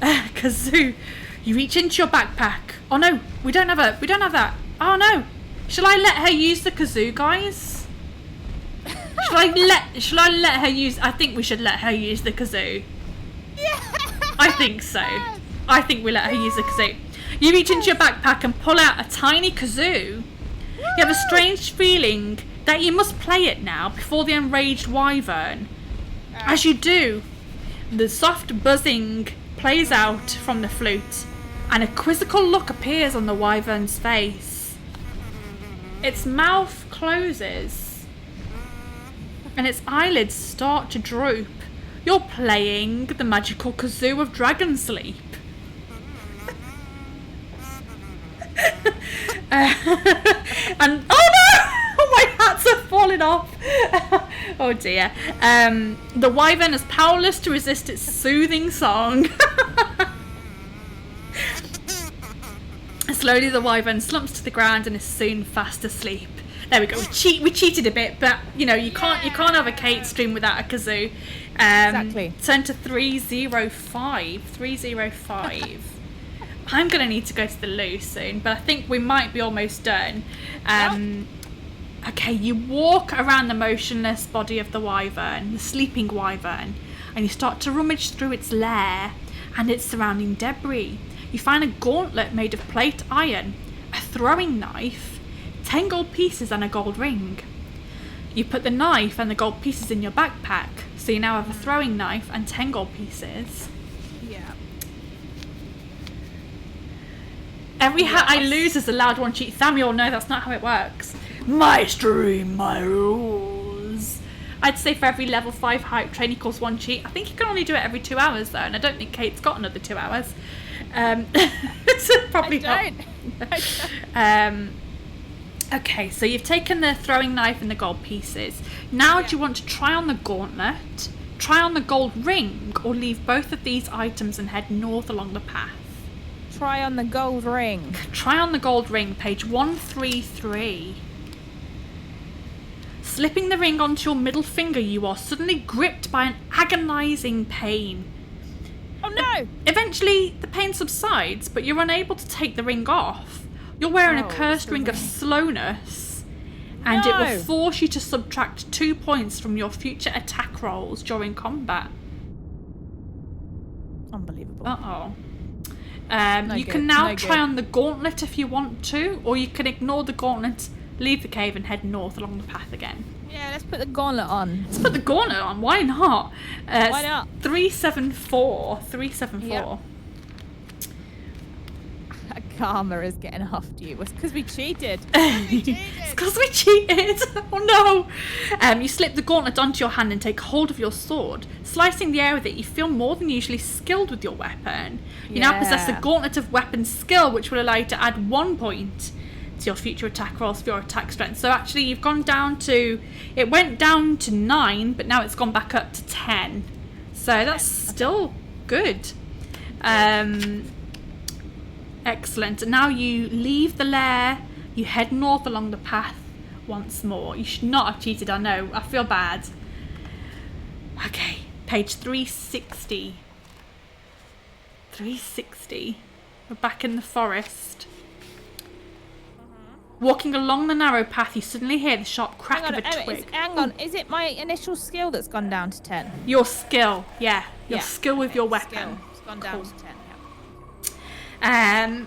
Kazoo. You reach into your backpack. Oh no, we don't have that. Oh no. Shall I let her use the kazoo, guys? Shall I let her use... I think we should let her use the kazoo. Yeah. I think so. I think we let her use the kazoo. You reach into your backpack and pull out a tiny kazoo. You have a strange feeling that you must play it now before the enraged wyvern. As you do, the soft buzzing plays out from the flute, and a quizzical look appears on the wyvern's face. Its mouth closes, and its eyelids start to droop. You're playing the magical kazoo of dragon sleep. And oh no! My hats are falling off. Oh dear. The wyvern is powerless to resist its soothing song. Slowly the wyvern slumps to the ground and is soon fast asleep. There we go. We cheated a bit, but you know you can't have a Kate stream without a kazoo. Exactly. Turn to 305. 305. I'm gonna need to go to the loo soon, but I think we might be almost done. Okay, you walk around the motionless body of the wyvern, the sleeping wyvern, and you start to rummage through its lair and its surrounding debris. You find a gauntlet made of plate iron, a throwing knife, 10 gold pieces and a gold ring. You put the knife and the gold pieces in your backpack, so you now have a throwing knife and 10 gold pieces. Yeah. Every hat I lose is allowed one cheat. Samuel, no, that's not how it works. My stream, my rules. I'd say for every level 5 hype train equals one cheat. I think you can only do it every 2 hours though, and I don't think Kate's got another 2 hours. So probably I not. Okay, so you've taken the throwing knife and the gold pieces. Now do you want to try on the gauntlet, try on the gold ring, or leave both of these items and head north along the path? Try on the gold ring. Try on the gold ring, page 133. Slipping the ring onto your middle finger, you are suddenly gripped by an agonising pain. Oh no! Eventually, the pain subsides, but you're unable to take the ring off. You're wearing a cursed ring of slowness, and it will force you to subtract 2 points from your future attack rolls during combat. Unbelievable. Uh-oh. You good, can now no try good. on the gauntlet if you want to, or you can ignore the gauntlet, leave the cave and head north along the path again. Yeah, let's put the gauntlet on. Let's put the gauntlet on, why not? Why not? 374. 374. Yep. Karma is getting after you. It's because we cheated. It's because we cheated. Oh no. You slip the gauntlet onto your hand and take hold of your sword. Slicing the air with it, you feel more than usually skilled with your weapon. You now possess a gauntlet of weapon skill, which will allow you to add 1 point to your future attack rolls for your attack strength. So actually you've gone down to... It went down to 9, but now it's gone back up to 10. So that's still good. Excellent. Now you leave the lair, you head north along the path once more. You should not have cheated, I know. I feel bad. Okay, page 360. 360. We're back in the forest. Walking along the narrow path, you suddenly hear the sharp crack of a twig. Hang on, is it my initial skill that's gone down to 10? Your skill, yeah. Your skill with your weapon. It's gone down to 10.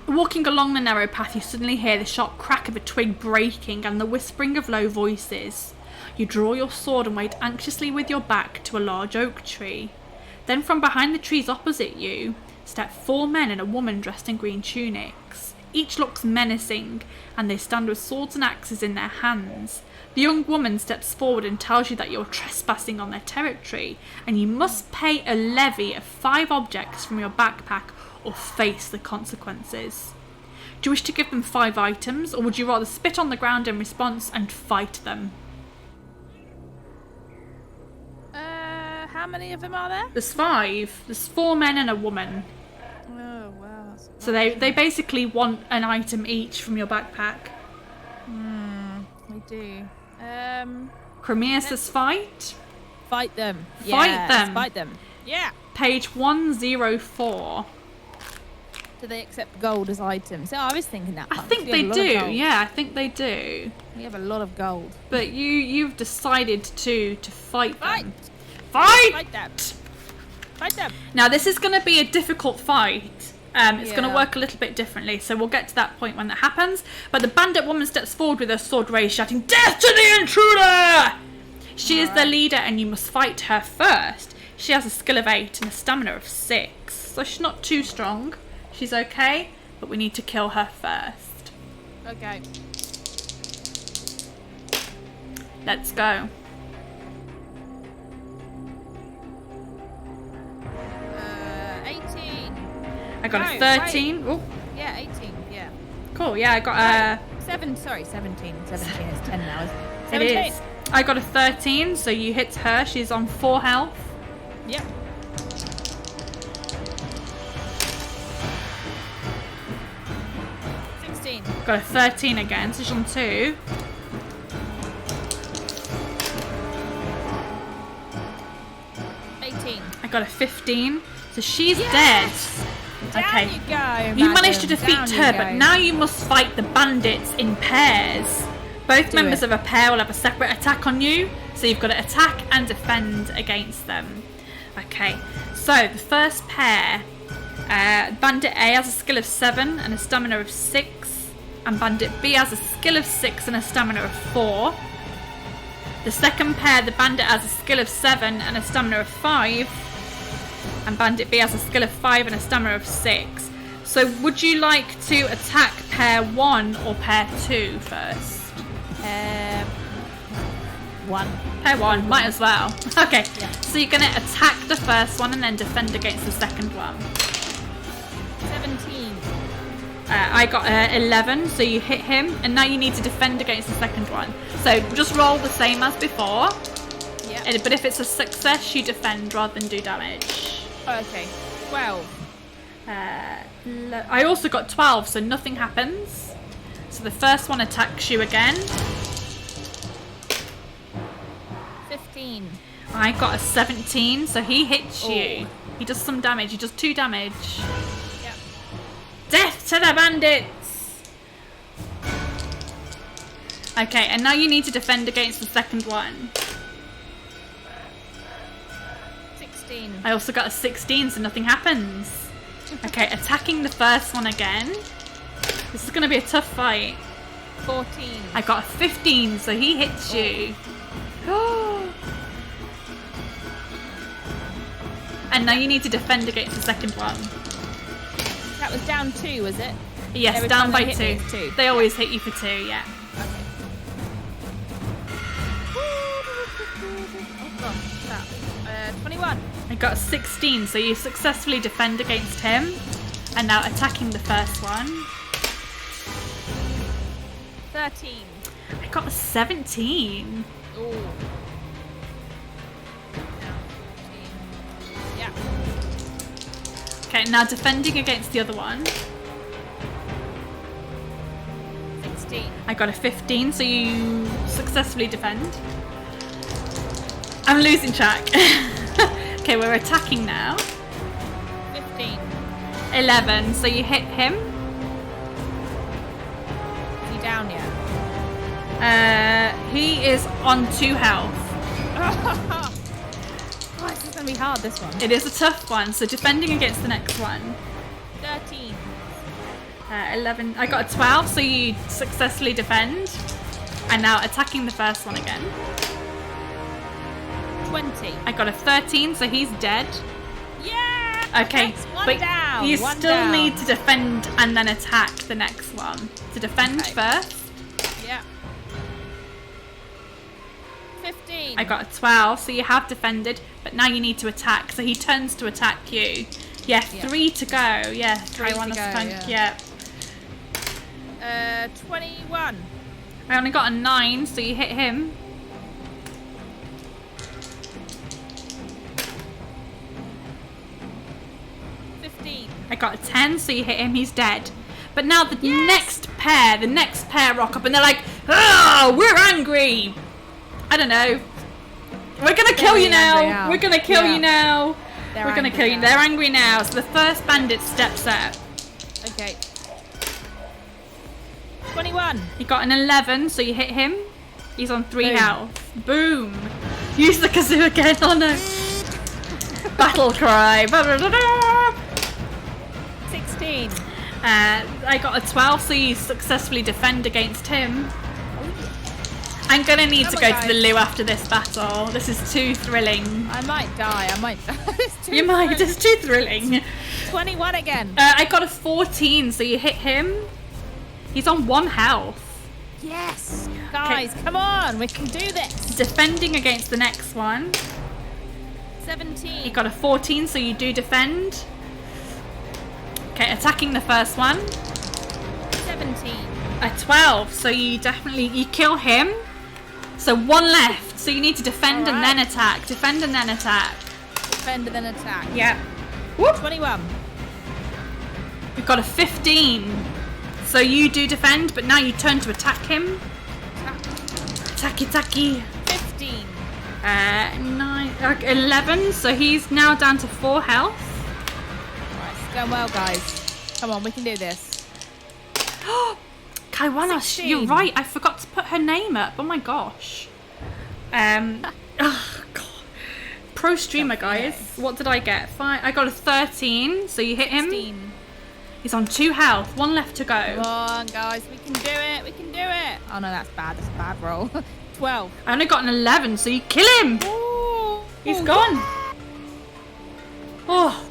Walking along the narrow path, you suddenly hear the sharp crack of a twig breaking and the whispering of low voices. You draw your sword and wait anxiously with your back to a large oak tree. Then from behind the trees opposite you step 4 men and a woman dressed in green tunics. Each looks menacing, and they stand with swords and axes in their hands. The young woman steps forward and tells you that you're trespassing on their territory, and you must pay a levy of 5 objects from your backpack or face the consequences. Do you wish to give them 5 items, or would you rather spit on the ground in response and fight them? many of them are there? There's 5. There's 4 men and a woman. Oh, wow. So they basically want an item each from your backpack. They do. Crimea says fight. Fight them. Fight Yes, them. Fight them. Yeah. Page 104. Do they accept gold as items? So I was thinking that. I Punch. think We they have a lot of do. gold. Yeah, I think they do. We have a lot of gold. But you've decided to fight Fight. them. Fight! Fight them. Fight them. Now this is going to be a difficult fight. It's going to Yeah. work a little bit differently, so we'll get to that point when that happens. But the bandit woman steps forward with her sword raised, shouting, "Death to the intruder!" She is the leader, and you must fight her first. She has a skill of 8 and a stamina of 6, so she's not too strong. She's okay, but we need to kill her first. Okay. Let's go. 18. I got a No, 13. Oh, Yeah, 18. Yeah. cool. Yeah, I got a. 17. 17. It's 10 now. It is. I got a 13, so you hit her. She's on 4 health. Yep. 16. Got a 13 again, so she's on 2. I got a 15, so she's dead. Down Okay. you go. You managed to madam. defeat Down you her, go. but now you must fight the bandits in pairs. Both Do members it. of a pair will have a separate attack on you, so you've got to attack and defend against them. Okay, so the first pair, Bandit A has a skill of 7 and a stamina of 6, and Bandit B has a skill of 6 and a stamina of 4. The second pair, the Bandit has a skill of 7 and a stamina of 5, and Bandit B has a skill of 5 and a stamina of 6. So would you like to attack pair 1 or pair 2 first? 1. Pair 1, might as well. Okay, Yeah. so you're going to attack the first one and then defend against the second one. 17. I got 11, so you hit him, and now you need to defend against the second one. So just roll the same as before, Yep. but if it's a success, you defend rather than do damage. Okay. 12. I also got 12, so nothing happens. So the first one attacks you again. 15. I got a 17, so he hits you. Oh. He does some damage. He does 2 damage. Yep. Death to the bandits! Okay, and now you need to defend against the second one. 16. I also got a 16, so nothing happens. Okay, attacking the first one again. This is going to be a tough fight. 14. I got a 15, so he hits you. And now you need to defend against the second one. That was down 2, was it? Yes, Every down time by they hit 2. me, it's 2. They always hit you for 2, yeah. Okay. Oh god, what's that? 21. I got a 16, so you successfully defend against him. And now attacking the first one. 13. I got a 17. Ooh. Down 14. Yeah. Okay, now defending against the other one. 16. I got a 15, so you successfully defend. I'm losing track. Okay, we're attacking now. 15. 11, so you hit him. Is he down yet? He is on 2 health. Oh, this is going to be hard, this one. It is a tough one, so defending against the next one. 13. 11. I got a 12, so you successfully defend. And now attacking the first one again. 20. I got a 13, so he's dead. Yeah! Okay, Next one but down. you one still down. need to defend and then attack the next one. To defend Okay. first. Yeah. 15. I got a 12, so you have defended, but now you need to attack. So he turns to attack you. Yeah, Yeah. 3 to go. Yeah, 3 I want to us go, to yeah. yeah. 21. I only got a 9, so you hit him. I got a 10, so you hit him, he's dead. But now the next pair rock up and they're like, oh, we're angry. I don't know. We're gonna kill you now. We're gonna kill you now. We're gonna kill you. They're angry now. So the first bandit steps up. Okay. 21. You got an 11, so you hit him. He's on 3 health. Boom. Use the kazoo again. Oh no. Battle cry. 16. I got a 12, so you successfully defend against him. I'm gonna need to go to the loo after this battle. This is too thrilling. I might die. You might. It's too thrilling. 21 again. I got a 14, so you hit him. He's on 1 health. Yes. Guys, come on. We can do this. Defending against the next one. 17. You got a 14, so you do defend. Okay, attacking the first one. 17. A 12, so you kill him. So 1 left, so you need to defend and then attack. Defend and then attack. Defend and then attack. Yeah. Whoop. 21. We've got a 15. So you do defend, but now you turn to attack him. Attacky. 15. 11, so he's now down to 4 health. Right, it's going well, guys. Come on, we can do this. Kaiwanos, 16. you're right. I forgot to put her name up. Oh my gosh. Oh god. Pro streamer, guys. What did I get? I got a 13. So you hit him. 16. He's on 2 health. 1 left to go. Come on, guys. We can do it. We can do it. Oh no, that's bad. That's a bad roll. 12. I only got an 11, so you kill him. Ooh. He's gone. Oh,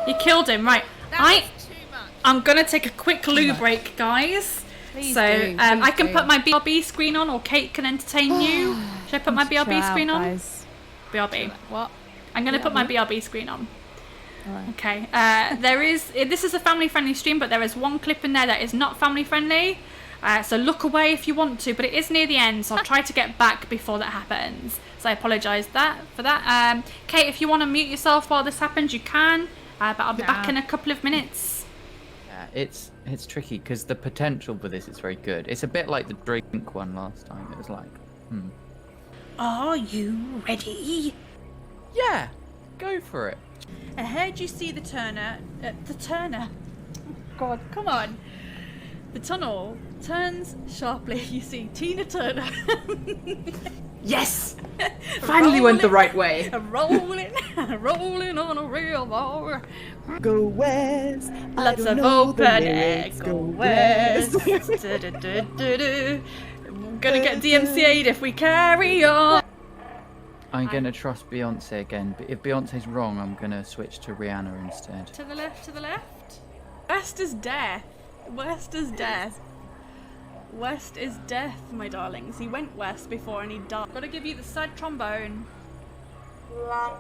you killed him. Right. That was too much. I'm gonna take a quick loo break, guys. Please So do, I can please put my BRB screen on, or Kate can entertain you. Should I put my BRB screen on? Guys. BRB. What? I'm gonna put my BRB screen on. Right. Okay. This is a family-friendly stream, but there is 1 clip in there that is not family-friendly. So look away if you want to, but it is near the end, so I'll try to get back before that happens. So I apologise for that. Kate, if you want to mute yourself while this happens, you can. But I'll be back in a couple of minutes. Yeah, it's tricky because the potential for this is very good. It's a bit like the drink one last time. It was like, Are you ready? yeah, go for it. I heard you see the Turner. The Turner. Oh God, come on. The tunnel turns sharply. You see Tina Turner. Yes! Finally went the right way. rolling on a real bar. Go west. Lots of open air. Go west. Du-du-du-du-du. Gonna get DMCA'd if we carry on. I'm gonna trust Beyonce again, but if Beyonce's wrong, I'm gonna switch to Rihanna instead. To the left, to the left. West is death. West is death. West is death, my darlings. He went west before and he died. Gotta give you the sad trombone. I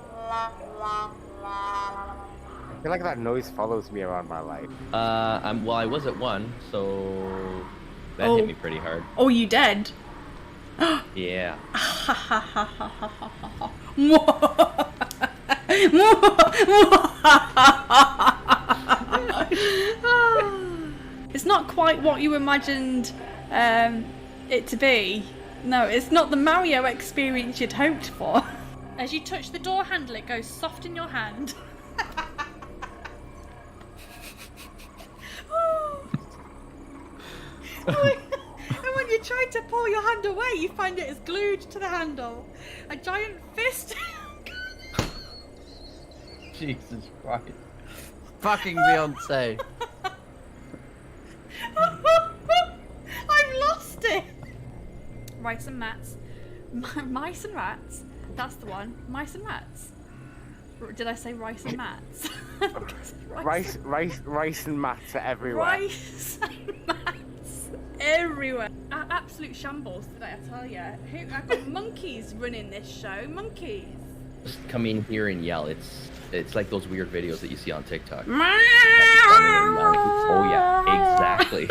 feel like that noise follows me around my life. Well, I was at 1, so that hit me pretty hard. Oh, you dead? Yeah. It's not quite what you imagined it to be. No, it's not the Mario experience you'd hoped for. As you touch the door handle, it goes soft in your hand. And when you try to pull your hand away, you find it is glued to the handle. A giant fist. Jesus Christ. Fucking Beyonce. I've lost it. Rice and mats. Mice and rats. That's the one. Mice and rats. Did I say rice and mats? Rice and mats are everywhere. Rice and mats everywhere. Absolute shambles today, I tell you. I've got monkeys running this show. Monkeys. Just come in here and yell. It's like those weird videos that you see on TikTok. Oh yeah, exactly.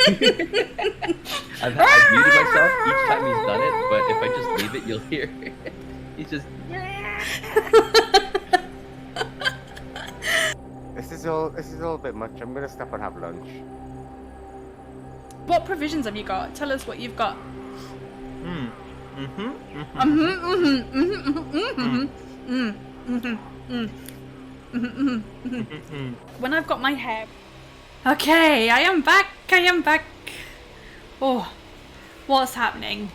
I've muted myself each time he's done it, but if I just leave it, you'll hear. He's just. This is all a little bit much. I'm gonna stop and have lunch. What provisions have you got? Tell us what you've got. When I've got my hair. Okay, I am back. Oh, what's happening?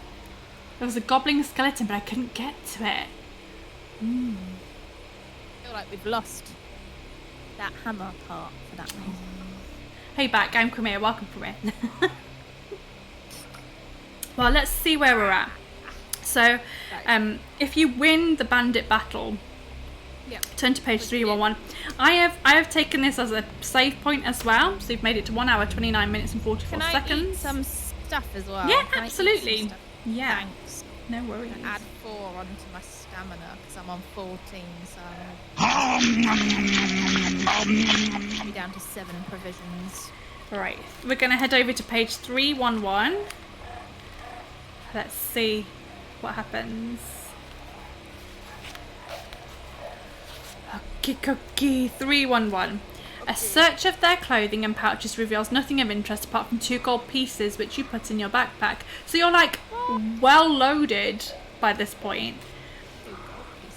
There was a gobbling skeleton, but I couldn't get to it. I feel like we've lost that hammer part for that reason. Hey, back. I'm Premier. Welcome, Premier. Well, let's see where we're at. So, if you win the bandit battle, turn to page 311. I have taken this as a save point as well. So you've made it to 1 hour, 29 minutes and 44 Can seconds. I eat some stuff as well? Yeah, Can I eat absolutely. some stuff? Yeah. Thanks. No worries. Add 4 onto my stamina because I'm on 14, so be down to 7 provisions. Right, we're going to head over to page 311. Let's see what happens. Okay, 311. A search of their clothing and pouches reveals nothing of interest apart from 2 gold pieces which you put in your backpack. So you're like well loaded by this point.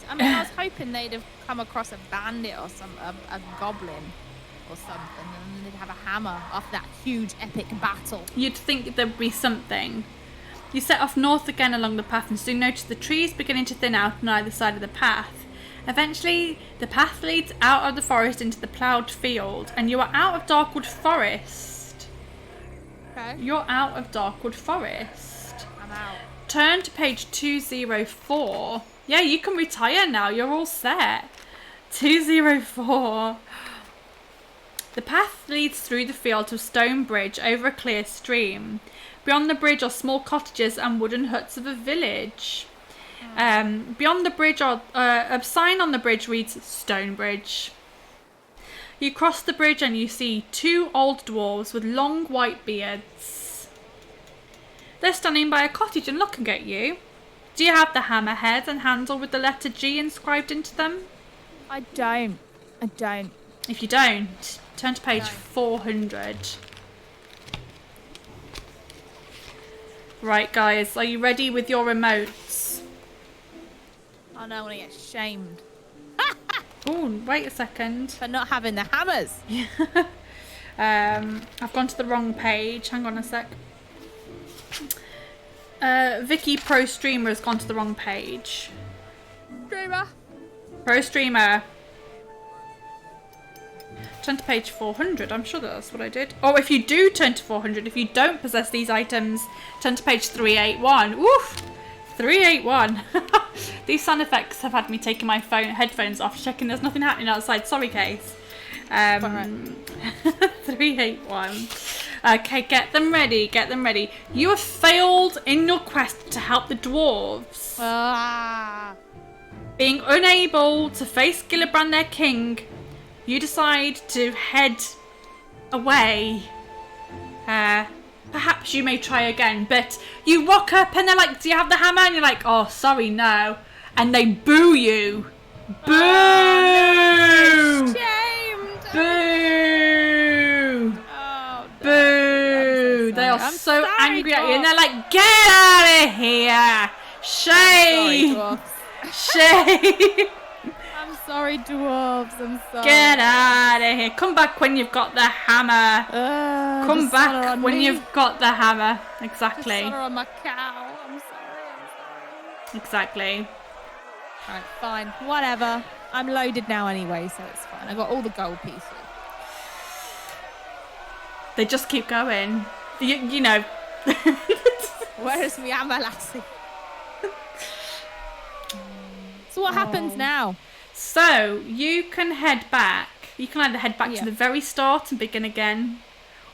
I mean, I was hoping they'd have come across a bandit or a goblin or something, and they'd have a hammer after that huge epic battle. You'd think there'd be something. You set off north again along the path and soon notice the trees beginning to thin out on either side of the path. Eventually, the path leads out of the forest into the ploughed field, and you are out of Darkwood Forest. Okay. You're out of Darkwood Forest. I'm out. Turn to page 204. Yeah, you can retire now. You're all set. 204. The path leads through the field to a stone bridge over a clear stream. Beyond the bridge are small cottages and wooden huts of a village. Beyond the bridge, a sign on the bridge reads Stone Bridge. You cross the bridge and you see 2 old dwarves with long white beards. They're standing by a cottage and looking at you. Do you have the hammerhead and handle with the letter G inscribed into them? I don't. If you don't, turn to page 400. Right, guys, are you ready with your remotes? I don't want to get shamed Oh, wait a second. for not having the hammers. I've gone to the wrong page. Hang on a sec. Vicky Pro Streamer has gone to the wrong page. Dreamer. Pro Streamer. Turn to page 400. I'm sure that's what I did. Oh, if you do turn to 400, if you don't possess these items, turn to page 381. Woof! 381. These sound effects have had me taking my headphones off, checking there's nothing happening outside. Sorry, Case. 381. Okay, get them ready. You have failed in your quest to help the dwarves. Being unable to face Gillibrand, their king, you decide to head away. Perhaps you may try again, but you rock up and they're like, do you have the hammer? And you're like, oh, sorry, no. And they boo you. Boo! Shamed. Boo! Oh, no. Boo! They are I'm so sorry, angry at you and dwarves. they're like, get out of here! Shame! Shame! I'm sorry, dwarves. I'm sorry. Get out of here. Come back when you've got the hammer. Come just honor back on when me. you've got the hammer. Exactly. Just honor on my cow. I'm sorry. Exactly. Alright, fine. Whatever. I'm loaded now anyway, so it's fine. I got all the gold pieces. They just keep going. You know. Where is my hammer, lassie? So what happens now? So, you can head back. You can either head back to the very start and begin again,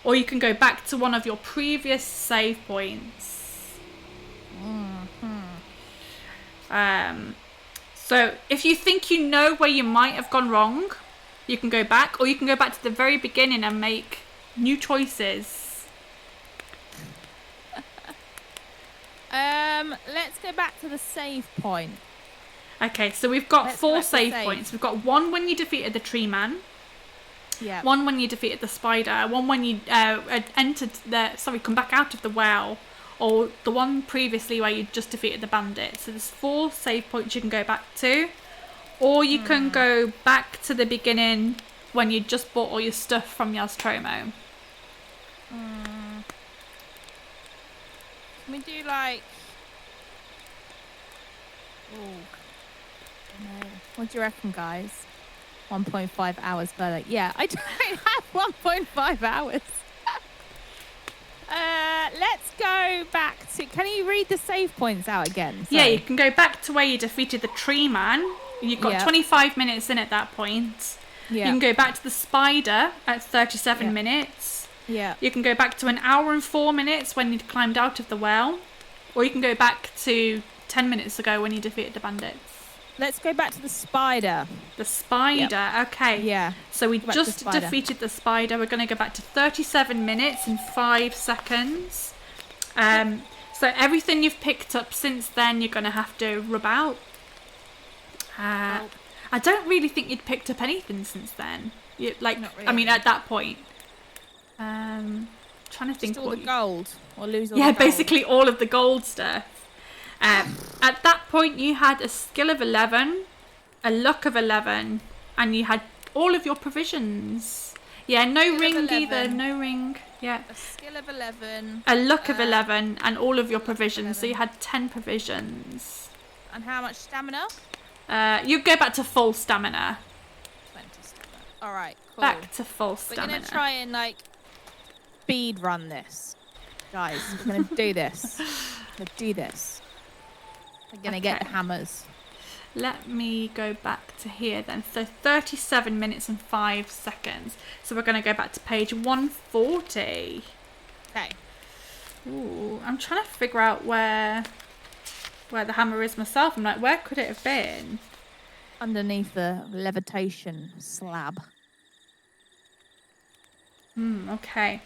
or you can go back to one of your previous save points. So, if you think you know where you might have gone wrong, you can go back, or you can go back to the very beginning and make new choices. Let's go back to the save point. Okay, so we've got Let's 4 go back to save save. points. We've got 1 when you defeated the tree man. Yeah. One when you defeated the spider, one when you come back out of the well, or the one previously where you just defeated the bandit. So there's 4 save points you can go back to, or you can go back to the beginning when you just bought all your stuff from Yaztromo. Can we do like... No. What do you reckon, guys? 1.5 hours further. Yeah, I don't have 1.5 hours. Let's go back to... Can you read the save points out again? Yeah, Sorry. you can go back to where you defeated the tree man. You've got 25 minutes in at that point. Yeah. You can go back to the spider at 37 minutes. Yeah. You can go back to 1 hour and 4 minutes when you climbed out of the well. Or you can go back to 10 minutes ago when you defeated the bandits. Let's go back to the spider. The spider, okay. Yeah. So we Go back to the just spider. defeated the spider. We're going to go back to 37 minutes and 5 seconds. So everything you've picked up since then, you're going to have to rub out. I don't really think you'd picked up anything since then. Not really. I mean, at that point. Trying to think Just all what the gold. Or lose all yeah, the gold. basically all of the gold stuff. At that point, you had a skill of 11, a luck of 11, and you had all of your provisions. Yeah, no Skill of ring 11. either, no ring. Yeah. A skill of 11. A luck of 11 and all of your provisions. So 11. you had 10 provisions. And how much stamina? You go back to full stamina. 20 stamina. All right, cool. Back to full We're stamina. going to try and, like, speed run this. Guys, we're going to do this. We're going to do this. We're going to get the Okay. hammers. Let me go back to here then. So 37 minutes and 5 seconds. So we're going to go back to page 140. Okay. Ooh, I'm trying to figure out where the hammer is myself. I'm like, where could it have been? Underneath the levitation slab. Okay.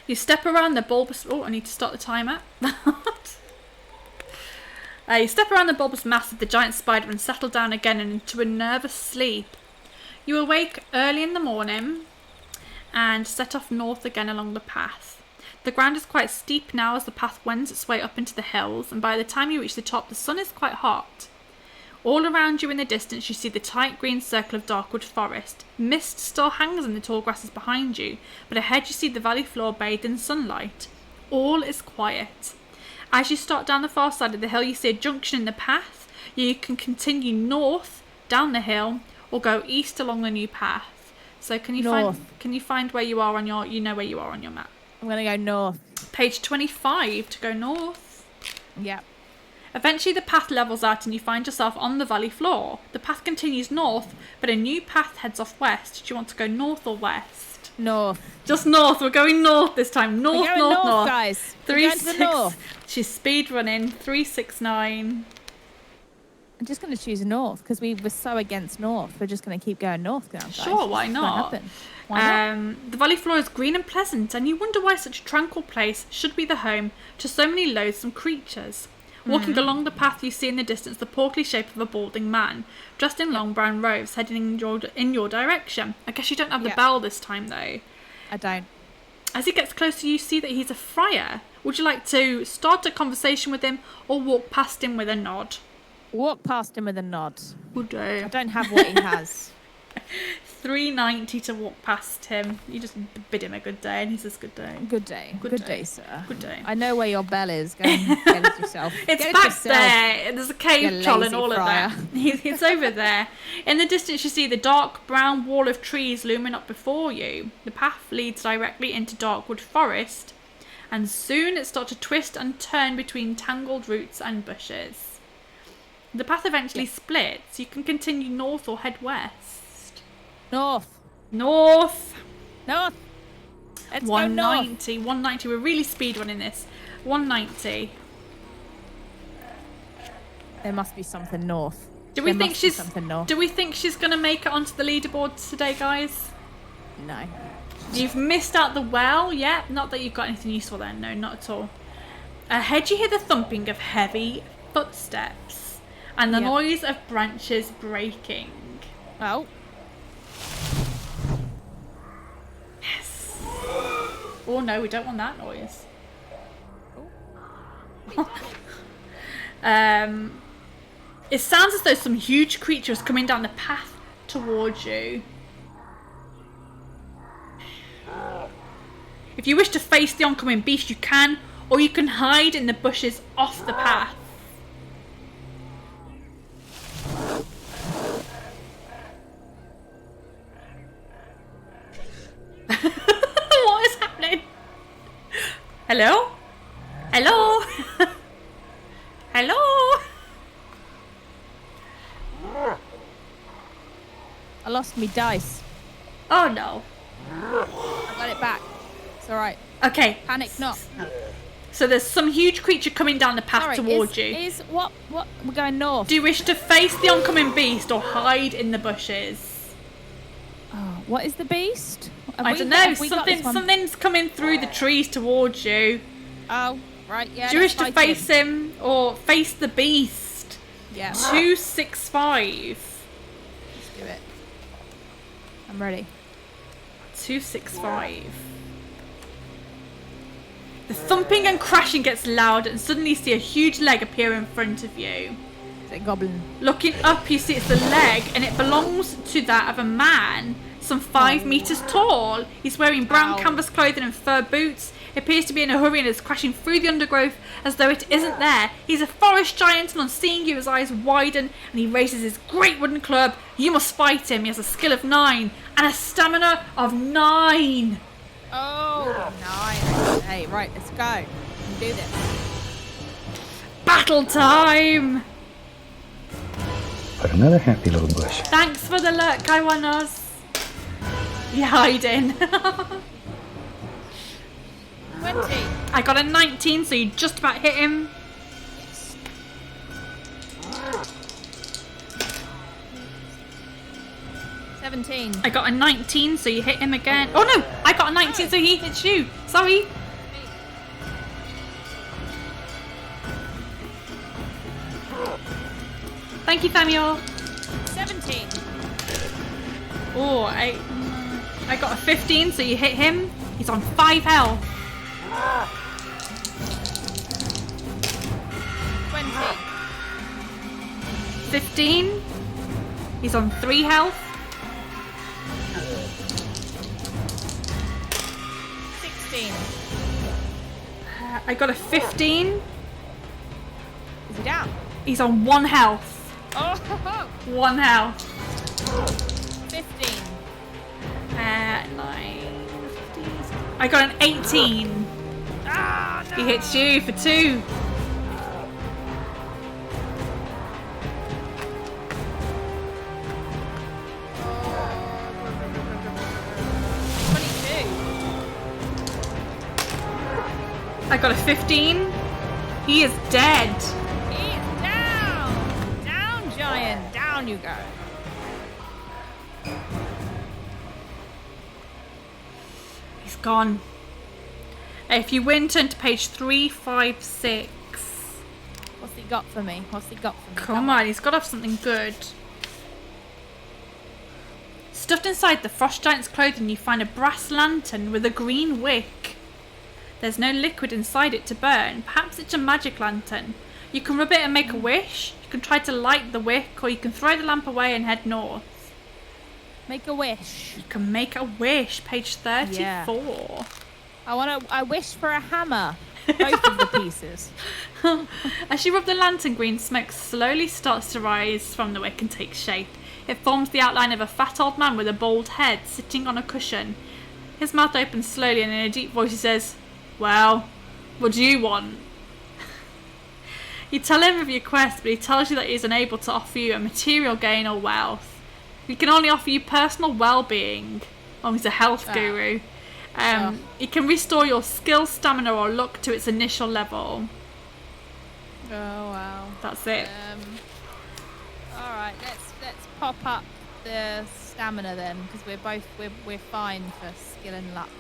You step around the bulbous... Oh, I need to start the timer. You step around the bulbous mass of the giant spider and settle down again into a nervous sleep. You awake early in the morning and set off north again along the path. The ground is quite steep now as the path wends its way up into the hills, and by the time you reach the top, the sun is quite hot. All around you in the distance, you see the tight green circle of darkwood forest. Mist still hangs in the tall grasses behind you, but ahead you see the valley floor bathed in sunlight. All is quiet. As you start down the far side of the hill, you see a junction in the path. You can continue north down the hill or go east along the new path. So can you find where you are on your where you are on your map? I'm going to go north. Page 25 to go north. Yep. Eventually the path levels out and you find yourself on the valley floor. The path continues north, but a new path heads off west. Do you want to go north or west? North. Just north. We're going north this time. North, We're going north, guys. We're going to the 3-6. north. She's speed running. 369. I'm just going to choose north because we were so against north. We're just going to keep going north now, guys. Sure, why It's not? gonna happen. Why not? The valley floor is green and pleasant, and you wonder why such a tranquil place should be the home to so many loathsome creatures. Walking along the path, you see in the distance the portly shape of a balding man, dressed in long brown robes, heading in your direction. I guess you don't have the Yeah. bell this time, though. I don't. As he gets closer, you see that he's a friar. Would you like to start a conversation with him or walk past him with a nod? Walk past him with a nod. Good day. I don't have what he has. 390 to walk past him. You just bid him a good day, and he says good day. Good day. Good Good, day. day, sir. Good day. I know where your bell is. Go and get it yourself. It's Get it back yourself. there. There's a cave You troll and lazy all friar. of that. It's over there. In the distance, you see the dark brown wall of trees looming up before you. The path leads directly into darkwood forest, and soon it starts to twist and turn between tangled roots and bushes. The path eventually splits. You can continue north or head west. North. North. North. Let's go north. 190. 190. We're really speed running this. 190. There must be something north. Do we There think must be she's? something north? Do we think she's gonna make it onto the leaderboards today, guys? No. You've missed out the well. Yeah, not that you've got anything useful there. No, not at all. Ahead, you hear the thumping of heavy footsteps and the Yep. noise of branches breaking. Oh. Oh no, we don't want that noise. It sounds as though some huge creature is coming down the path towards you. If you wish to face the oncoming beast, you can, or you can hide in the bushes off the path. What is happening? Hello? Hello? Hello? I lost me dice. Oh no. I got it back. It's alright. Okay. Panic not. So there's some huge creature coming down the path towards you. Is what we're going north. Do you wish to face the oncoming beast or hide in the bushes? Oh, what is the beast? I don't know. Something's coming through the trees towards you. Oh, right, yeah. Do you wish to fight face him or face the beast? Yeah. 265. Let's do it. I'm ready. 265. The thumping and crashing gets louder and suddenly you see a huge leg appear in front of you. Is it a goblin? Looking up, you see it's the leg and it belongs to that of a man, some 5 meters tall. He's wearing brown canvas clothing and fur boots. He appears to be in a hurry and is crashing through the undergrowth as though it isn't there. He's a forest giant, and on seeing you, his eyes widen and he raises his great wooden club. You must fight him. He has a skill of 9 and a stamina of 9. Oh, 9. Hey, right, let's go. We can do this. Battle time! But another happy little bush. Thanks for the look, Kaiwanos. You're hiding. 20. I got a 19, so you just about hit him. Yes. 17. I got a 19, so you hit him again. Oh no! I got a 19, so he hits you. Sorry. Thank you, Samuel. 17. Oh, I got a 15, so you hit him. He's on 5 health. 20. 15. He's on 3 health. 16. I got a 15. Is he down? He's on 1 health. Oh, 1 health. 15. 9, 15. I got an 18. Ah, no. He hits you for 2. I got a 15. He is dead. He is down. Down, giant. Down you go. He's gone. If you win, turn to page 356. What's he got for me? What's he got for me? Come on, he's got to have something good. Stuffed inside the frost giant's clothing, you find a brass lantern with a green wick. There's no liquid inside it to burn. Perhaps it's a magic lantern. You can rub it and make a wish. You can try to light the wick, or you can throw the lamp away and head north. Make a wish. You can make a wish. Page 34. Yeah. I wish for a hammer. Both of the pieces. As you rub the lantern, green smoke slowly starts to rise from the wick and takes shape. It forms the outline of a fat old man with a bald head sitting on a cushion. His mouth opens slowly and in a deep voice he says, "Well, what do you want?" You tell him of your quest, but he tells you that he is unable to offer you a material gain or wealth. He can only offer you personal well-being. Oh, he's a health guru. He can restore your skill, stamina, or luck to its initial level. Oh wow. That's it. All right, let's pop up the stamina then, because we're fine for skill and luck.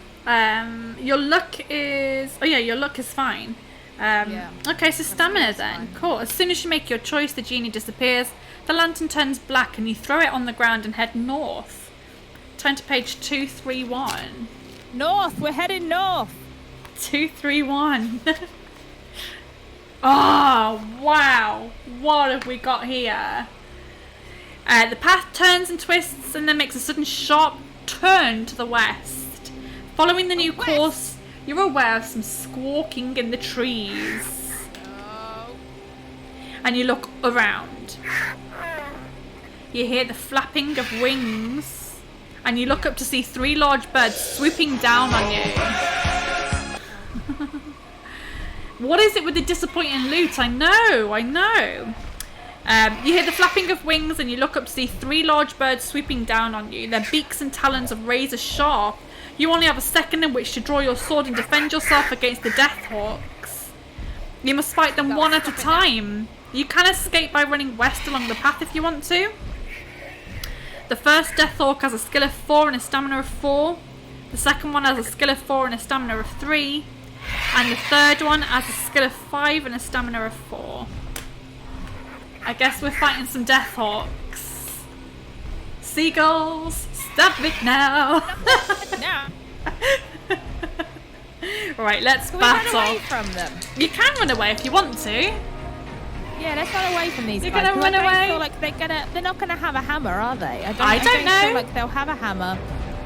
Your luck is... Oh yeah, your luck is fine. Yeah. Okay, so stamina That's then. fine. Cool. As soon as you make your choice, the genie disappears. The lantern turns black and you throw it on the ground and head north. Turn to page 231. North, we're heading north. 231. Oh, wow. What have we got here? The path turns and twists and then makes a sudden sharp turn to the west. Following the new course, you're aware of some squawking in the trees. And you look around. You hear the flapping of wings. And you look up to see 3 large birds swooping down on you. What is it with the disappointing loot? I know. You hear the flapping of wings and you look up to see 3 large birds swooping down on you. Their beaks and talons are razor sharp. You only have a second in which to draw your sword and defend yourself against the Deathhawks. You must fight them one at a time. You can escape by running west along the path if you want to. The first Deathhawk has a skill of 4 and a stamina of 4. The second one has a skill of 4 and a stamina of 3. And the third one has a skill of 5 and a stamina of 4. I guess we're fighting some Deathhawks. Seagulls, stop it now. Right, let's battle. Run away from them. You can run away if you want to. Yeah, let's run away from these You're guys. gonna run I don't away? feel like they're not gonna have a hammer, are they? I don't I don't know. feel like they'll have a hammer.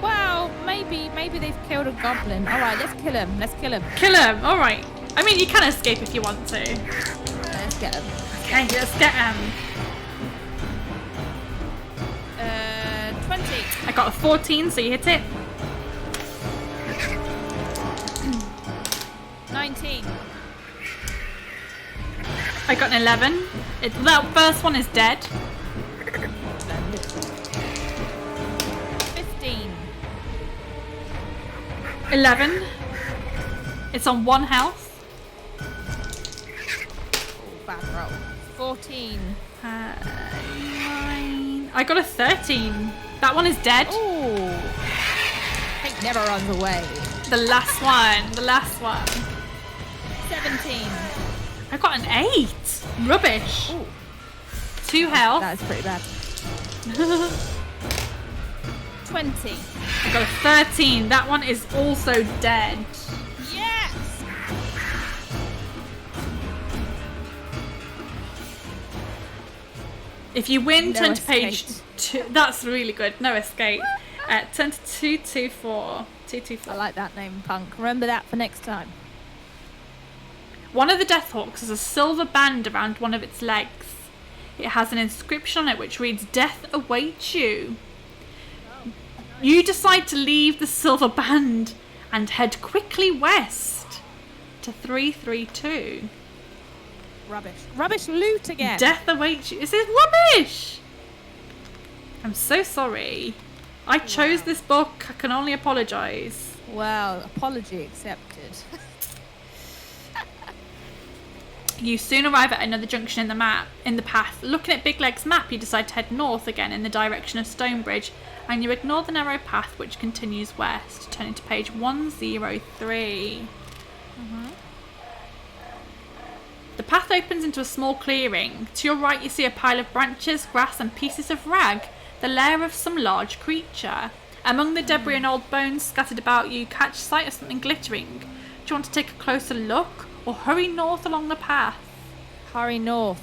Well, maybe they've killed a goblin. All right, let's kill him. Kill him, alright. I mean, you can escape if you want to. Let's get him. Okay, let's get him. 20. I got a 14, so you hit it. 19. I got an 11. That first one is dead. 15. 11. It's on 1 health. Bad roll. 14. 9. I got a 13. That one is dead. Ooh. Hate never runs away. The last one. 17. I got an 8. Rubbish. Ooh. 2 health. That's pretty bad. 20. I got a 13. That one is also dead. Yes! If you win, No turn to page escape. 2. That's really good. No escape. Turn to 224. 224. I like that name, Punk. Remember that for next time. One of the Deathhawks has a silver band around one of its legs. It has an inscription on it which reads, "Death awaits you." You decide to leave the silver band and head quickly west to 332. Rubbish loot again. Death awaits you. This is rubbish! I'm so sorry. I chose this book. I can only apologise. Well, apology accepted. You soon arrive at another junction in the path. Looking at Big Leg's map, you decide to head north again in the direction of Stonebridge, and you ignore the narrow path which continues west, turning to page 103. The path opens into a small clearing. To your right, you see a pile of branches, grass, and pieces of rag, the lair of some large creature. Among the debris and old bones scattered about, you catch sight of something glittering. Do you want to take a closer look, or hurry north along the path? Hurry north.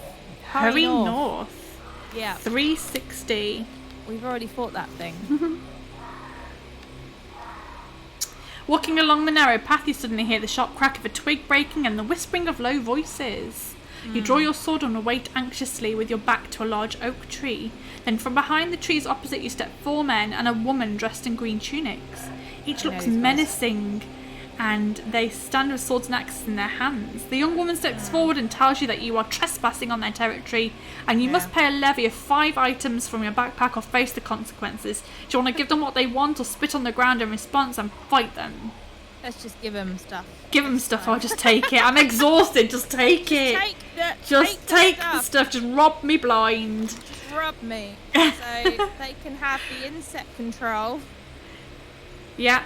Hurry north. Yeah. 360. We've already fought that thing. Walking along the narrow path, you suddenly hear the sharp crack of a twig breaking and the whispering of low voices. You draw your sword and await anxiously with your back to a large oak tree. Then from behind the trees opposite you step 4 men and a woman dressed in green tunics. Each looks menacing, and they stand with swords and axes in their hands. The young woman steps forward and tells you that you are trespassing on their territory, and you must pay a levy of 5 items from your backpack or face the consequences. Do you want to give them what they want, or spit on the ground in response and fight them? Let's just give them stuff. Give them stuff, or just take it. I'm exhausted, just take it. Just take the stuff, just rob me blind. Rob me. So they can have the insect control. Yeah.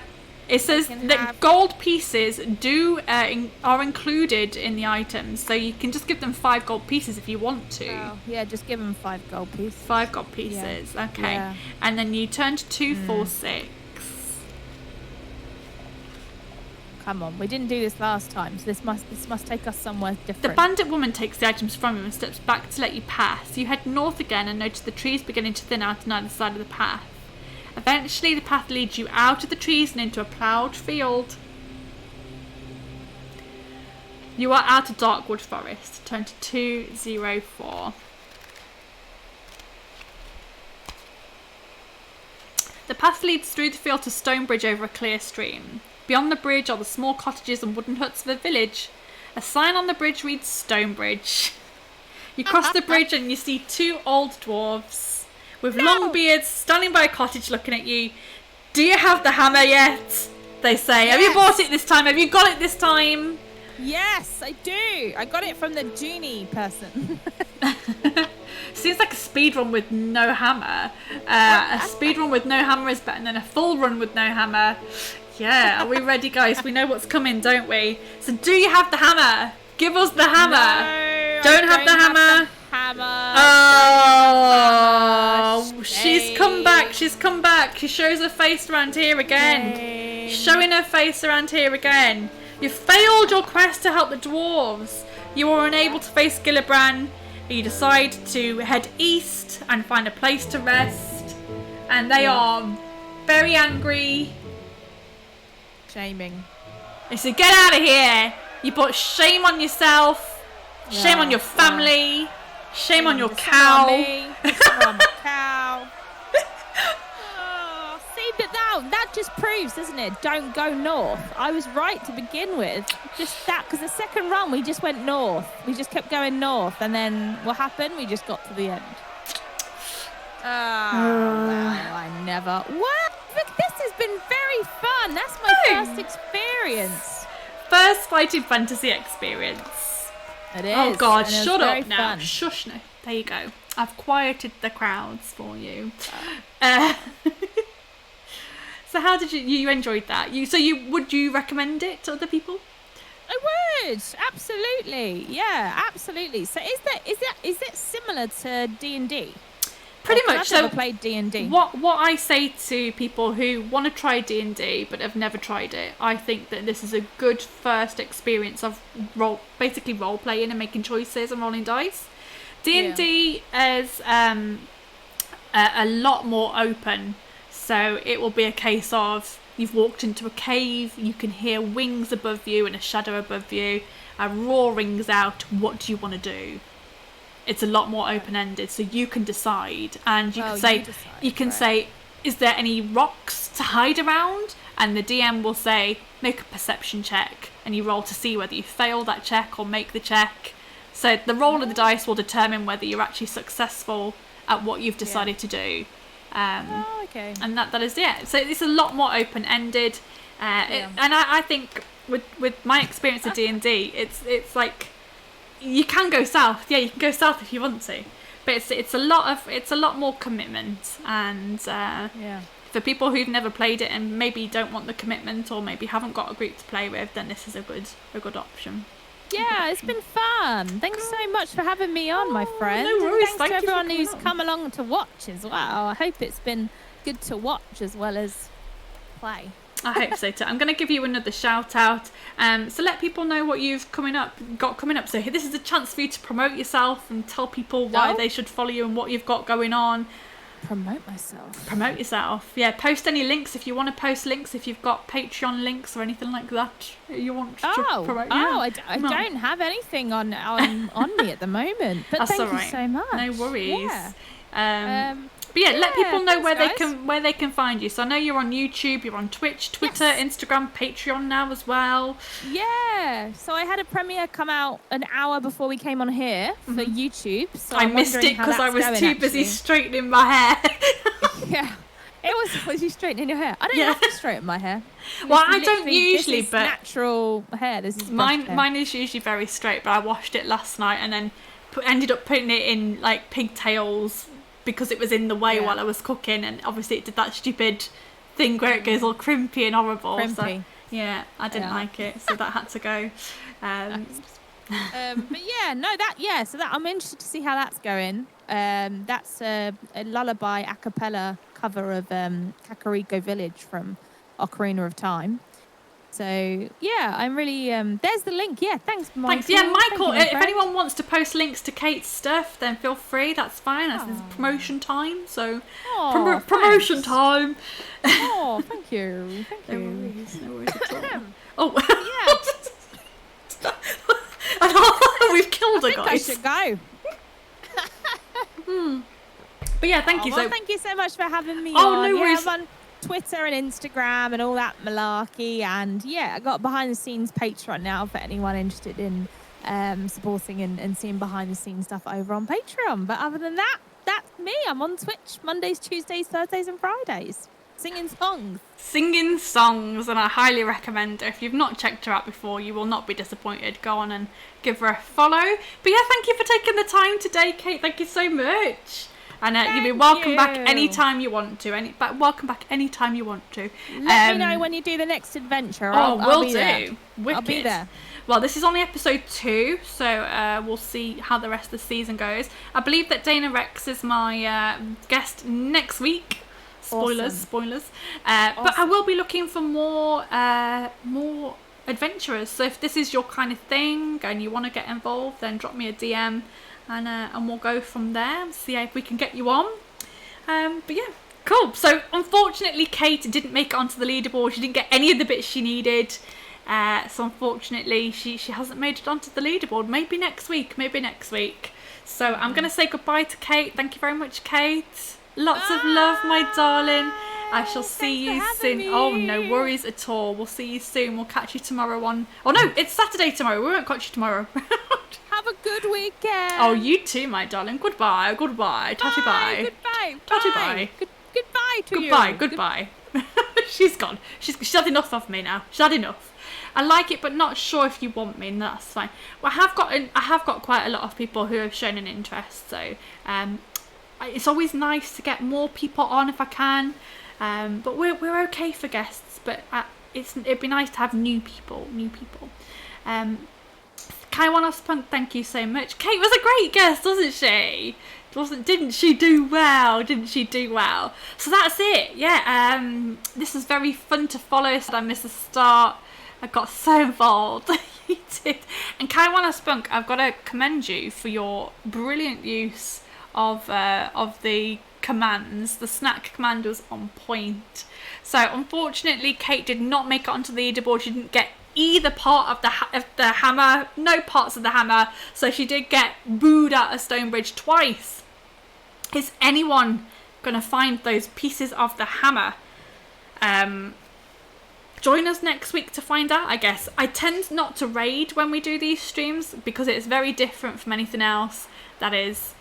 It says that gold pieces are included in the items, so you can just give them 5 gold pieces if you want to. Oh, yeah, just give them 5 gold pieces. 5 gold pieces, Yeah. okay. Yeah. And then you turn to 246. come on. We didn't do this last time, so this must take us somewhere The different. bandit woman takes the items from you and steps back to let you pass. You head north again and notice the trees beginning to thin out on either side of the path. Eventually, the path leads you out of the trees and into a ploughed field. You are out of Darkwood Forest. Turn to 204. The path leads through the field to Stonebridge over a clear stream. Beyond the bridge are the small cottages and wooden huts of the village. A sign on the bridge reads Stonebridge. You cross the bridge and you see 2 old dwarves with long beards standing by a cottage looking at you. Do you have the hammer yet? They say. Have you bought it this time? Have you got it this time? Yes, I do. I got it from the genie person. Seems like a speed run with no hammer. A speed run with no hammer is better than a full run with no hammer. Yeah, are we ready, guys? We know what's coming, don't we? So do you have the hammer? Give us the hammer. No, don't have the hammer. Oh, she's come back. She's come back. She shows her face around here again. Showing her face around here again. You failed your quest to help the dwarves. You are unable to face Gillibrand. You decide to head east and find a place to rest. And they are very angry. Shaming. They say, get out of here. You put shame on yourself. Shame on your family. Shame on your cow. On my cow. Oh, see, but that just proves, doesn't it? Don't go north. I was right to begin with. Just that, because the second run we just went north. We just kept going north, and then what happened? We just got to the end. I never. What? Look, this has been very fun. That's my first experience. First fighting fantasy experience. It is. Oh God, and it was shut very up now. fun. Shush now. There you go. I've quieted the crowds for you. So how did you enjoyed that? Would you recommend it to other people? I would, absolutely. Yeah, absolutely. So is it similar to D&D? Pretty much. I've So never played D&D. What I say to people who want to try D&D but have never tried it, I think that this is a good first experience of role playing and making choices and rolling dice. D&D is a lot more open, so it will be a case of you've walked into a cave, you can hear wings above you and a shadow above you, a roar rings out, what do you want to do? It's a lot more open-ended, so you can decide, and you can say, is there any rocks to hide around? And the DM will say, make a perception check, and you roll to see whether you fail that check or make the check. So the roll of the dice will determine whether you're actually successful at what you've decided to do. Okay. And that is it. So it's a lot more open-ended, and I think with my experience of D&D, it's like, you can go south. Yeah, you can go south if you want to, but it's a lot more commitment. And for people who've never played it and maybe don't want the commitment or maybe haven't got a group to play with, then this is a good option. Yeah, it's been fun. Thanks so much for having me on, my friend. No worries. And thanks Thank to you for everyone coming who's on. come along to watch as well. I hope it's been good to watch as well as play. I hope so too. I'm going to give you another shout out. So let people know what you've got coming up. So this is a chance for you to promote yourself and tell people why they should follow you and what you've got going on. Promote myself. Promote yourself. Yeah, post any links if you want to post links. If you've got Patreon links or anything like that you want to promote. I don't have anything on me at the moment. But That's thank all you right. so much. No worries. Yeah. But yeah, let people know thanks, where they can find you. So I know you're on YouTube, you're on Twitch, Twitter, Instagram, Patreon now as well. Yeah. So I had a premiere come out an hour before we came on here for YouTube. So I missed it because I was too busy straightening my hair. Yeah. Was you straightening your hair? I don't have to straighten my hair. Well, I don't usually, this is but natural hair. This is mine is usually very straight, but I washed it last night and then ended up putting it in like pigtails because it was in the way while I was cooking, and obviously it did that stupid thing where it goes all crimpy and horrible. Crimpy. So yeah, I didn't like it, so that had to go. But so I'm interested to see how that's going. That's a lullaby a cappella cover of Kakariko Village from Ocarina of Time. So yeah, I'm really there's the link. Yeah, thanks, Michael. Thanks. Yeah, Michael, Thank you, my if friend. anyone wants to post links to Kate's stuff, then feel free. That's fine. This is promotion time. So, Aw, promotion thanks. time. Oh, thank you. Thank No you. worries. No worries at all. Yeah. Oh, we've killed I her, think I guys. should go. But yeah, thank you. Well, So, thank you so much for having me Oh, on. no Yeah, worries. I'm on Twitter and Instagram and all that malarkey. And yeah, I got behind the scenes Patreon now for anyone interested in supporting and seeing behind the scenes stuff over on Patreon. But other than that, that's me. I'm on Twitch Mondays, Tuesdays, Thursdays, and Fridays, singing songs. singing songs, and I highly recommend her. If you've not checked her out before, you will not be disappointed. Go on and give her a follow. But yeah, thank you for taking the time today, Kate. Thank you so much. And you'll be welcome back you. anytime you want to. Welcome back anytime you want to. Let me know when you do the next adventure. Oh, I'll will be do. there. Wicked. I'll be there. Well, this is only episode 2, so we'll see how the rest of the season goes. I believe that Dana Rex is my guest next week. Spoilers, Awesome. spoilers. But I will be looking for more adventurers. So if this is your kind of thing and you want to get involved, then drop me a DM and we'll go from there and see if we can get you on. But yeah, cool. So unfortunately, Kate didn't make it onto the leaderboard. She didn't get any of the bits she needed. So unfortunately, she hasn't made it onto the leaderboard. Maybe next week. So I'm going to say goodbye to Kate. Thank you very much, Kate. Lots of love, my darling. I shall see you soon. me. Oh, no worries at all. We'll see you soon. We'll catch you tomorrow on... Oh, no, it's Saturday tomorrow. We won't catch you tomorrow. Have a good weekend. Oh, you too, my darling. Goodbye. Tatty bye. Goodbye. Tatty bye. Goodbye to you. Goodbye. She's gone. She's had enough of me now. She's had enough. I like it, but not sure if you want me, and that's fine. Well, I have got quite a lot of people who have shown an interest, so it's always nice to get more people on if I can. But we're okay for guests, but it'd be nice to have new people. Kaiwan Spunk, thank you so much. Kate was a great guest, wasn't she? Didn't she do well? So that's it. Yeah. This was very fun to follow. So I missed the start. I got so involved. You did. And Kaiwan Spunk, I've got to commend you for your brilliant use of the commands. The snack command was on point. So unfortunately, Kate did not make it onto the leaderboard. She didn't get either part of the hammer, no parts of the hammer. So she did get booed out of Stonebridge twice. Is anyone gonna find those pieces of the hammer? Join us next week to find out, I guess. I tend not to raid when we do these streams because it's very different from anything else that is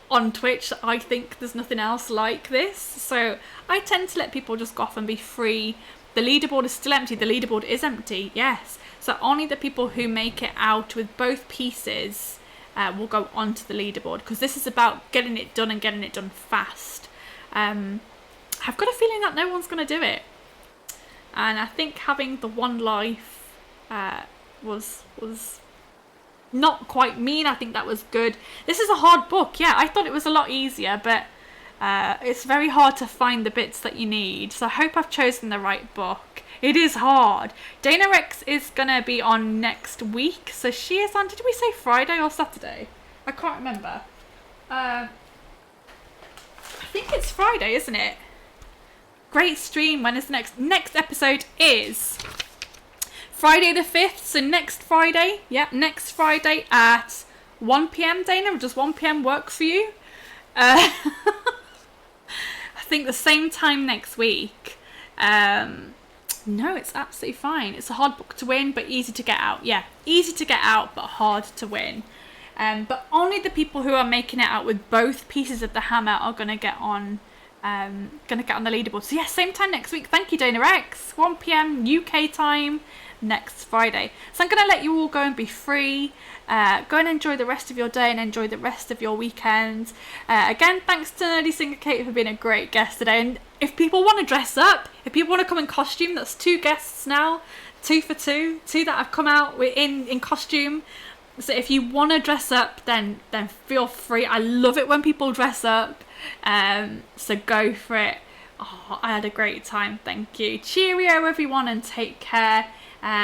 on Twitch. I think there's nothing else like this. So I tend to let people just go off and be free. The leaderboard is still empty. The leaderboard is empty, yes. So only the people who make it out with both pieces will go onto the leaderboard, because this is about getting it done and getting it done fast. I've got a feeling that no one's going to do it. And I think having the one life was not quite mean. I think that was good. This is a hard book. Yeah, I thought it was a lot easier, but it's very hard to find the bits that you need. So I hope I've chosen the right book. It is hard. Dana Rex is going to be on next week. So she is on, did we say Friday or Saturday? I can't remember. I think it's Friday, isn't it? Great stream. When is the next episode is Friday the 5th. So next Friday. Yeah, next Friday at 1 p.m. Dana, does 1 p.m. work for you? I think the same time next week. No, it's absolutely fine. It's a hard book to win, but easy to get out. Yeah, easy to get out, but hard to win. But only the people who are making it out with both pieces of the hammer are gonna get on the leaderboard. So yeah, same time next week. Thank you, Dana Rex. 1 p.m. UK time next Friday. So I'm gonna let you all go and be free. Go and enjoy the rest of your day and enjoy the rest of your weekend. Again, thanks to Nerdy Singer Kate for being a great guest today. And if people want to dress up, if people want to come in costume, that's 2 guests now. 2 for 2. 2 that have come out in costume. So if you want to dress up, then feel free. I love it when people dress up. So go for it. Oh, I had a great time, thank you. Cheerio everyone and take care.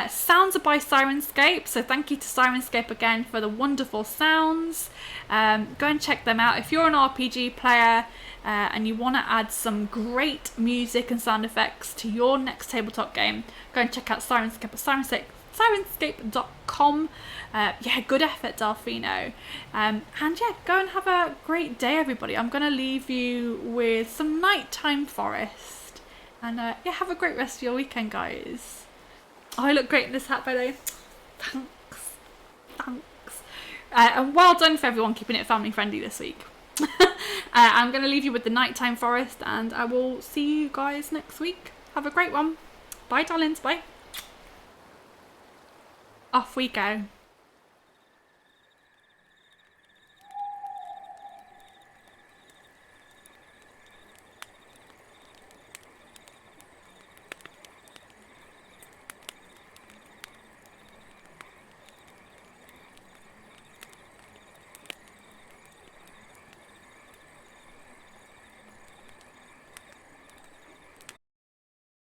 Sounds are by Sirenscape, so thank you to Sirenscape again for the wonderful sounds. Go and check them out. If you're an RPG player and you want to add some great music and sound effects to your next tabletop game, go and check out Sirenscape at sirenscape.com. Yeah, good effort, Delfino. And yeah, go and have a great day, everybody. I'm going to leave you with some Nighttime Forest. And yeah, have a great rest of your weekend, guys. Oh, I look great in this hat, by the way. Thanks. And well done for everyone keeping it family friendly this week. I'm going to leave you with the Nighttime Forest, and I will see you guys next week. Have a great one. Bye, darlings. Bye. Off we go.